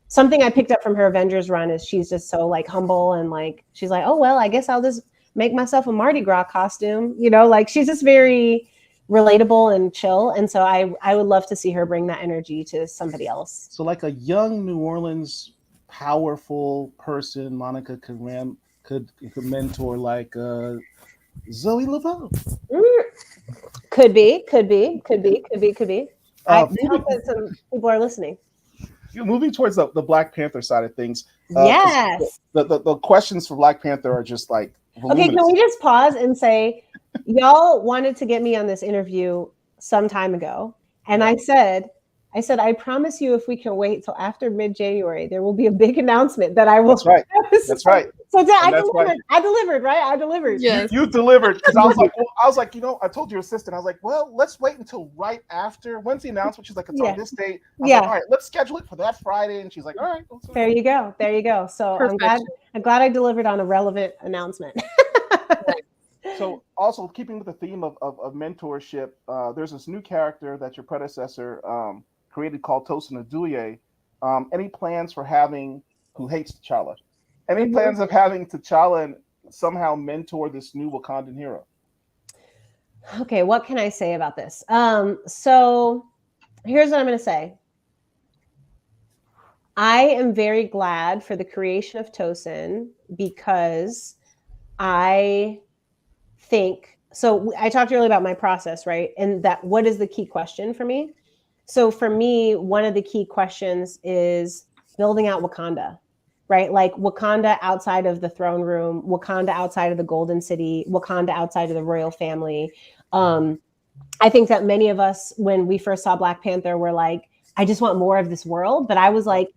something I picked up from her Avengers run is she's just so like humble, and like she's like, oh well, I guess I'll just make myself a Mardi Gras costume, you know, like she's just very relatable and chill. And so I would love to see her bring that energy to somebody else. So like a young New Orleans powerful person Monica could mentor, like Zoe Laveau. Could be. I hope that some people are listening. Moving towards the Black Panther side of things. Yes. The questions for Black Panther are just like voluminous. Okay, can we just pause and say, y'all wanted to get me on this interview some time ago, and I said, I promise you, if we can wait till after mid-January, there will be a big announcement that I will. That's right. That's right. So I delivered, right? I delivered. Yes. You delivered, because I was like, you know, I told your assistant, I was like, well, let's wait until right after. When's the announcement? She's like, it's on this date. I was like, all right, let's schedule it for that Friday. And she's like, all right. There you go. So I'm glad I delivered on a relevant announcement. So also keeping with the theme of mentorship, there's this new character that your predecessor created called Tosin Aduye. Any plans for who hates T'Challa? Any plans of having T'Challa and somehow mentor this new Wakandan hero? Okay, what can I say about this? So here's what I'm going to say. I am very glad for the creation of Tosin, because I think, so I talked earlier about my process, right? And that what is the key question for me? So for me, one of the key questions is building out Wakanda, right? Like Wakanda outside of the throne room, Wakanda outside of the Golden City, Wakanda outside of the royal family. I think that many of us, when we first saw Black Panther, were like, I just want more of this world. But I was like,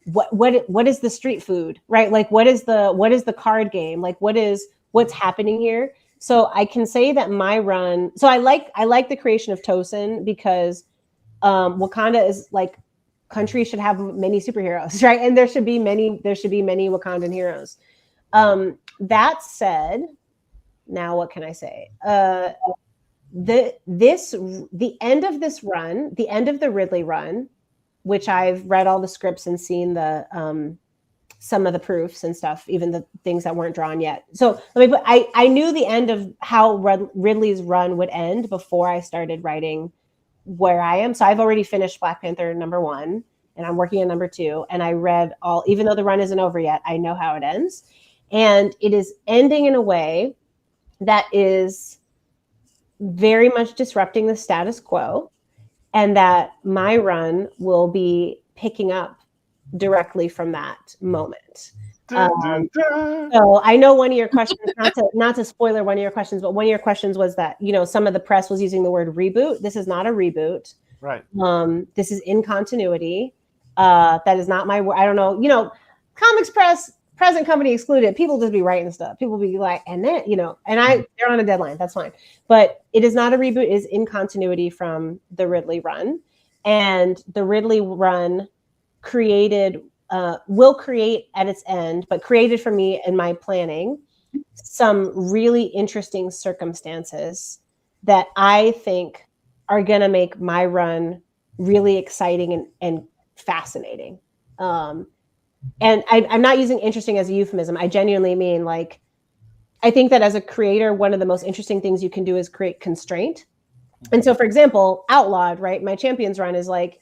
what is the street food, right? Like, what is the card game? Like, what's happening here? So I can say that my run, so I like the creation of Tosin, because Wakanda is like, country should have many superheroes, right? And there should be many Wakandan heroes. That said, now what can I say? The end of this run, the end of the Ridley run, which I've read all the scripts and seen the some of the proofs and stuff, even the things that weren't drawn yet. So I knew the end of how Ridley's run would end before I started writing where I am. So I've already finished Black Panther #1, and I'm working on #2. And I read all, even though the run isn't over yet, I know how it ends. And it is ending in a way that is very much disrupting the status quo, and that my run will be picking up directly from that moment. So I know one of your questions, not to spoiler one of your questions, but one of your questions was that, you know, some of the press was using the word reboot. This is not a reboot. Right. This is in continuity. That is not my word. I don't know. You know, comics press present company excluded. People just be writing stuff. People be like, and then, you know, and they're on a deadline. That's fine. But it is not a reboot. It is in continuity from the Ridley run. And the Ridley run will create at its end, but created for me in my planning, some really interesting circumstances that I think are going to make my run really exciting and fascinating. And I'm not using interesting as a euphemism. I genuinely mean, like, I think that as a creator, one of the most interesting things you can do is create constraint. And so, for example, Outlawed, right? My Champions run is like,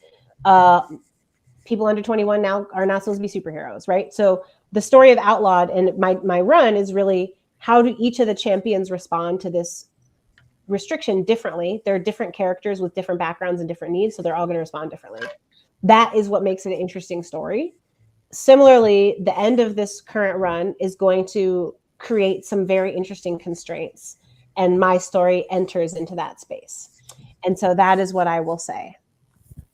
people under 21 now are not supposed to be superheroes, right? So the story of Outlawed and my run is really, how do each of the champions respond to this restriction differently? They're different characters with different backgrounds and different needs, so they're all going to respond differently. That is what makes it an interesting story. Similarly, the end of this current run is going to create some very interesting constraints, and my story enters into that space. And so that is what I will say.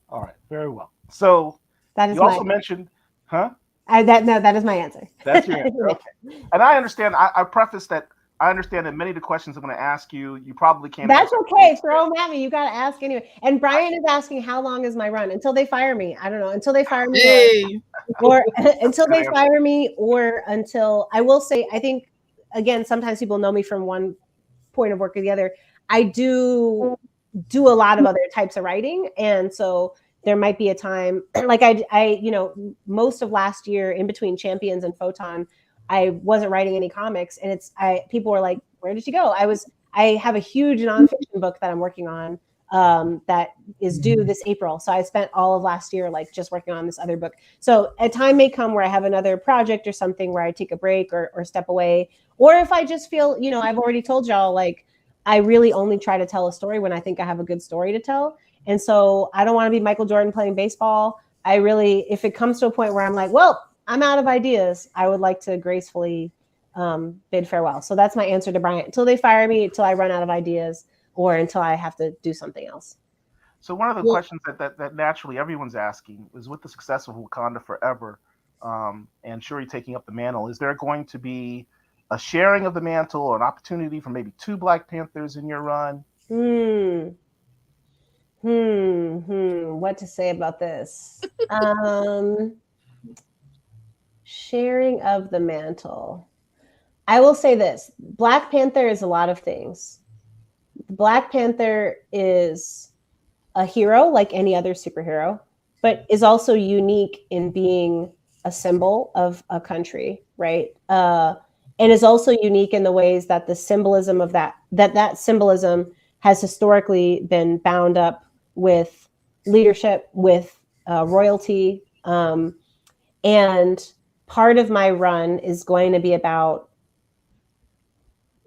All right, very well. So that is you also mentioned, huh? That is my answer. That's your answer. Okay. And I understand. I preface that I understand that many of the questions I'm going to ask you, you probably can't. That's okay. Throw them at me. You got to ask anyway. And Brian is asking, how long is my run? Until they fire me. I don't know. Until they fire me. Or until they fire me, or until, I will say, I think, again, sometimes people know me from one point of work or the other. I do a lot of other types of writing. And so there might be a time, like I most of last year in between Champions and Photon, I wasn't writing any comics, and people were like, where did you go? I have a huge nonfiction book that I'm working on that is due this April. So I spent all of last year like just working on this other book. So a time may come where I have another project or something where I take a break or step away. Or if I just feel, I've already told y'all, like, I really only try to tell a story when I think I have a good story to tell. And so I don't want to be Michael Jordan playing baseball. I really, if it comes to a point where I'm like, well, I'm out of ideas, I would like to gracefully bid farewell. So that's my answer to Brian. Until they fire me, until I run out of ideas, or until I have to do something else. So one of the questions that naturally everyone's asking is, with the success of Wakanda Forever and Shuri taking up the mantle, is there going to be a sharing of the mantle or an opportunity for maybe 2 Black Panthers in your run? What to say about this? Sharing of the mantle. I will say this. Black Panther is a lot of things. Black Panther is a hero like any other superhero, but is also unique in being a symbol of a country, right? And is also unique in the ways that the symbolism of that symbolism has historically been bound up with leadership, with royalty. And part of my run is going to be about,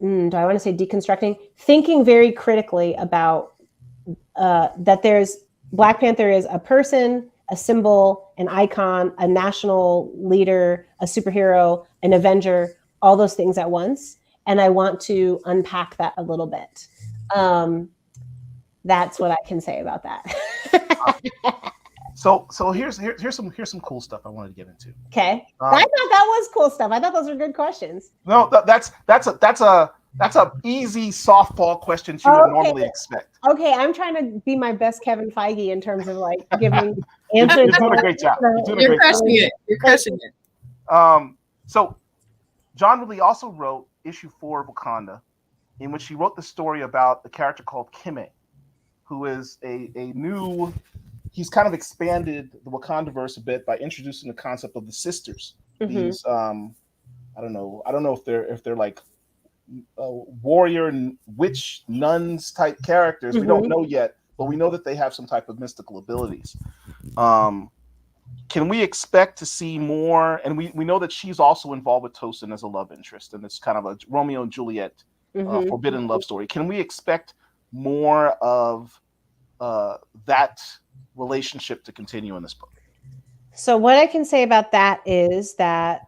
do I want to say deconstructing? Thinking very critically about that Black Panther is a person, a symbol, an icon, a national leader, a superhero, an avenger, all those things at once. And I want to unpack that a little bit. That's what I can say about that. So here's some cool stuff I wanted to get into. Okay, I thought that was cool stuff. I thought those were good questions. No, that's a easy softball question you would normally expect. Okay, I'm trying to be my best Kevin Feige in terms of like giving answers. You're doing a great job. You're crushing it. You're crushing it. So John Ridley also wrote issue 4 of Wakanda, in which he wrote the story about a character called Kime, who is a new. He's kind of expanded the Wakandaverse a bit by introducing the concept of the sisters. Mm-hmm. These, I don't know if they're like warrior and witch nuns type characters. Mm-hmm. We don't know yet, but we know that they have some type of mystical abilities. Can we expect to see more? And we know that she's also involved with Tosin as a love interest, and it's kind of a Romeo and Juliet forbidden love story. Can we expect more of that relationship to continue in this book? So what I can say about that is that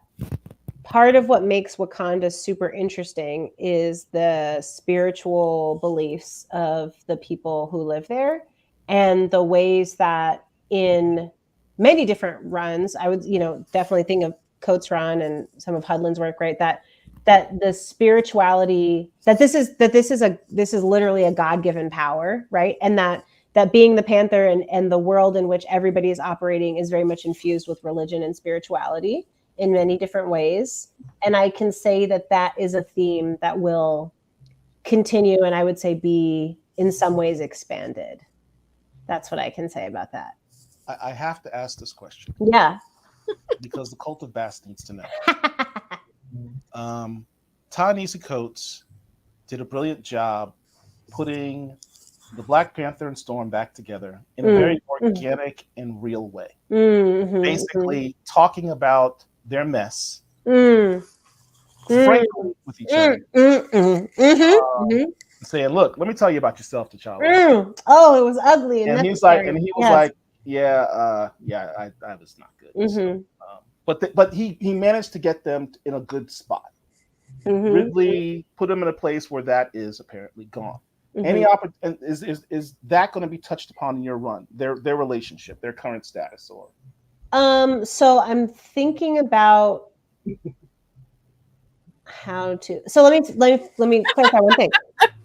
part of what makes Wakanda super interesting is the spiritual beliefs of the people who live there, and the ways that in many different runs, I would, definitely think of Coates' run and some of Hudlin's work, right? That the spirituality, that this is literally a God-given power, right? And that being the Panther and the world in which everybody is operating is very much infused with religion and spirituality in many different ways. And I can say that is a theme that will continue, and I would say be in some ways expanded. That's what I can say about that. I have to ask this question. Yeah. Because the cult of Bass needs to know. Ta-Nehisi Coates did a brilliant job putting the Black Panther and Storm back together in a very organic and real way. Basically talking about their mess, frankly, with each other. Saying, look, let me tell you about yourself, T'Challa. Oh, it was ugly. And he was like, yeah, I was not good. But he managed to get them in a good spot. Ridley put them in a place where that is apparently gone. Any is that going to be touched upon in your run? Their relationship, their current status, or? So I'm thinking about how to. So let me clarify one thing.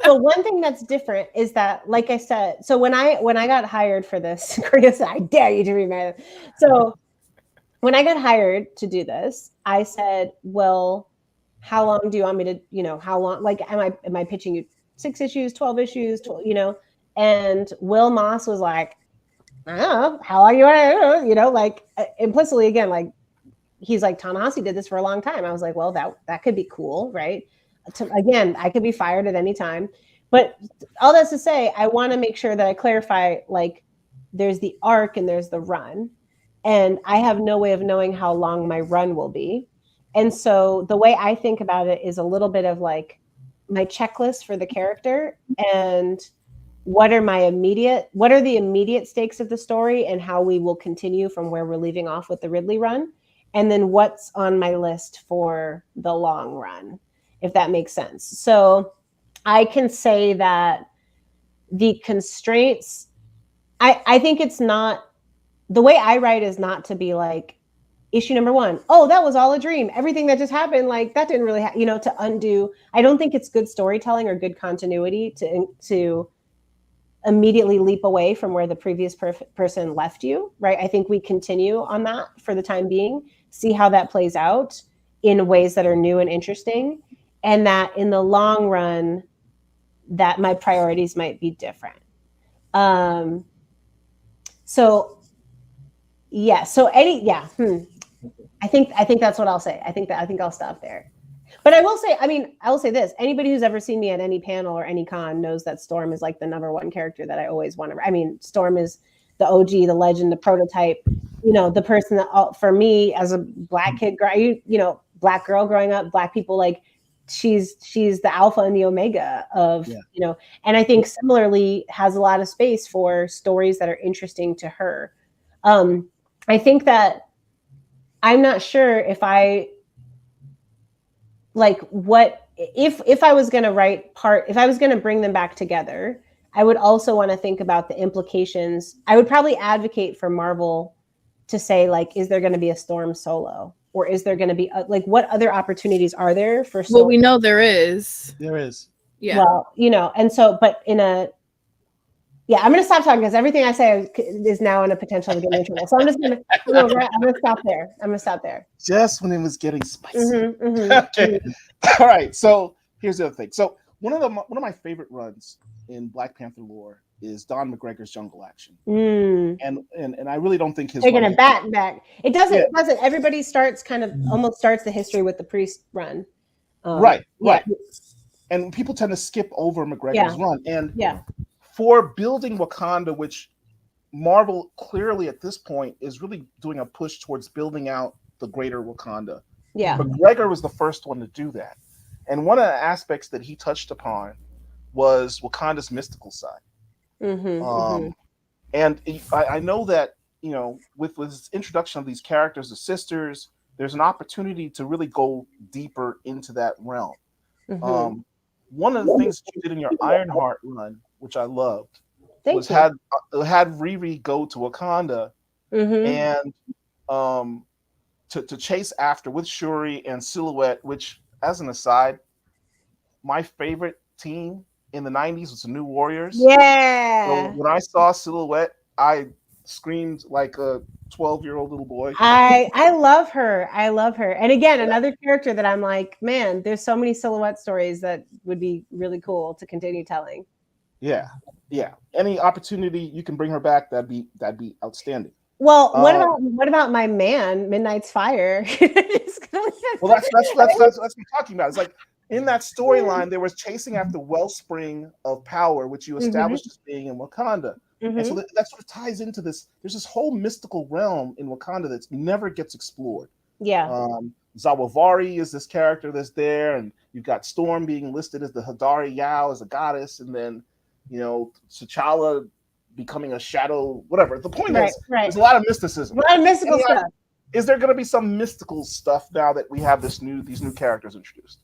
So one thing that's different is that, like I said, so when I got hired for this, Chris, I dare you to read my. So when I got hired to do this, I said, well, how long do you want me to, how long, like, am I pitching you 6 issues, 12 issues, 12, and Will Moss was like, I don't know, how long you want to, like implicitly again, like he's like, Ta-Nehisi did this for a long time. I was like, well, that could be cool. Right. Again, I could be fired at any time, but all that's to say, I want to make sure that I clarify, like there's the arc and there's the run. And I have no way of knowing how long my run will be. And so the way I think about it is a little bit of like my checklist for the character and what are the immediate stakes of the story and how we will continue from where we're leaving off with the Ridley run. And then what's on my list for the long run, if that makes sense. So I can say that the constraints, I think it's not, the way I write is not to be like, issue number 1, oh, that was all a dream. Everything that just happened, like that didn't really, to undo. I don't think it's good storytelling or good continuity to immediately leap away from where the previous person left you, right? I think we continue on that for the time being, see how that plays out in ways that are new and interesting, and that in the long run, that my priorities might be different. So I think that's what I'll say. I think I'll stop there. But I will say this. Anybody who's ever seen me at any panel or any con knows that Storm is like the number one character that I always want to. Storm is the OG, the legend, the prototype. The person that, for me as a Black kid, Black girl growing up, Black people, like she's the alpha and the omega of, and I think similarly has a lot of space for stories that are interesting to her. I think that I'm not sure if I like what if I was going to if I was going to bring them back together, I would also want to think about the implications. I would probably advocate for Marvel to say, like, is there going to be a Storm solo, or is there going to be like, what other opportunities are there for Storm? Well, we know there is. Yeah. Well, and so, but I'm going to stop talking because everything I say is now in a potential to get me in trouble. So I'm just going to stop there. Just when it was getting spicy. Okay. All right. So here's the other thing. So one of my favorite runs in Black Panther lore is Don McGregor's Jungle Action. And I really don't think his. They're going to back. It doesn't. It doesn't. Everybody almost starts the history with the Priest run. Right. And people tend to skip over McGregor's run. And for building Wakanda, which Marvel clearly at this point is really doing a push towards building out the greater Wakanda. Yeah. McGregor was the first one to do that. And one of the aspects that he touched upon was Wakanda's mystical side. And I know that, with his introduction of these characters, the sisters, there's an opportunity to really go deeper into that realm. One of the things that you did in your Ironheart run, which I loved, was had Riri go to Wakanda, and to chase after with Shuri and Silhouette, which, as an aside, my favorite team in the 90s was the New Warriors. Yeah. So when I saw Silhouette, I screamed like a 12-year-old little boy. I love her. I love her. And again, another character that I'm like, man, there's so many Silhouette stories that would be really cool to continue telling. Yeah. Any opportunity you can bring her back, that'd be outstanding. Well, what about my man, Midnight's Fire? Well, that's what I'm talking about. It's like in that storyline, there was chasing after wellspring of power, which you established as being in Wakanda. And so that sort of ties into this. There's this whole mystical realm in Wakanda that never gets explored. Yeah. Zawavari is this character that's there, and you've got Storm being listed as the Hadari Yao as a goddess, and then, you know, T'Challa becoming a shadow, whatever. The point is, there's a lot of mysticism. A lot of mystical stuff. Is there going to be some mystical stuff now that we have these new characters introduced?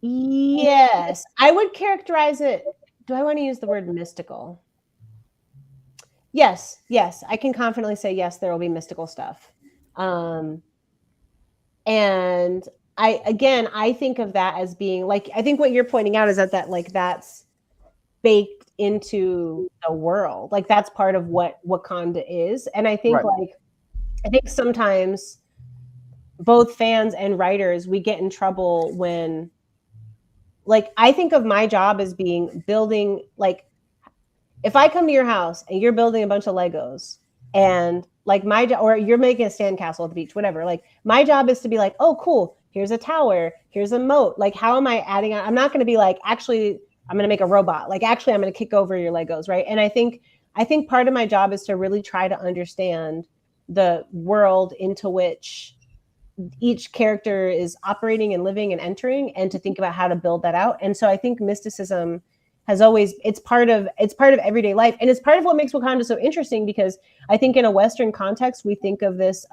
Yes. I would characterize it. Do I want to use the word mystical? Yes. I can confidently say yes, there will be mystical stuff. And I think of that as being like, I think what you're pointing out is that like that's baked into the world. Like that's part of what Wakanda is. And I think I think sometimes both fans and writers, we get in trouble when, like, I think of my job as being building, like, if I come to your house and you're building a bunch of Legos and like or you're making a sandcastle at the beach, whatever, like my job is to be like, oh, cool. Here's a tower. Here's a moat. Like, how am I adding on? I'm not going to be like, actually, I'm going to make a robot. Like, actually, I'm going to kick over your Legos. Right. And I think part of my job is to really try to understand the world into which each character is operating and living and entering, and to think about how to build that out. And so I think mysticism has always, it's part of everyday life. And it's part of what makes Wakanda so interesting, because I think in a Western context, we think of this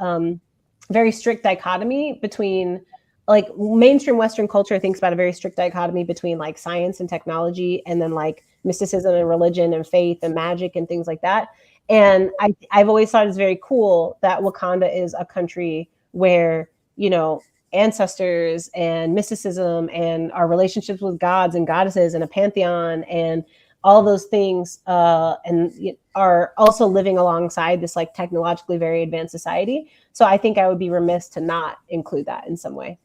very strict dichotomy between, like, mainstream Western culture thinks about a very strict dichotomy between like science and technology, and then like mysticism and religion and faith and magic and things like that. And I've always thought it's very cool that Wakanda is a country where, you know, ancestors and mysticism and our relationships with gods and goddesses and a pantheon and all those things and are also living alongside this like technologically very advanced society. So I think I would be remiss to not include that in some way.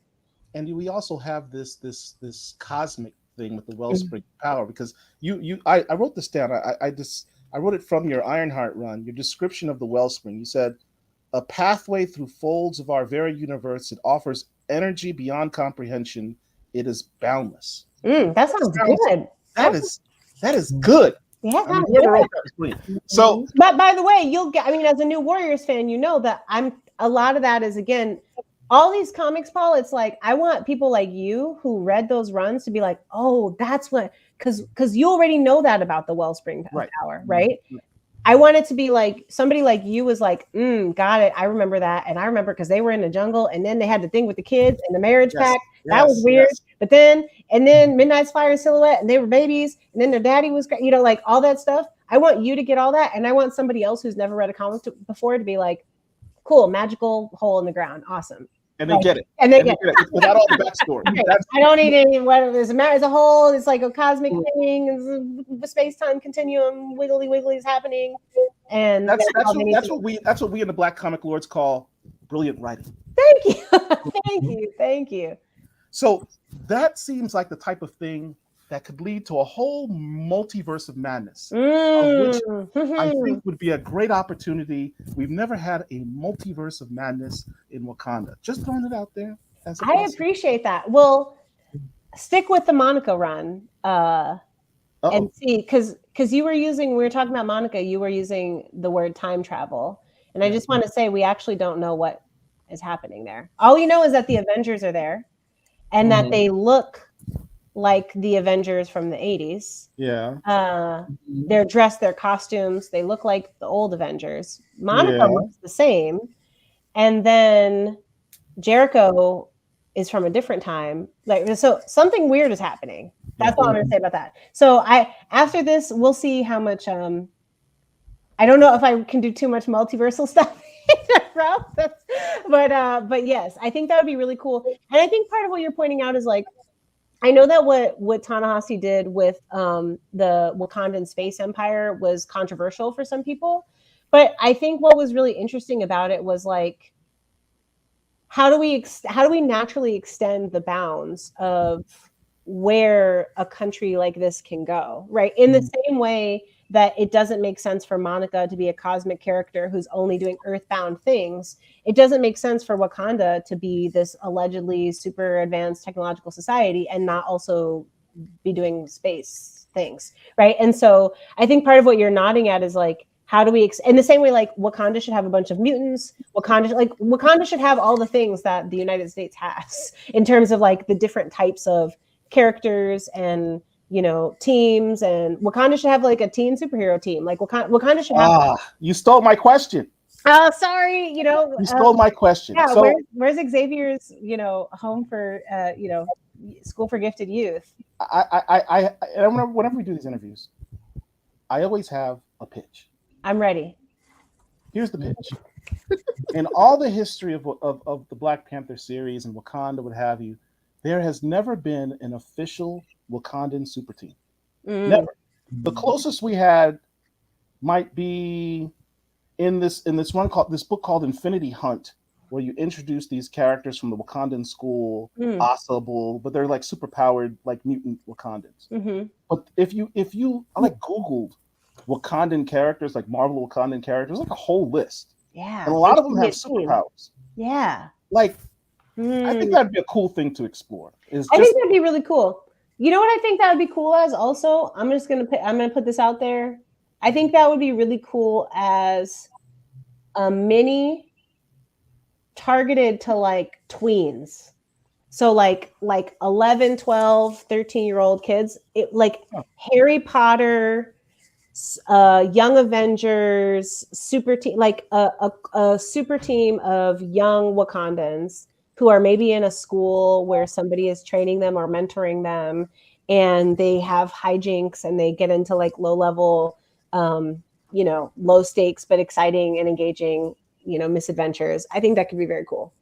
And we also have this cosmic thing with the wellspring power, because I wrote this down. I wrote it from your Ironheart run, your description of the wellspring. You said, a pathway through folds of our very universe. It offers energy beyond comprehension. It is boundless. That sounds good. That is good. Yeah. I mean, whoever wrote that was brilliant. So, but by the way, you'll get, I mean, as a new Warriors fan, you know that a lot of that is, again, all these comics, Paul, it's like, I want people like you who read those runs to be like, oh, that's what, because you already know that about the wellspring power, right? I want it to be like somebody like you was like, got it. I remember that. And I remember because they were in the jungle, and then they had the thing with the kids and the marriage pact. That was weird. But then Midnight's Fire and Silhouette, and they were babies. And then their daddy was, you know, like all that stuff. I want you to get all that. And I want somebody else who's never read a comic before to be like, cool, magical hole in the ground. Awesome. And they get it. And they get it. Without all the backstory. I don't need any, whatever. There's a whole, it's like a cosmic thing, space-time continuum, wiggly is happening. And that's what we in the Black Comic Lords call brilliant writing. Thank you. So that seems like the type of thing that could lead to a whole multiverse of madness, of which I think would be a great opportunity. We've never had a multiverse of madness in Wakanda. Just throwing it out there. I appreciate that. Well, stick with the Monica run and see, because we were talking about Monica, you were using the word time travel. And I just want to say, we actually don't know what is happening there. All we know is that the Avengers are there, and that they look like the Avengers from the 80s. Yeah. They're dressed, their costumes, they look like the old Avengers. Monica looks the same. And then Jericho is from a different time. Like, so something weird is happening. That's all I'm gonna say about that. So after this, we'll see how much I don't know if I can do too much multiversal stuff But yes, I think that would be really cool. And I think part of what you're pointing out is like, I know that what Ta-Nehisi did with the Wakandan space empire was controversial for some people, but I think what was really interesting about it was like, how do we naturally extend the bounds of where a country like this can go, right? In the same way that it doesn't make sense for Monica to be a cosmic character who's only doing earthbound things, it doesn't make sense for Wakanda to be this allegedly super advanced technological society and not also be doing space things, right? And so I think part of what you're nodding at is like, how do we in the same way like Wakanda should have a bunch of mutants, Wakanda should have all the things that the United States has in terms of like the different types of characters and, you know, teams, and Wakanda should have like a teen superhero team. Like Wakanda should have you stole my question. Oh, sorry, you know, You stole my question. Yeah, so where's Xavier's, you know, home for you know, school for gifted youth? Whenever we do these interviews, I always have a pitch. I'm ready. Here's the pitch. In all the history of the Black Panther series and Wakanda, what have you, there has never been an official Wakandan super team. Never. The closest we had might be in this book called Infinity Hunt, where you introduce these characters from the Wakandan school, Asabul, but they're like super powered, like mutant Wakandans. But if you like Googled Wakandan characters, like Marvel Wakandan characters, like a whole list. Yeah. And a lot of them have superpowers. Yeah. Like, I think that'd be a cool thing to explore. I think that'd be really cool. You know what I think that would be cool as also? I'm gonna put this out there. I think that would be really cool as a mini targeted to like tweens. So like 11, 12, 13-year-old kids. It like Harry Potter, Young Avengers, super team, like a super team of young Wakandans who are maybe in a school where somebody is training them or mentoring them, and they have hijinks and they get into like low level, you know, low stakes but exciting and engaging, you know, misadventures. I think that could be very cool.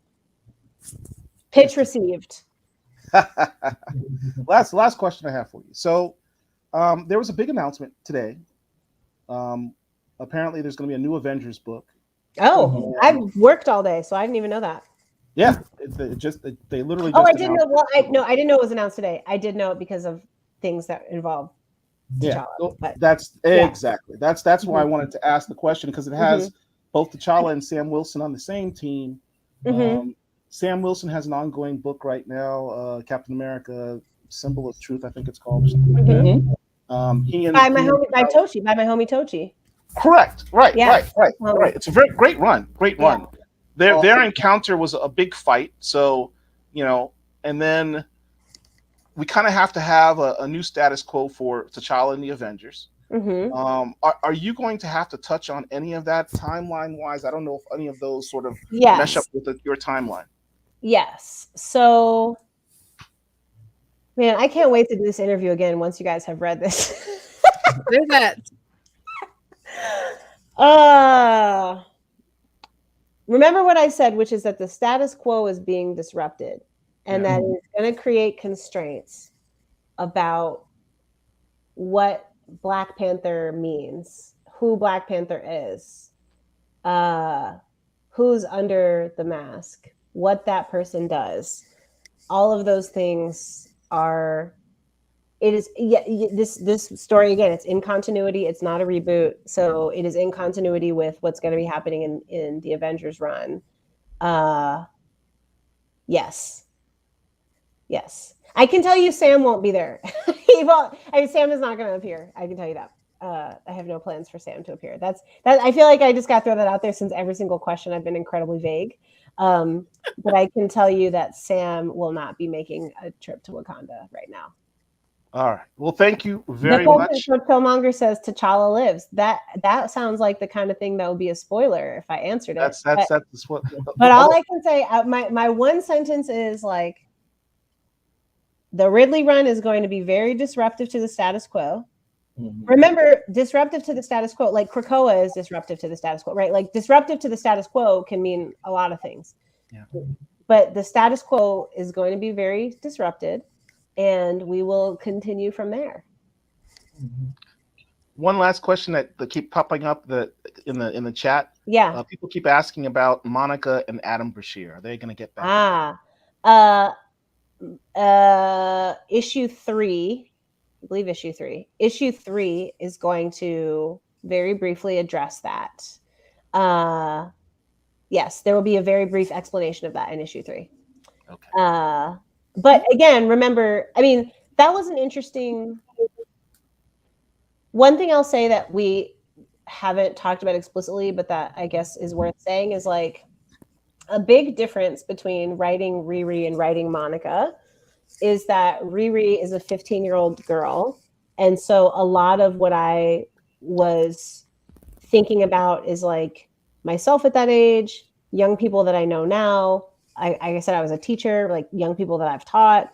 Pitch received. Last question I have for you. So there was a big announcement today. Apparently there's going to be a new Avengers book. Oh, I've worked all day, so I didn't even know that. Yeah, they literally. I didn't know. Well, I didn't know it was announced today. I did know it because of things that involve T'Challa. Yeah, that's exactly. That's why I wanted to ask the question, because it has both T'Challa and Sam Wilson on the same team. Sam Wilson has an ongoing book right now, Captain America: Symbol of Truth, I think it's called. Or something like that. By my homie Tochi. Correct. Right. It's a very great run. Run. Their encounter was a big fight. So, you know, and then we kind of have to have a new status quo for T'Challa and the Avengers. Are you going to have to touch on any of that timeline wise? I don't know if any of those sort of mesh up with your timeline. Yes. So, man, I can't wait to do this interview again once you guys have read this. There's that. Remember what I said, which is that the status quo is being disrupted, and that it's going to create constraints about what Black Panther means, who Black Panther is, who's under the mask, what that person does. All of those things are. This story, again, it's in continuity. It's not a reboot. So it is in continuity with what's going to be happening in the Avengers run. Yes. I can tell you Sam won't be there. Sam is not going to appear. I can tell you that. I have no plans for Sam to appear. I feel like I just got to throw that out there, since every single question I've been incredibly vague. But I can tell you that Sam will not be making a trip to Wakanda right now. All right. Well, thank you very much. Killmonger says T'Challa lives. That sounds like the kind of thing that would be a spoiler if I answered it. That's what. But all I can say, my one sentence is like, the Ridley run is going to be very disruptive to the status quo. Remember, disruptive to the status quo, like Krakoa is disruptive to the status quo, right? Like disruptive to the status quo can mean a lot of things. Yeah. But the status quo is going to be very disrupted, and we will continue from there. One last question that keep popping up in the chat. Yeah. People keep asking about Monica and Adam Brashear. Are they going to get back? Issue 3, I believe issue 3. Issue 3 is going to very briefly address that. Yes, there will be a very brief explanation of that in issue 3. Okay. But again, remember, I mean, that was an interesting. One thing I'll say that we haven't talked about explicitly, but that I guess is worth saying, is like a big difference between writing Riri and writing Monica is that Riri is a 15-year-old girl. And so a lot of what I was thinking about is like myself at that age, young people that I know now. Like I said, I was a teacher, like young people that I've taught.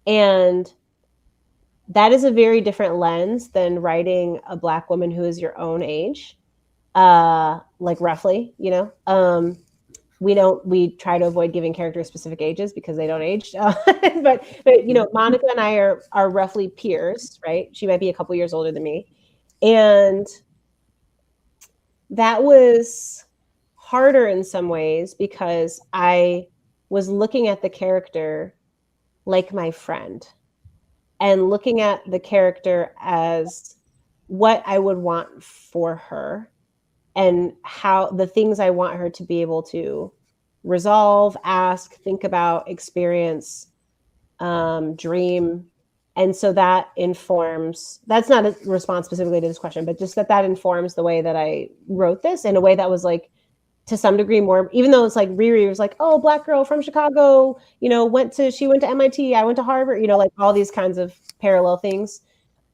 And that is a very different lens than writing a Black woman who is your own age, like roughly, you know. We try to avoid giving characters specific ages because they don't age. But you know, Monica and I are roughly peers, right? She might be a couple years older than me. And that was harder in some ways because I was looking at the character like my friend and looking at the character as what I would want for her and how the things I want her to be able to resolve, ask, think about, experience, dream. And so that informs, that's not a response specifically to this question, but just that informs the way that I wrote this in a way that was like, to some degree more, even though it's like Riri was like, oh, Black girl from Chicago, you know, she went to MIT, I went to Harvard, you know, like all these kinds of parallel things.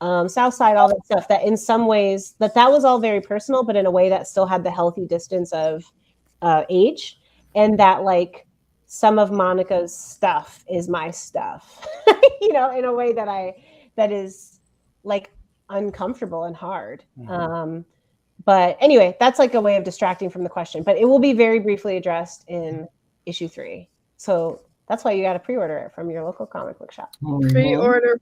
South Side, all that stuff, that in some ways that was all very personal, but in a way that still had the healthy distance of age, and that like some of Monica's stuff is my stuff, you know, in a way that is like uncomfortable and hard. Mm-hmm. But anyway, that's like a way of distracting from the question, but it will be very briefly addressed in issue 3. So that's why you got to pre-order it from your local comic book shop. Pre-order.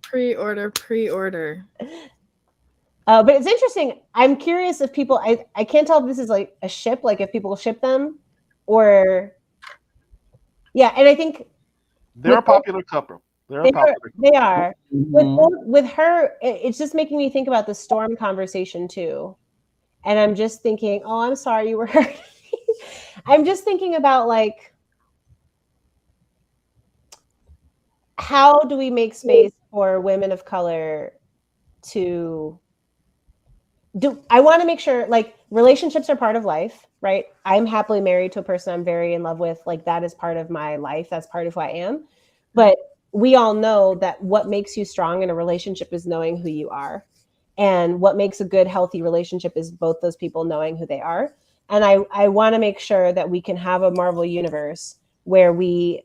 But it's interesting. I'm curious if people, I can't tell if this is like a ship, like if people ship them or, yeah. And I think they're a popular couple. They are. With her, it's just making me think about the Storm conversation too. And I'm just thinking, oh, I'm sorry you were hurt. I'm just thinking about like, how do we make space for women of color to do? I want to make sure like relationships are part of life, right? I'm happily married to a person I'm very in love with. Like that is part of my life. That's part of who I am. But we all know that what makes you strong in a relationship is knowing who you are. And what makes a good, healthy relationship is both those people knowing who they are. And I want to make sure that we can have a Marvel universe where we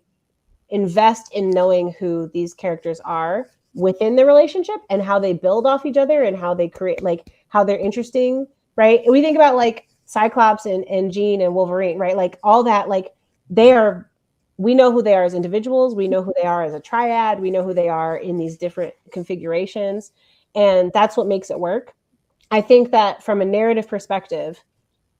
invest in knowing who these characters are within the relationship and how they build off each other and how they create, like how they're interesting, right? And we think about like Cyclops and Jean and Wolverine, right? Like all that, like we know who they are as individuals. We know who they are as a triad. We know who they are in these different configurations. And that's what makes it work. I think that from a narrative perspective,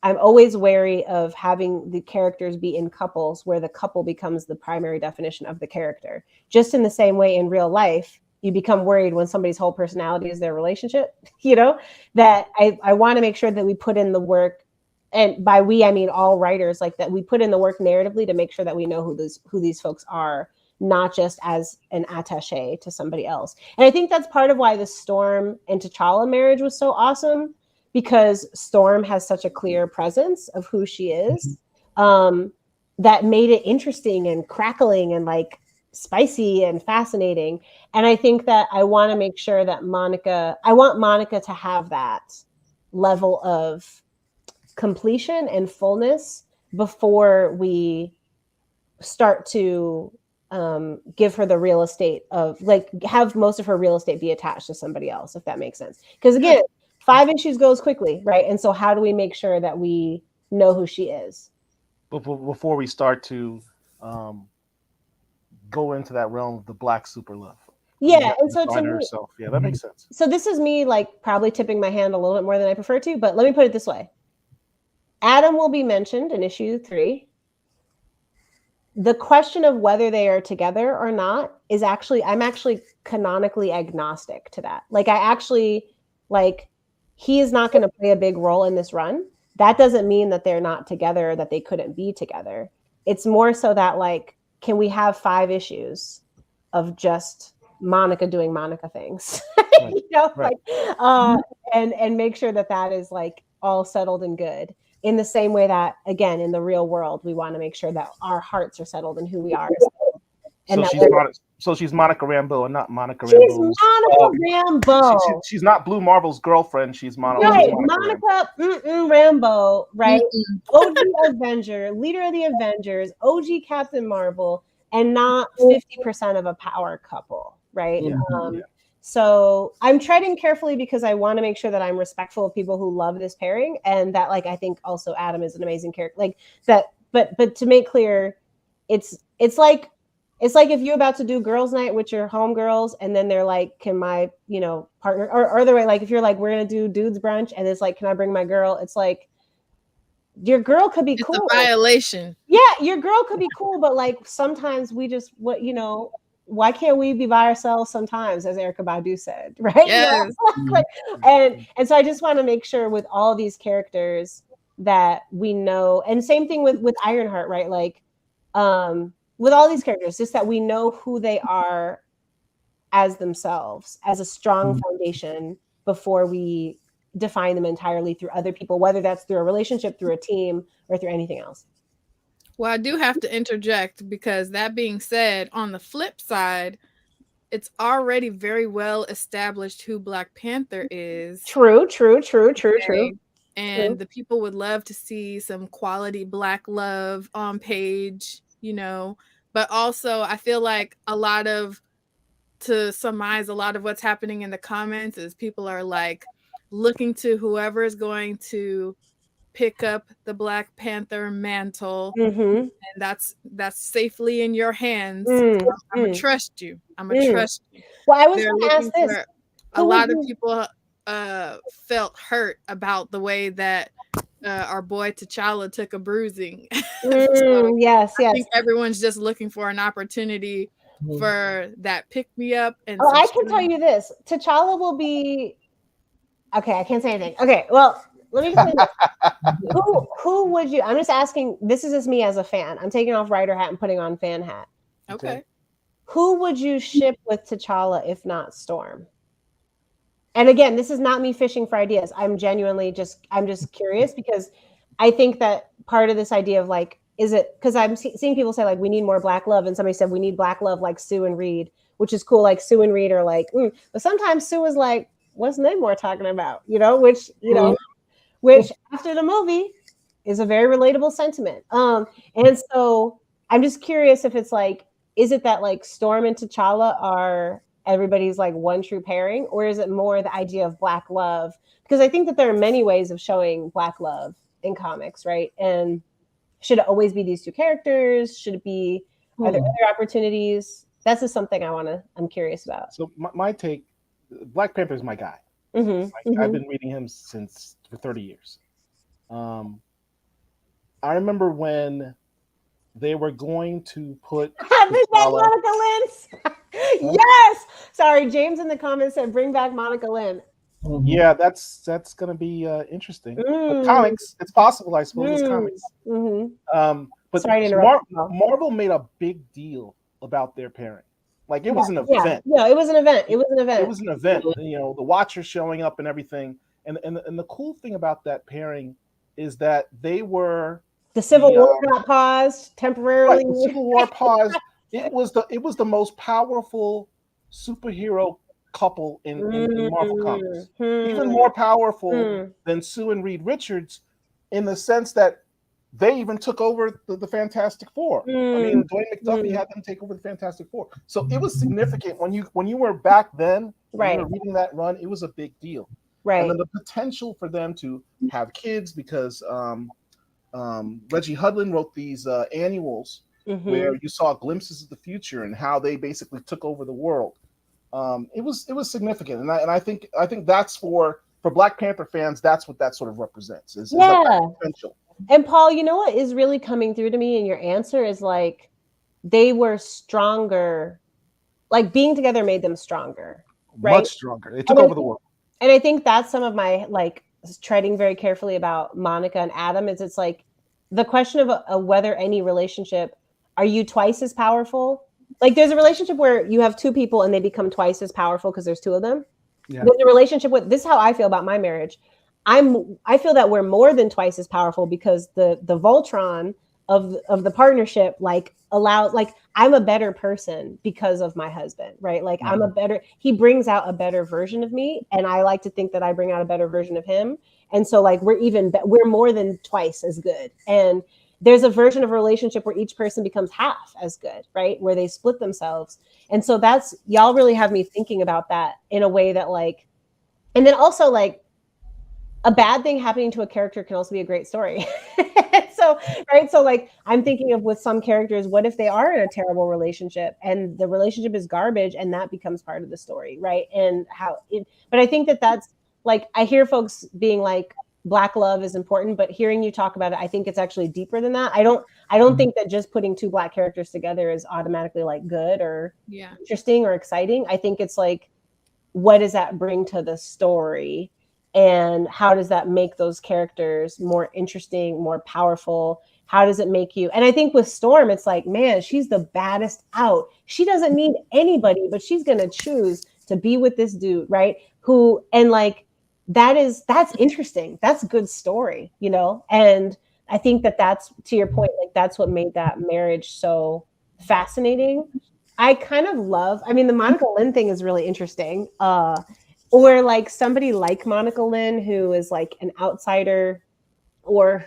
I'm always wary of having the characters be in couples where the couple becomes the primary definition of the character. Just in the same way in real life, you become worried when somebody's whole personality is their relationship, you know, that I want to make sure that we put in the work. And by we, I mean all writers, like that we put in the work narratively to make sure that we know who these folks are, not just as an attaché to somebody else. And I think that's part of why the Storm and T'Challa marriage was so awesome, because Storm has such a clear presence of who she is, that made it interesting and crackling and like spicy and fascinating. And I think that I want to make sure that I want Monica to have that level of completion and fullness before we start to give her the real estate of like have most of her real estate be attached to somebody else, if that makes sense. Because again, 5 issues goes quickly, right? And so how do we make sure that we know who she is? Before we start to go into that realm of the Black super love. Yeah, and so to me, herself. Yeah, that makes sense. So this is me like probably tipping my hand a little bit more than I prefer to, but let me put it this way. Adam will be mentioned in issue 3. The question of whether they are together or not is actually, I'm actually canonically agnostic to that. Like I actually, like, he is not going to play a big role in this run. That doesn't mean that they're not together, or that they couldn't be together. It's more so that like, can we have 5 issues of just Monica doing Monica things, Right. you know, Right. like, and make sure that that is like all settled and good. In the same way that, again, in the real world, we want to make sure that our hearts are settled and who we are. And So she's Monica Rambeau and not Monica she's Rambeau. Monica Rambeau. She's not Blue Marvel's girlfriend. She's Monica. Right, She's Monica Rambeau, right? OG Avenger, leader of the Avengers, OG Captain Marvel, and not 50% of a power couple, right? Yeah. So I'm treading carefully because I want to make sure that I'm respectful of people who love this pairing, and that like I think also Adam is an amazing character. Like that, but to make clear, it's like if you're about to do girls' night with your homegirls, and then they're like, "Can my partner?" Or other way, like if you're like, "We're gonna do dudes brunch," and it's like, "Can I bring my girl?" It's like your girl could be cool. It's a violation. Yeah, your girl could be cool, but like sometimes we just why can't we be by ourselves sometimes, as Erykah Badu said, right? Yes. Like, and so I just want to make sure with all these characters that we know, and same thing with Ironheart, right? Like with all these characters, just that we know who they are as themselves, as a strong foundation before we define them entirely through other people, whether that's through a relationship, through a team, or through anything else. Well, I do have to interject because that being said, on the flip side, it's already very well established who Black Panther is. True. And the people would love to see some quality Black love on page, but also I feel like to surmise a lot of what's happening in the comments is people are like looking to whoever is going to pick up the Black Panther mantle, and that's safely in your hands. I'm gonna trust you. Trust you. Well, I was going to ask this. A lot of people felt hurt about the way that our boy T'Challa took a bruising. So yes. I think everyone's just looking for an opportunity for that pick me up. And I can tell you this: T'Challa will be. Okay, I can't say anything. Okay, well. Let me just say this. Who would you? I'm just asking. This is just me as a fan. I'm taking off writer hat and putting on fan hat. Okay. Who would you ship with T'Challa if not Storm? And again, this is not me fishing for ideas. I'm just curious because I think that part of this idea of like, is it because I'm seeing people say like we need more Black love, and somebody said we need Black love like Sue and Reed, which is cool. Like Sue and Reed are like, but sometimes Sue is like, what's Namor talking about? Which after the movie is a very relatable sentiment. And so I'm just curious if it's like, is it that like Storm and T'Challa are everybody's like one true pairing, or is it more the idea of Black love? Because I think that there are many ways of showing Black love in comics, right? And should it always be these 2 characters? Should it be, are there other opportunities? That's just something I'm curious about. So my take, Black Panther is my guy. I've been reading him for 30 years. I remember when they were going to put Monica Lynn. Yes. Sorry, James in the comments said bring back Monica Lynn. Yeah, that's going to be interesting. But comics, it's possible, I suppose. It's comics. But sorry to interrupt. Marvel made a big deal about their pairing. Like it was an event. Yeah, it was an event. It was an event. The Watchers showing up and everything. And the cool thing about that pairing is that they were the Civil War got paused temporarily. Right, the Civil War paused. It was the most powerful superhero couple in Marvel comics. Even more powerful than Sue and Reed Richards, in the sense that they even took over the Fantastic Four. I mean, Dwayne McDuffie had them take over the Fantastic Four. So it was significant when you were back then, when you were reading that run, it was a big deal. Right. And then the potential for them to have kids, because Reggie Hudlin wrote these annuals where you saw glimpses of the future and how they basically took over the world. It was significant, and I think that's for Black Panther fans, that's what that sort of represents. Is like that potential. And Paul, you know what is really coming through to me in your answer is like they were stronger, like being together made them stronger, right? Much stronger. They took over the world. And I think that's some of my like treading very carefully about Monica and Adam is it's like the question of whether any relationship, are you twice as powerful? Like there's a relationship where you have two people and they become twice as powerful because there's two of them. Yeah. There's a relationship with, this is how I feel about my marriage. I feel that we're more than twice as powerful because the Voltron of the partnership like allows, like I'm a better person because of my husband, right? Like he brings out a better version of me, and I like to think that I bring out a better version of him. And so like we're more than twice as good. And there's a version of a relationship where each person becomes half as good, right? Where they split themselves. And so that's, y'all really have me thinking about that in a way that like, and then also like a bad thing happening to a character can also be a great story. So, right. So like, I'm thinking of with some characters, what if they are in a terrible relationship and the relationship is garbage and that becomes part of the story. Right. And but I think that's like, I hear folks being like, Black love is important, but hearing you talk about it, I think it's actually deeper than that. I don't think that just putting two Black characters together is automatically like good or interesting or exciting. I think it's like, what does that bring to the story? And how does that make those characters more interesting, more powerful? How does it make you? And I think with Storm, it's like, man, she's the baddest out. She doesn't need anybody, but she's going to choose to be with this dude, right? And like, that's interesting. That's a good story, you know? And I think that's, to your point, like that's what made that marriage so fascinating. I kind of love, I mean, the Monica Lynn thing is really interesting. Or like somebody like Monica Lynn, who is like an outsider or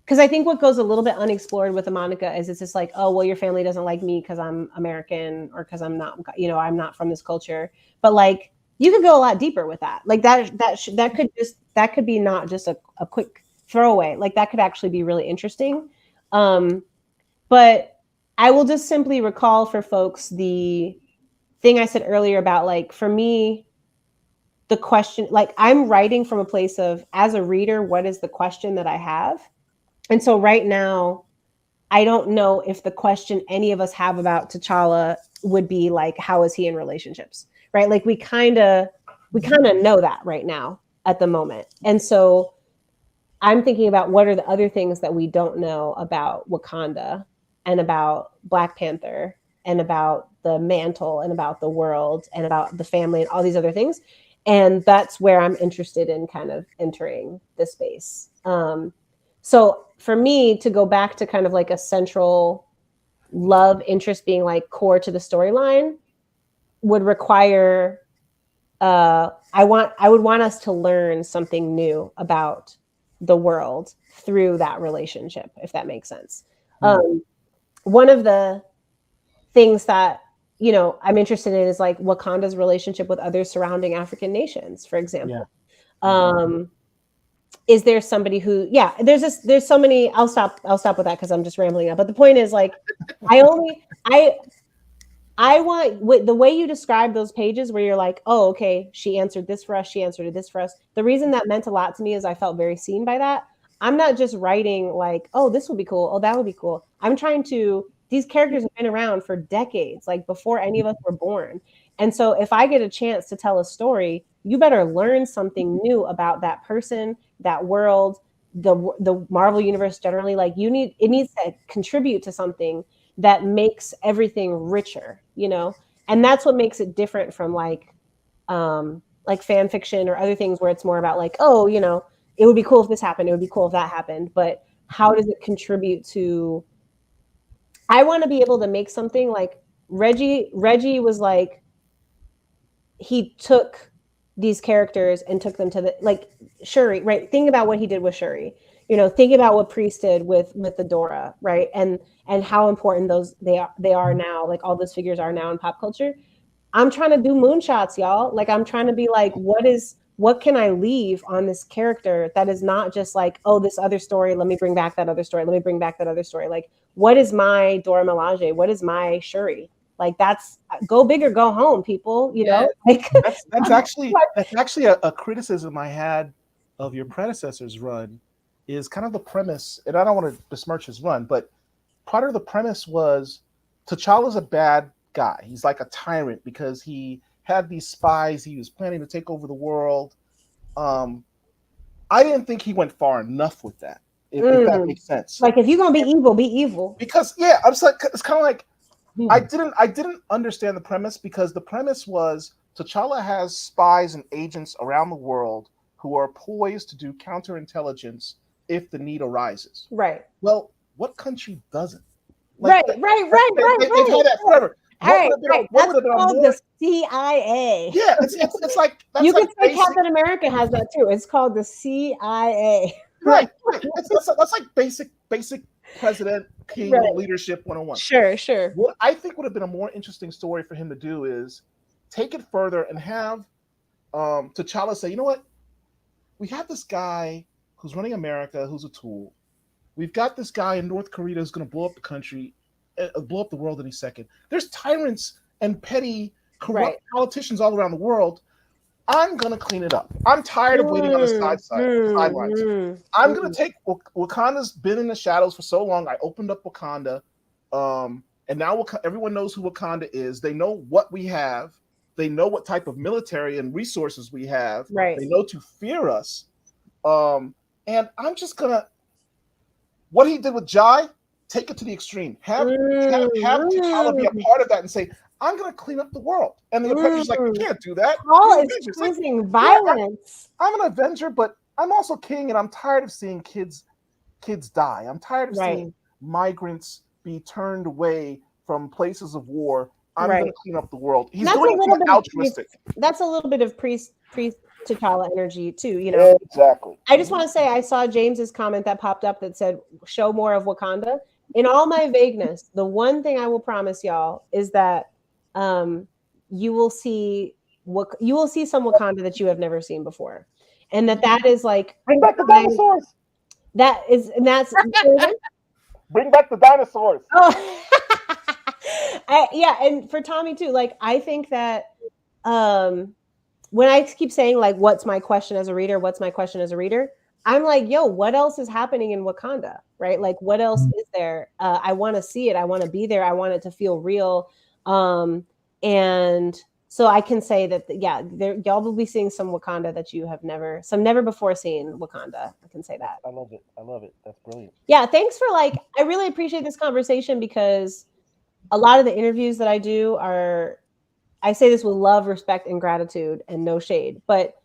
because I think what goes a little bit unexplored with the Monica is it's just like, oh, well, your family doesn't like me because I'm American or because I'm not, you know, I'm not from this culture. But like, you could go a lot deeper with that. Like that could be not just a quick throwaway. Like that could actually be really interesting. But I will just simply recall for folks the thing I said earlier about like, for me, the question, like I'm writing from a place of, as a reader, what is the question that I have? And so right now, I don't know if the question any of us have about T'Challa would be like, how is he in relationships? Right? Like we kind of know that right now at the moment. And so I'm thinking about what are the other things that we don't know about Wakanda and about Black Panther and about the mantle and about the world and about the family and all these other things. And that's where I'm interested in kind of entering the space. So for me to go back to kind of like a central love interest being like core to the storyline would require, I would want us to learn something new about the world through that relationship, if that makes sense. One of the things that, you know, I'm interested in is like Wakanda's relationship with other surrounding African nations, for example. Yeah. Is there somebody who, there's so many, I'll stop with that because I'm just rambling now. But the point is like, I want the way you describe those pages where you're like, oh, okay, she answered this for us. She answered this for us. The reason that meant a lot to me is I felt very seen by that. I'm not just writing like, oh, this would be cool. Oh, that would be cool. I'm trying to, these characters have been around for decades, like before any of us were born. And so if I get a chance to tell a story, you better learn something new about that person, that world, the Marvel universe generally. Like it needs to contribute to something that makes everything richer, you know? And that's what makes it different from like fan fiction or other things where it's more about like, oh, you know, it would be cool if this happened. It would be cool if that happened. But how does it contribute to, I want to be able to make something like Reggie was like, he took these characters and took them to the, like Shuri, right? Think about what he did with Shuri. thinking about what Priest did with the Dora, right? And how important they are now, like all those figures are now in pop culture. I'm trying to do moonshots, y'all. Like I'm trying to be like, what can I leave on this character that is not just like, oh, this other story, let me bring back that other story. Let me bring back that other story. Like, what is my Dora Milaje? What is my Shuri? Like that's go big or go home, people, Yes. Like That's actually a criticism I had of your predecessor's run, is kind of the premise, and I don't want to besmirch his run, but part of the premise was T'Challa's a bad guy. He's like a tyrant because he had these spies. He was planning to take over the world. I didn't think he went far enough with that, if that makes sense. Like if you're gonna be evil, be evil. Because yeah, I'm like, it's kind of like I didn't understand the premise, because the premise was T'Challa has spies and agents around the world who are poised to do counterintelligence if the need arises. Right. Well, what country doesn't? Right. They've had that forever. Right. That's called the CIA. Yeah, it's like you could say Captain America has that too. It's called the CIA. Right. That's like basic president king leadership 101. Sure. What I think would have been a more interesting story for him to do is take it further and have T'Challa say, you know what? We have this guy who's running America, who's a tool. We've got this guy in North Korea who's going to blow up the country, blow up the world any second. There's tyrants and petty, corrupt politicians all around the world. I'm going to clean it up. I'm tired of waiting on the sidelines. I'm going to take Wakanda's been in the shadows for so long. I opened up Wakanda, and now everyone knows who Wakanda is. They know what we have. They know what type of military and resources we have. Right. They know to fear us. And I'm just going to, what he did with Jai, take it to the extreme. Have T'Challa be a part of that and say, I'm going to clean up the world. And the Avengers like, you can't do that. Paul is choosing violence. I'm an Avenger, but I'm also king, and I'm tired of seeing kids die. I'm tired of seeing migrants be turned away from places of war. I'm going to clean up the world. He's doing it altruistic. That's a little bit of priest T'Challa energy too, Exactly. I just want to say I saw James's comment that popped up that said, show more of Wakanda. In all my vagueness, the one thing I will promise y'all is that you will see some Wakanda that you have never seen before. And that is like, bring back the dinosaurs. Bring back the dinosaurs. Oh. And for Tommy too, like I think that when I keep saying like, what's my question as a reader? I'm like, yo, what else is happening in Wakanda, right? Like, what else is there? I want to see it. I want to be there. I want it to feel real. And so I can say that, y'all will be seeing some Wakanda that you have never before seen Wakanda. I can say that. I love it. That's brilliant. Yeah. Thanks for I really appreciate this conversation, because a lot of the interviews that I do I say this with love, respect, and gratitude, and no shade, but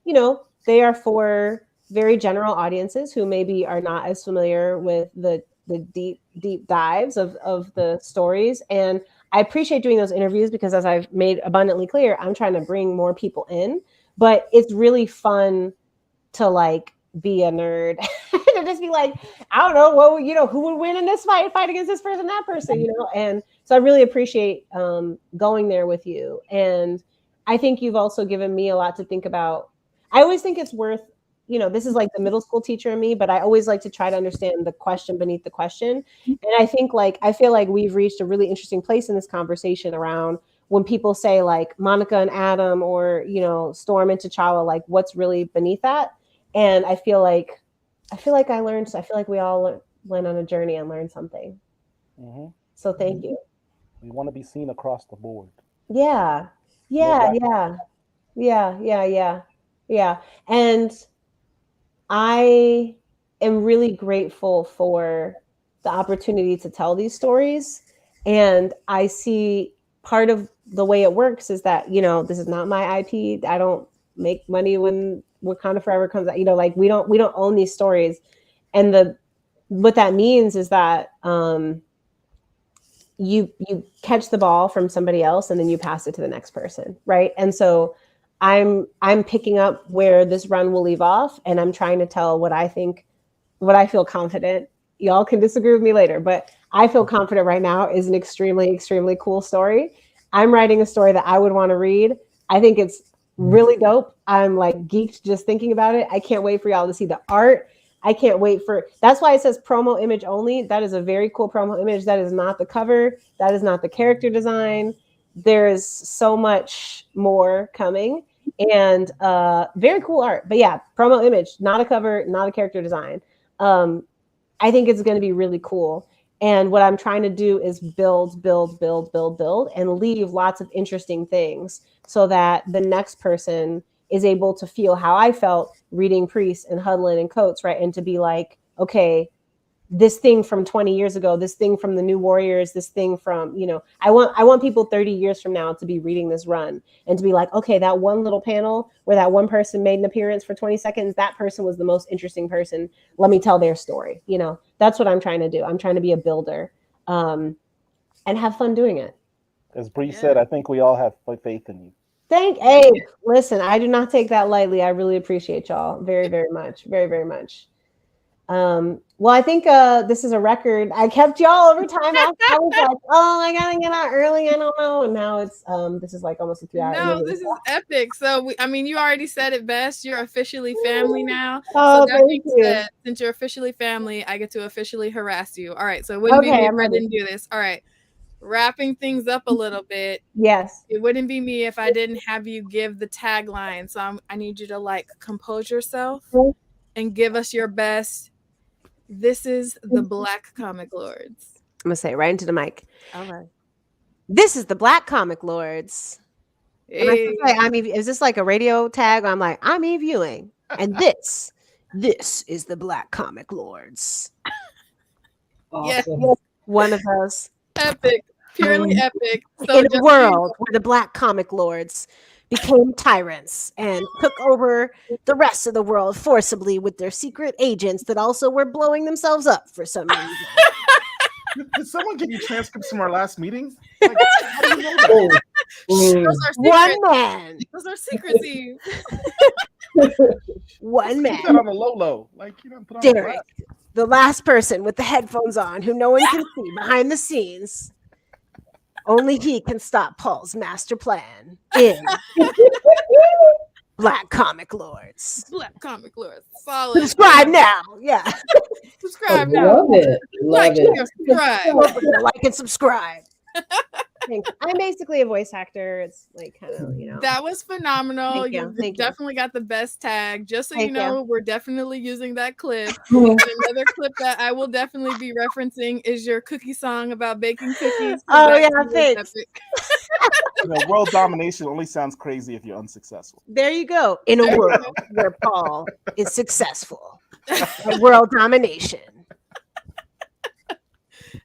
they are for very general audiences who maybe are not as familiar with the deep dives of the stories. And I appreciate doing those interviews because, as I've made abundantly clear, I'm trying to bring more people in, but it's really fun to be a nerd to just be like, I don't know, who would win in this fight against this person, that person, and so I really appreciate going there with you. And I think you've also given me a lot to think about. I always think it's worth, this is like the middle school teacher in me, but I always like to try to understand the question beneath the question. And I think I feel like we've reached a really interesting place in this conversation around when people say like Monica and Adam, or, Storm and T'Challa, like what's really beneath that. And I feel like we all went on a journey and learned something. Mm-hmm. So thank you. We want to be seen across the board. Yeah. And I am really grateful for the opportunity to tell these stories. And I see part of the way it works is that, this is not my IP. I don't make money when Wakanda Forever comes out. We don't own these stories. And what that means is that you catch the ball from somebody else and then you pass it to the next person, right? And so I'm picking up where this run will leave off, and I'm trying to tell what I think what I feel confident, y'all can disagree with me later, but I feel confident right now is an extremely, extremely cool story. I'm writing a story that I would want to read. I think it's really dope. I'm like geeked just thinking about it. I can't wait for y'all to see the art. I can't wait for, that's why it says promo image only. That is a very cool promo image. That is not the cover. That is not the character design. There is so much more coming, and very cool art. But yeah, promo image, not a cover, not a character design. I think it's going to be really cool. And what I'm trying to do is build, and leave lots of interesting things so that the next person is able to feel how I felt reading Priest and Hudlin and Coates, right? And to be like, okay, this thing from 20 years ago, this thing from the New Warriors, this thing from, you know, I want people 30 years from now to be reading this run and to be like, okay, that one little panel where that one person made an appearance for 20 seconds, that person was the most interesting person. Let me tell their story. You know, that's what I'm trying to do. I'm trying to be a builder, and have fun doing it. As Bree said, I think we all have faith in you. Hey, listen, I do not take that lightly. I really appreciate y'all very, very much. Very, very much. Well, I think this is a record. I kept y'all over time. I was like, oh, I gotta get out early. I don't know. And now it's this is like almost a 3-hour. No, this is epic. So I mean, you already said it best. You're officially family now. Oh, so that being said, since you're officially family, I get to officially harass you. All right. So it wouldn't be me if I didn't do this. All right. Wrapping things up a little bit. Yes. It wouldn't be me if I didn't have you give the tagline. So I need you to like compose yourself and give us your best. This is the Black Comic Lords. I'm gonna say it right into the mic. All right. This is the Black Comic Lords. Hey. Is this like a radio tag? I'm like, I'm Eve Ewing, and this is the Black Comic Lords. Awesome. Yes, one of those. Epic, purely epic. So in a world where the Black Comic Lords became tyrants and took over the rest of the world forcibly with their secret agents that also were blowing themselves up for some reason. Did someone give you transcripts from our last meeting? Like, how do you know that? Those are one man. Those are secrecy. One man. Put that on the low. Like, you know, put on Derek, the last person with the headphones on who no one can see behind the scenes. Only he can stop Paul's master plan in Black Comic Lords. Black Comic Lords. Solid. Subscribe now. Yeah. Subscribe now. Love it. Like and subscribe. Like and subscribe. I'm basically a voice actor. It's like kind of, you know. That was phenomenal. Thank you. Definitely got the best tag. Just so Thank you know, you. we're definitely using that clip. And another clip that I will definitely be referencing is your cookie song about baking cookies. Oh yeah, thanks. You know, world domination only sounds crazy if you're unsuccessful. There you go. In a world where Paul is successful. World domination.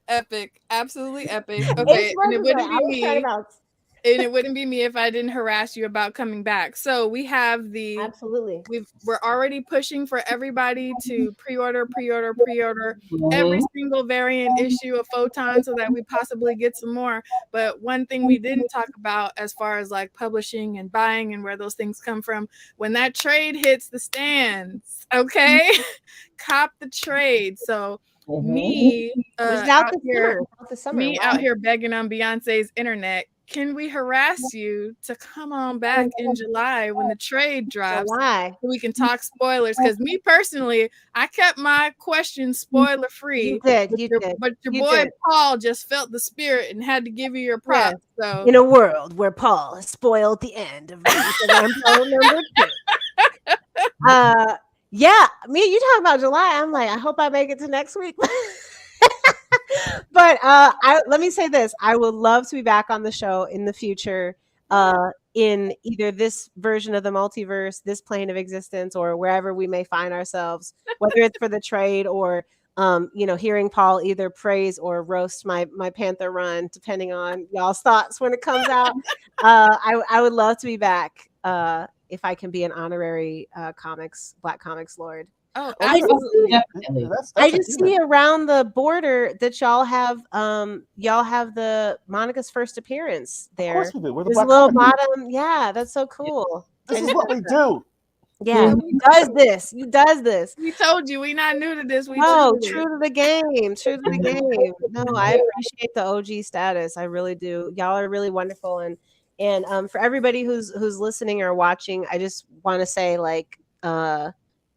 Epic, absolutely epic. Okay, and it wouldn't be me. And it wouldn't be me if I didn't harass you about coming back. So we have the absolutely. We're already pushing for everybody to pre-order every single variant issue of Photon so that we possibly get some more. But one thing we didn't talk about as far as like publishing and buying and where those things come from, when that trade hits the stands, okay, cop the trade. So. Me out here begging on Beyonce's internet. Can we harass you to come on back in July when the trade drops? So we can talk spoilers. Because me personally, I kept my questions spoiler free. You did. But your boy Paul just felt the spirit and had to give you your props. So in a world where Paul has spoiled the end of number 2. Yeah, you talking about July. I'm like, I hope I make it to next week. But let me say this. I would love to be back on the show in the future, in either this version of the multiverse, this plane of existence, or wherever we may find ourselves, whether it's for the trade or hearing Paul either praise or roast my Panther run, depending on y'all's thoughts when it comes out. I would love to be back. If I can be an honorary Black Comics Lord. Oh, absolutely. I just see around the border that y'all have the Monica's first appearance there. Of course we do. We're the There's Black a little Comic bottom. Yeah, that's so cool. This is what we do. Yeah, Mhm. he does this. He does this. We told you we not new to this. We Oh, true to true it. to the game. True to the game. No, I appreciate the OG status. I really do. Y'all are really wonderful. And for everybody who's listening or watching, I just want to say like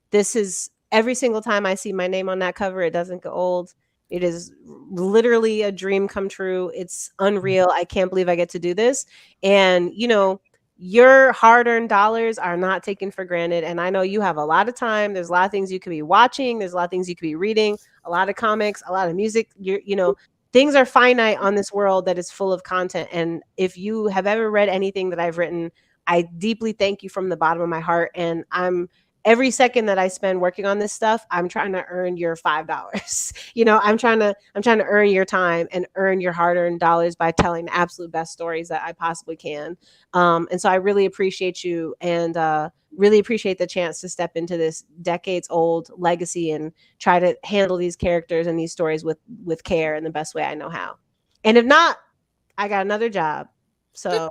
this is every single time I see my name on that cover, it doesn't get old. It is literally a dream come true. It's unreal. I can't believe I get to do this. And you know, your hard-earned dollars are not taken for granted. And I know you have a lot of time. There's a lot of things you could be watching. There's a lot of things you could be reading, a lot of comics, a lot of music. You know, things are finite on this world that is full of content. And if you have ever read anything that I've written, I deeply thank you from the bottom of my heart. And I'm every second that I spend working on this stuff, I'm trying to earn your $5. You know, I'm trying to earn your time and earn your hard-earned dollars by telling the absolute best stories that I possibly can. And so I really appreciate you and really appreciate the chance to step into this decades-old legacy and try to handle these characters and these stories with care in the best way I know how. And if not, I got another job. So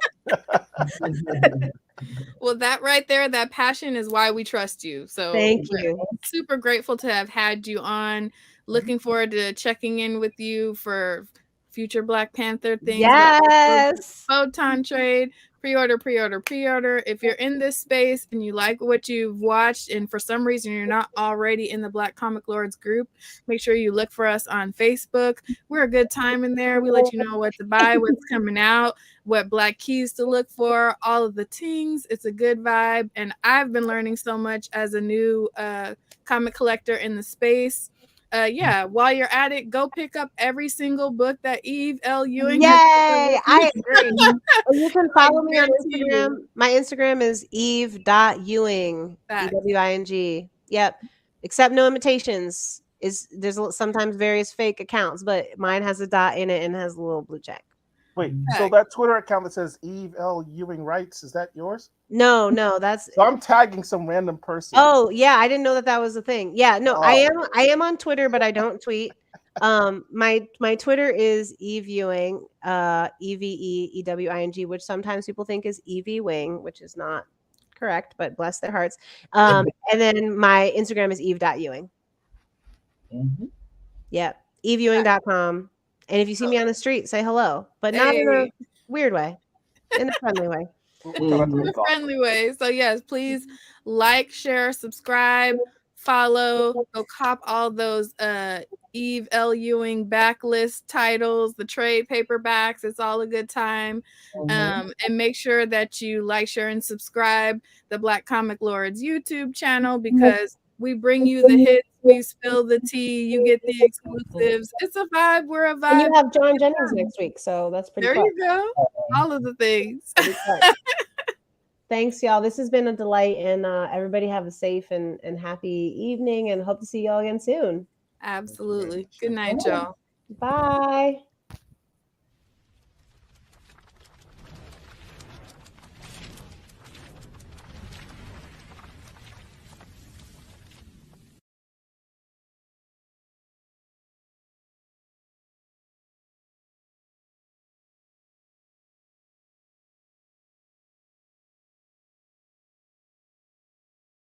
Well, that right there, that passion is why we trust you. So thank we're you. super grateful to have had you on. Looking forward to checking in with you for future Black Panther things. Yes. Photon trade, pre-order. If you're in this space and you like what you've watched and for some reason you're not already in the Black Comic Lords group, make sure you look for us on Facebook. We're a good time in there. We let you know what to buy, what's coming out, what Black keys to look for, all of the things. It's a good vibe. And I've been learning so much as a new comic collector in the space. Yeah, while you're at it, go pick up every single book that Eve L. Ewing has. Yay! I agree. And you can follow me on guarantee Instagram. you. My Instagram is eve.ewing. Facts. EWING. Yep. Accept no imitations. There's sometimes various fake accounts, but mine has a dot in it and has a little blue check. Wait, so that Twitter account that says Eve L. Ewing Writes, is that yours? No, that's So I'm tagging some random person. Oh, yeah, I didn't know that was a thing. Yeah, no, I am on Twitter, but I don't tweet. My Twitter is Eve Ewing, EVEEWING, which sometimes people think is Evie Wing, which is not correct, but bless their hearts. And then my Instagram is eve.ewing. Mhm. Yeah, eveewing.com. And if you see me on the street, say hello, but not in a weird way, in a friendly way. In a friendly way. So yes, please like, share, subscribe, follow, go cop all those Eve L. Ewing backlist titles, the trade paperbacks. It's all a good time. And make sure that you like, share, and subscribe the Black Comic Lords YouTube channel because we bring you the hits, we spill the tea, you get the exclusives. It's a vibe. We're a vibe. And you have John Jennings next week, so that's pretty There fun. you go. All of the things. Thanks, y'all. This has been a delight, and everybody have a safe and happy evening, and hope to see y'all again soon. Absolutely. Good night, y'all. Bye.